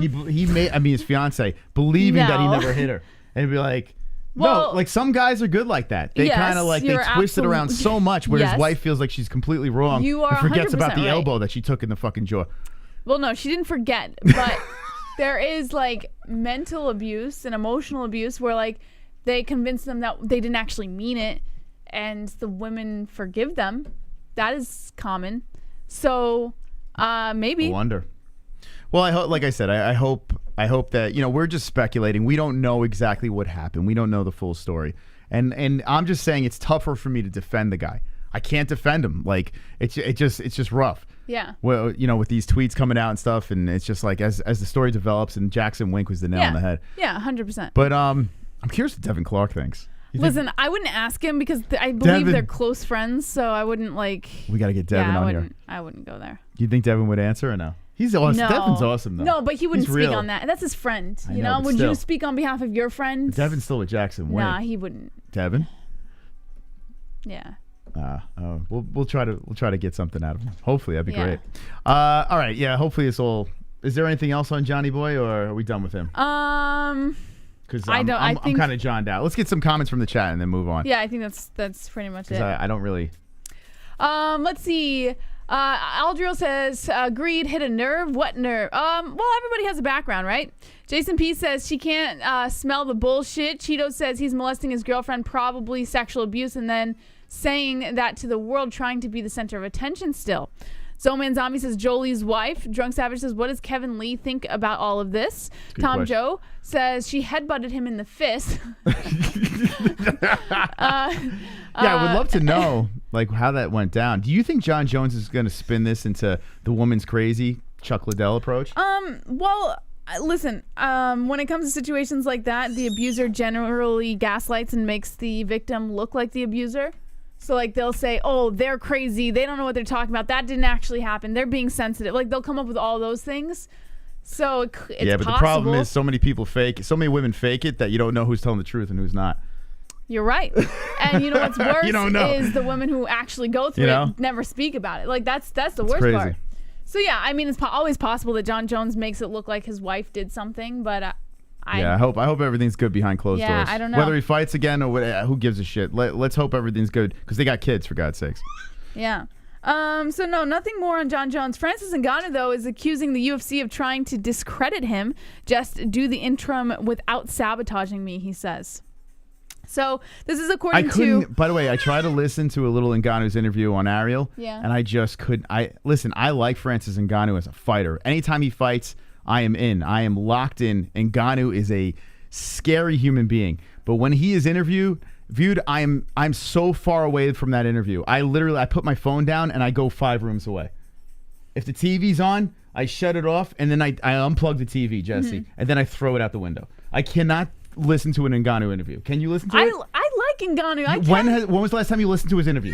he made, his fiance, believing that he never hit her, and be like, no, like some guys are good like that. They kind of like, they twist it around so much where his wife feels like she's completely wrong and forgets about the elbow that she took in the fucking jaw. Well, no, she didn't forget, but there is like mental abuse and emotional abuse where like they convince them that they didn't actually mean it and the women forgive them. That is common. So maybe. I wonder. Well, I hope, like I said, I hope that, we're just speculating. We don't know exactly what happened. We don't know the full story. And I'm just saying it's tougher for me to defend the guy. I can't defend him. Like it's just rough. Yeah. Well, with these tweets coming out and stuff, and it's just like as the story develops, and Jackson Wink was the nail on the head. Yeah, 100%. But I'm curious what Devin Clark thinks. Listen, I wouldn't ask him because I believe they're close friends, so I wouldn't like. We got to get Devin on here. I wouldn't go there. You think Devin would answer or no? He's awesome. No. Devin's awesome though. No, but he wouldn't speak on that. That's his friend. I know, would still. you speak on behalf of your friend? Devin's still with Jackson Wink. Nah, he wouldn't. Devin? Yeah. We'll try to get something out of him. Hopefully, that'd be great. All right, yeah. Hopefully, it's all. Is there anything else on Johnny Boy, or are we done with him? Because I'm kind of johned out. Let's get some comments from the chat and then move on. Yeah, I think that's pretty much it. I don't really. Let's see. Aldriel says, agreed, hit a nerve. What nerve? Well, everybody has a background, right? Jason P says she can't smell the bullshit. Cheeto says he's molesting his girlfriend, probably sexual abuse, and then saying that to the world, trying to be the center of attention still. Zoman Zombie says Jolie's wife. Drunk Savage says, what does Kevin Lee think about all of this? Tom question. Joe says she headbutted him in the fist. Yeah, I would love to know like how that went down. Do you think Jon Jones is going to spin this into the woman's crazy Chuck Liddell approach? Well, listen, when it comes to situations like that, the abuser generally gaslights and makes the victim look like the abuser. So, like, they'll say, oh, they're crazy. They don't know what they're talking about. That didn't actually happen. They're being sensitive. Like, they'll come up with all those things So it's yeah, but possible. the problem is so many women fake it that you don't know who's telling the truth and who's not. You're right. And you know what's worse You don't know. is the women who actually go through it never speak about it. Like that's the worst crazy. part. So yeah, I mean it's always possible that Jon Jones makes it look like his wife did something, but I hope everything's good behind closed doors. I don't know. Whether he fights again or who gives a shit. Let's hope everything's good because they got kids, for God's sakes. Yeah. So no, nothing more on Jon Jones. Francis Ngannou, though, is accusing the UFC of trying to discredit him. Just do the interim without sabotaging me, he says. So this is according to... By the way, I tried to listen to a little Ngannou's interview on Ariel, and I just couldn't. Listen, I like Francis Ngannou as a fighter. Anytime he fights, I am in. I am locked in. Ngannou is a scary human being. But when he is viewed, I'm so far away from that interview. I put my phone down and I go 5 rooms away. If the TV's on, I shut it off and then I unplug the TV, Jesse, and then I throw it out the window. I cannot listen to an Ngannou interview. Can you listen to it? I like Ngannou. When was the last time you listened to his interview?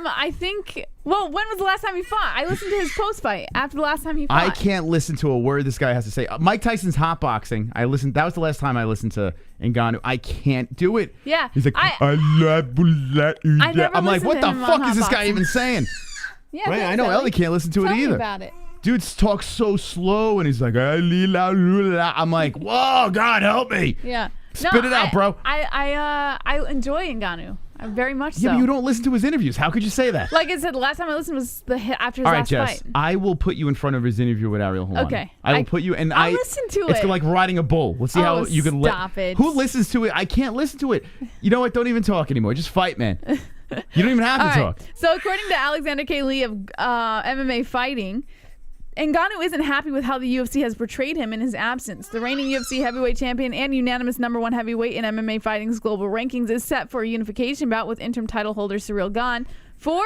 I think. Well, when was the last time he fought? I listened to his post fight after the last time he fought. I can't listen to a word this guy has to say. Mike Tyson's hotboxing. That was the last time I listened to Ngannou. I can't do it. Yeah. He's like, I'm like, what the fuck is this guy even saying? Yeah, right? I know Ellie can't listen to it Tell either. me about it. Dude talks so slow, and he's like, I'm like, whoa, God help me. Yeah. Spit it out, bro. I enjoy Ngannou. Very much so. Yeah, but you don't listen to his interviews. How could you say that? Like I said, the last time I listened was after his last Jess, fight. I will put you in front of his interview with Ariel Helwani. Okay. I will put you, and I'll listen to It's it. like riding a bull. Let's see how you can stop it. Who listens to it? I can't listen to it. You know what? Don't even talk anymore. Just fight, man. You don't even have to talk. So according to Alexander K. Lee of MMA Fighting, Ngannou isn't happy with how the UFC has portrayed him in his absence. The reigning UFC heavyweight champion and unanimous #1 heavyweight in MMA Fighting's global rankings is set for a unification bout with interim title holder Ciryl Gane for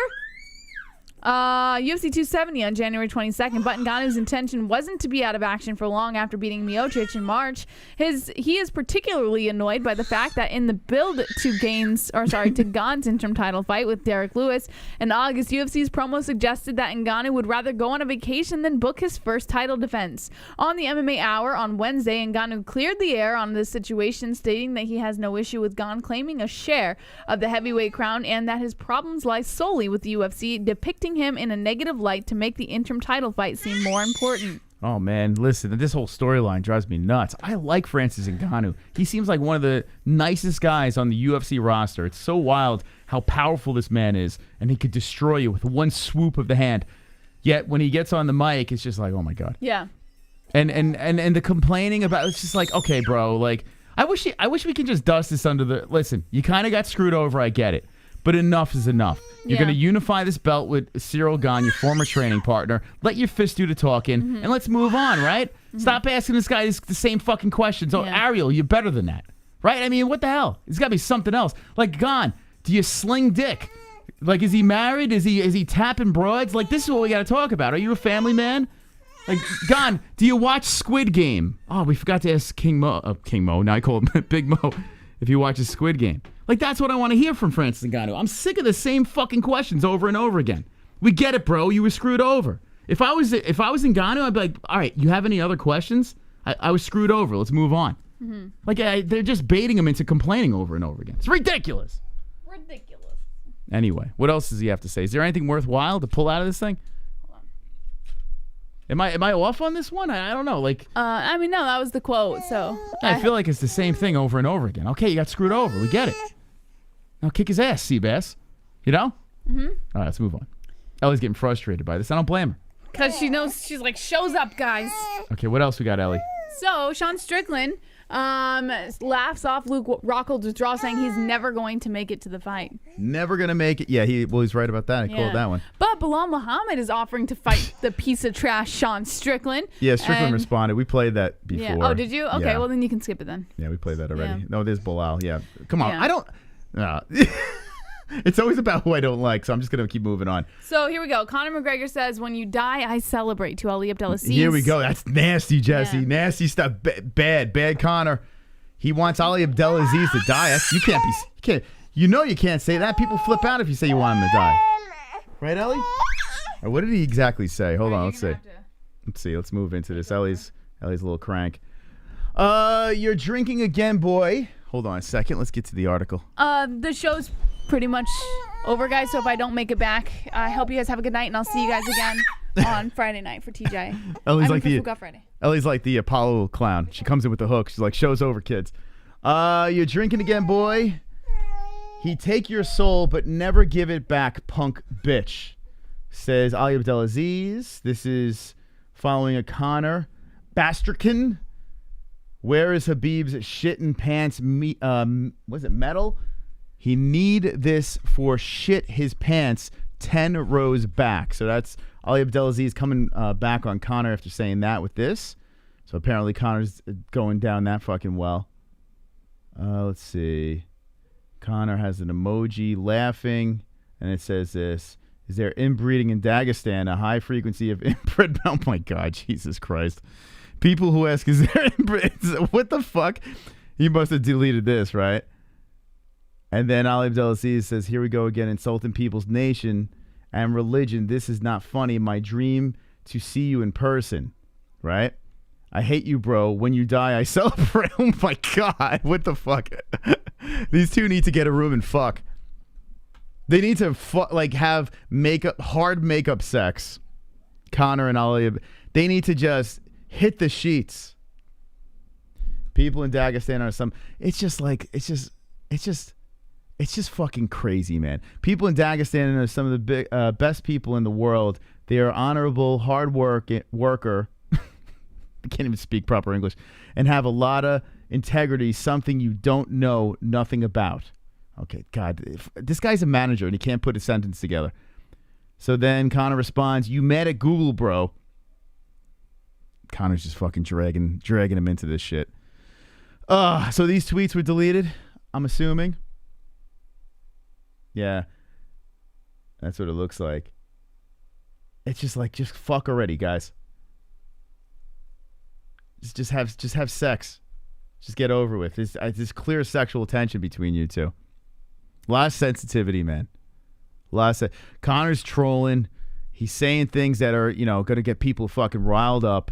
UFC 270 on January 22nd, but Ngannou's intention wasn't to be out of action for long after beating Miocic in March. He is particularly annoyed by the fact that in the build to Gane's interim title fight with Derek Lewis in August, UFC's promo suggested that Ngannou would rather go on a vacation than book his first title defense. On the MMA Hour on Wednesday, Ngannou cleared the air on this situation, stating that he has no issue with Gane claiming a share of the heavyweight crown and that his problems lie solely with the UFC, depicting him in a negative light to make the interim title fight seem more important. Oh, man, listen, this whole storyline drives me nuts. I like Francis Ngannou. He seems like one of the nicest guys on the UFC roster. It's so wild how powerful this man is, and he could destroy you with one swoop of the hand. Yet when he gets on the mic, it's just like, oh, my God. Yeah. And the complaining about it's just like, okay, bro, like I wish we could just dust this under the listen, you kind of got screwed over, I get it. But enough is enough. You're going to unify this belt with Ciryl Gane, your former training partner. Let your fist do the talking, and let's move on, right? Stop asking this guy the same fucking questions. Oh, Ariel, you're better than that, right? I mean, what the hell? There's got to be something else. Like, Gane, do you sling dick? Like, is he married? Is he tapping broads? Like, this is what we got to talk about. Are you a family man? Like, Gane, do you watch Squid Game? Oh, we forgot to ask King Mo. Now I call him Big Mo. If you watch a Squid Game. Like, that's what I want to hear from Francis Ngannou. I'm sick of the same fucking questions over and over again. We get it, bro. You were screwed over. If I was Ngannou, I'd be like, all right, you have any other questions? I was screwed over. Let's move on. Like, they're just baiting him into complaining over and over again. It's ridiculous. Anyway, what else does he have to say? Is there anything worthwhile to pull out of this thing? Am I off on this one? I don't know. Like, I mean, no, that was the quote. So I feel like it's the same thing over and over again. Okay, you got screwed over. We get it. Now kick his ass, Seabass. You know? All right, let's move on. Ellie's getting frustrated by this. I don't blame her. Because she knows, she's like, shows up, guys. Okay, what else we got, Ellie? So Sean Strickland laughs off Luke Rockhold's withdrawal, saying he's never going to make it to the fight. Never gonna make it. Yeah, he's right about that. I called that one. But Bilal Muhammad is offering to fight the piece of trash Sean Strickland. Yeah, Strickland responded. We played that before. Yeah. Oh, did you? Okay, well then you can skip it then. Yeah, we played that already. Yeah. No, there's Bilal. Yeah, come on. Yeah. I don't. It's always about who I don't like, so I'm just gonna keep moving on. So here we go. Conor McGregor says, "When you die, I celebrate." To Ali Abdelaziz. Here we go. That's nasty, Jesse. Yeah. Nasty stuff. Bad Conor. He wants Ali Abdelaziz to die. You can't. You can't say that. People flip out if you say you want him to die. Right, Ellie? Or what did he exactly say? Hold on. Let's see. Let's move into this. Ellie's Ellie's a little crank. You're drinking again, boy. Hold on a second. Let's get to the article. The show's pretty much over, guys. So if I don't make it back, I hope you guys have a good night, and I'll see you guys again on Friday night for TJ. Ellie's like Friday. Ellie's like the Apollo clown. She comes in with the hook. She's like, show's over, kids. You're drinking again, boy. He take your soul, but never give it back, punk bitch. Says Ali Abdelaziz. This is following a Conor Basterkin. Where is Habib's shittin' pants? Was it metal? He need this for shit his pants 10 rows back. So that's Ali Abdelaziz coming back on Conor after saying that with this. So apparently Conor's going down that fucking well. Let's see. Conor has an emoji laughing, and it says this. Is there inbreeding in Dagestan? A high frequency of inbred? Oh my God, Jesus Christ. People who ask, is there inbreeding? What the fuck? He must have deleted this, right? And then Ali Abdelaziz says, here we go again, insulting people's nation and religion. This is not funny. My dream to see you in person, right? I hate you, bro. When you die, I celebrate. Oh my God. What the fuck? These two need to get a room and fuck. They need to have hard makeup sex. Conor and Ali. They need to just hit the sheets. People in Dagestan are some. It's just fucking crazy, man. People in Dagestan are some of the best people in the world. They are honorable, hard worker. I can't even speak proper English. And have a lot of integrity, something you don't know nothing about. Okay, God. This guy's a manager and he can't put a sentence together. So then Conor responds, you mad at Google, bro. Conor's just fucking dragging him into this shit. So these tweets were deleted, I'm assuming. Yeah. That's what it looks like. It's just like, just fuck already, guys. Just have sex. Just get over with. There's clear sexual tension between you two. A lot of sensitivity, man. Conor's trolling. He's saying things that are, going to get people fucking riled up.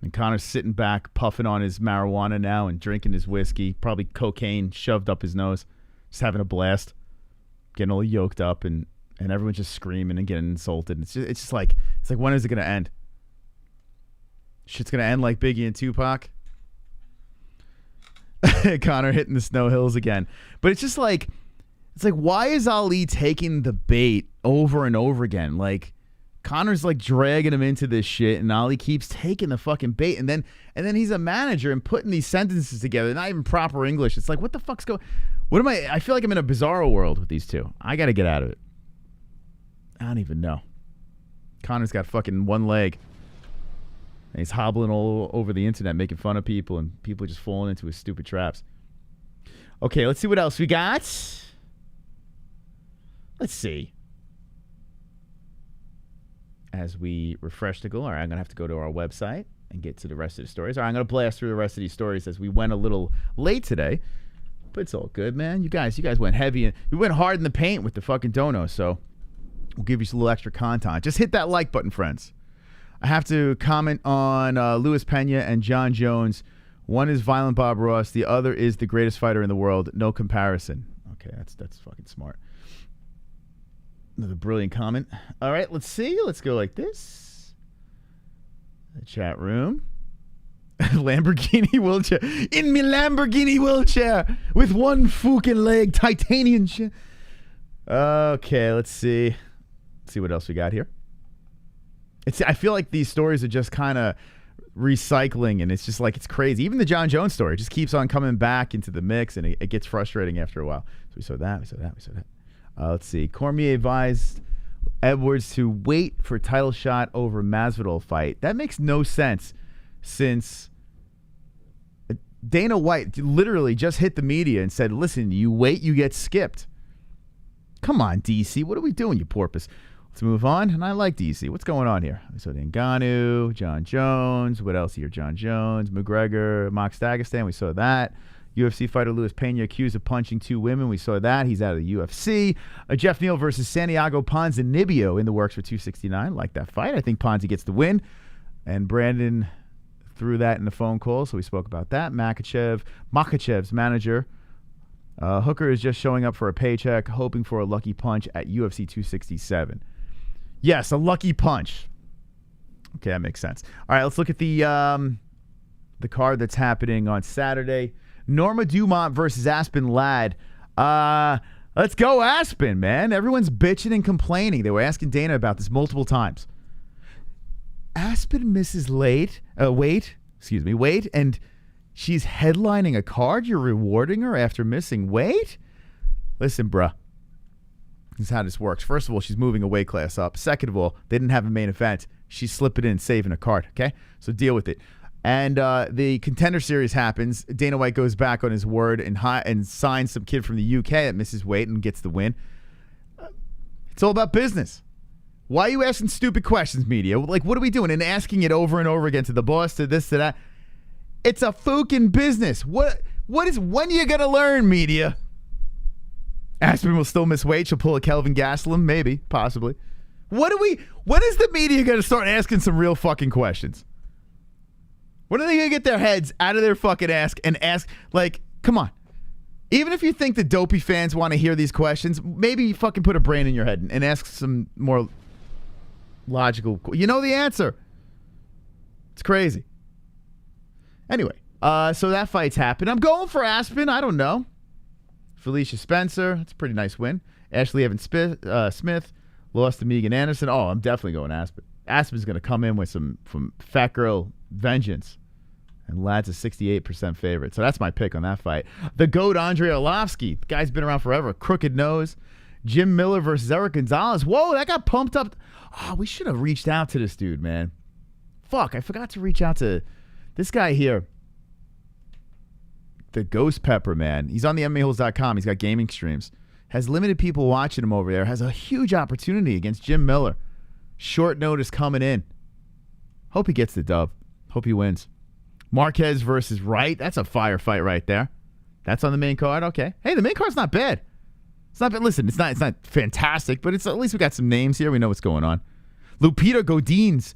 And Conor's sitting back, puffing on his marijuana now and drinking his whiskey. Probably cocaine shoved up his nose. Just having a blast. Getting all yoked up and everyone's just screaming and getting insulted. It's just like, when is it going to end? Shit's going to end like Biggie and Tupac. Conor hitting the snow hills again. But it's just like, why is Ali taking the bait over and over again? Like, Conor's like dragging him into this shit and Ali keeps taking the fucking bait. And then he's a manager and putting these sentences together. Not even proper English. It's like, what the fuck's going... What am I feel like I'm in a bizarro world with these two. I got to get out of it. I don't even know. Conor's got fucking one leg. And he's hobbling all over the internet, making fun of people, and people are just falling into his stupid traps. Okay, let's see what else we got. Let's see. As we refresh the goal, all right, I'm going to have to go to our website and get to the rest of the stories. All right, I'm going to blast through the rest of these stories as we went a little late today. But it's all good, man. You guys went heavy. And you went hard in the paint with the fucking dono, so we'll give you some little extra content. Just hit that like button, friends. I have to comment on Luis Pena and Jon Jones. One is Violent Bob Ross. The other is the greatest fighter in the world. No comparison. Okay, that's fucking smart. Another brilliant comment. All right, let's see. Let's go like this. The chat room. Lamborghini wheelchair. In me Lamborghini wheelchair with one fucking leg. Titanium shit. Okay, let's see. Let's see what else we got here. I feel like these stories are just kind of recycling, and it's just like, it's crazy. Even the Jon Jones story just keeps on coming back into the mix, and it gets frustrating after a while. So we saw that. Let's see. Cormier advised Edwards to wait for title shot over Masvidal fight. That makes no sense, since Dana White literally just hit the media and said, listen, you wait, you get skipped. Come on, DC. What are we doing, you porpoise? Let's move on. And I like DC. What's going on here? So Ngannou, Jon Jones. What else here? Jon Jones, McGregor, Mox Dagestan. We saw that. UFC fighter Luis Pena accused of punching two women. We saw that. He's out of the UFC. Jeff Neal versus Santiago Ponzinibbio in the works for 269. Like that fight. I think Ponzi gets the win. And Brandon through that in the phone call, so we spoke about that. Makhachev's manager, Hooker is just showing up for a paycheck, hoping for a lucky punch at UFC 267. Yes, a lucky punch. Okay, that makes sense. All right, let's look at the card that's happening on Saturday. Norma Dumont versus Aspen Ladd. Let's go Aspen, man. Everyone's bitching and complaining. They were asking Dana about this multiple times. Aspen misses weight, and she's headlining a card. You're rewarding her after missing weight? Listen, bruh. This is how this works. First of all, she's moving a weight class up. Second of all, they didn't have a main event. She's slipping in, saving a card, okay? So deal with it. And the Contender Series happens. Dana White goes back on his word and signs some kid from the UK that misses weight and gets the win. It's all about business. Why are you asking stupid questions, media? Like, what are we doing? And asking it over and over again to the boss, to this, to that. It's a fucking business. When are you going to learn, media? Aspen will still miss weight. She'll pull a Kelvin Gastelum. Maybe. Possibly. When is the media going to start asking some real fucking questions? When are they going to get their heads out of their fucking ass and ask, like, come on. Even if you think the dopey fans want to hear these questions, maybe you fucking put a brain in your head and ask some more logical. You know the answer. It's crazy. Anyway, so that fight's happened. I'm going for Aspen. I don't know. Felicia Spencer. That's a pretty nice win. Ashley Evans Smith lost to Megan Anderson. Oh, I'm definitely going Aspen. Aspen's going to come in with some from Fat Girl vengeance. And Ladd's a 68% favorite. So that's my pick on that fight. The GOAT, Andrei Arlovsky. The guy's been around forever. Crooked nose. Jim Miller versus Eric Gonzalez. Whoa, that got pumped up. Oh, we should have reached out to this dude, man. Fuck, I forgot to reach out to this guy here. The Ghost Pepper, man. He's on the MMA-Holes.com. He's got gaming streams. Has limited people watching him over there. Has a huge opportunity against Jim Miller. Short notice coming in. Hope he gets the dub. Hope he wins. Marquez versus Wright. That's a fire fight right there. That's on the main card. Okay. Hey, the main card's not bad. It's not bad. Listen, it's not fantastic, but it's at least we got some names here. We know what's going on. Lupita Godinez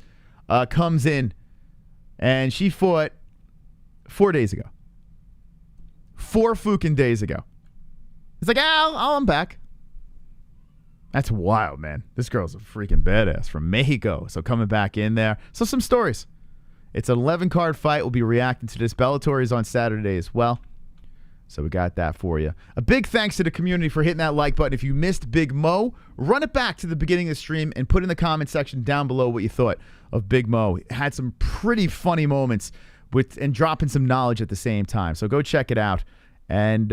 comes in, and she fought 4 days ago. 4 fucking days ago. It's like, I'm back. That's wild, man. This girl's a freaking badass from Mexico. So coming back in there. So some stories. It's an 11-card fight. We'll be reacting to this. Bellator is on Saturday as well. So we got that for you. A big thanks to the community for hitting that like button. If you missed Big Mo, run it back to the beginning of the stream and put in the comment section down below what you thought of Big Mo. He had some pretty funny moments and dropping some knowledge at the same time. So go check it out. And,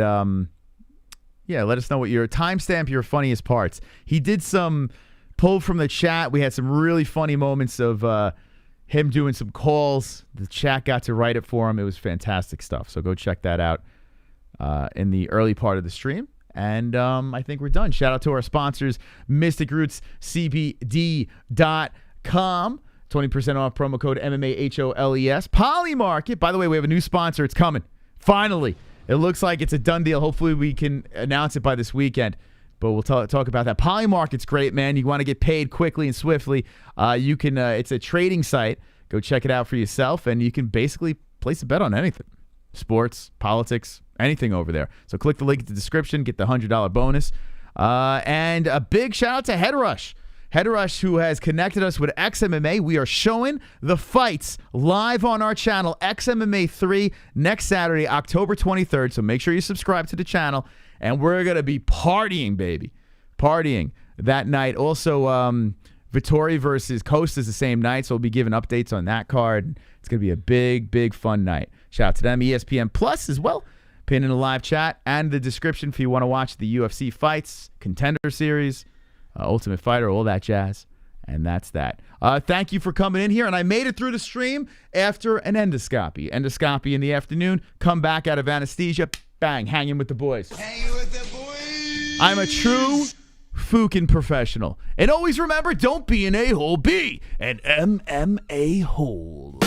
yeah, let us know what your timestamp, your funniest parts. He did some pull from the chat. We had some really funny moments of him doing some calls. The chat got to write it for him. It was fantastic stuff. So go check that out in the early part of the stream. And I think we're done. Shout out to our sponsors, MysticRootsCBD.com. 20% off promo code MMA-HOLES. Polymarket. By the way, we have a new sponsor. It's coming. Finally. It looks like it's a done deal. Hopefully we can announce it by this weekend. But we'll talk about that. Polymarket's great, man. You want to get paid quickly and swiftly. You can. It's a trading site. Go check it out for yourself, and you can basically place a bet on anything. Sports, politics, anything over there. So click the link in the description. Get the $100 bonus. And a big shout out to Head Rush. Head Rush, who has connected us with XMMA. We are showing the fights live on our channel, XMMA 3, next Saturday, October 23rd. So make sure you subscribe to the channel. And we're going to be partying, baby. Partying that night. Also, Vittori versus COSTA is the same night, so we'll be giving updates on that card. It's going to be a big, big fun night. Shout out to them. ESPN Plus as well. Pin in the live chat and the description if you want to watch the UFC fights, Contender Series, Ultimate Fighter, all that jazz. And that's that. Thank you for coming in here. And I made it through the stream after an endoscopy. Endoscopy in the afternoon. Come back out of anesthesia. Bang. Hanging with the boys. Hanging with the boys. I'm a true fucking professional. And always remember, don't be an a-hole, be an MMA hole.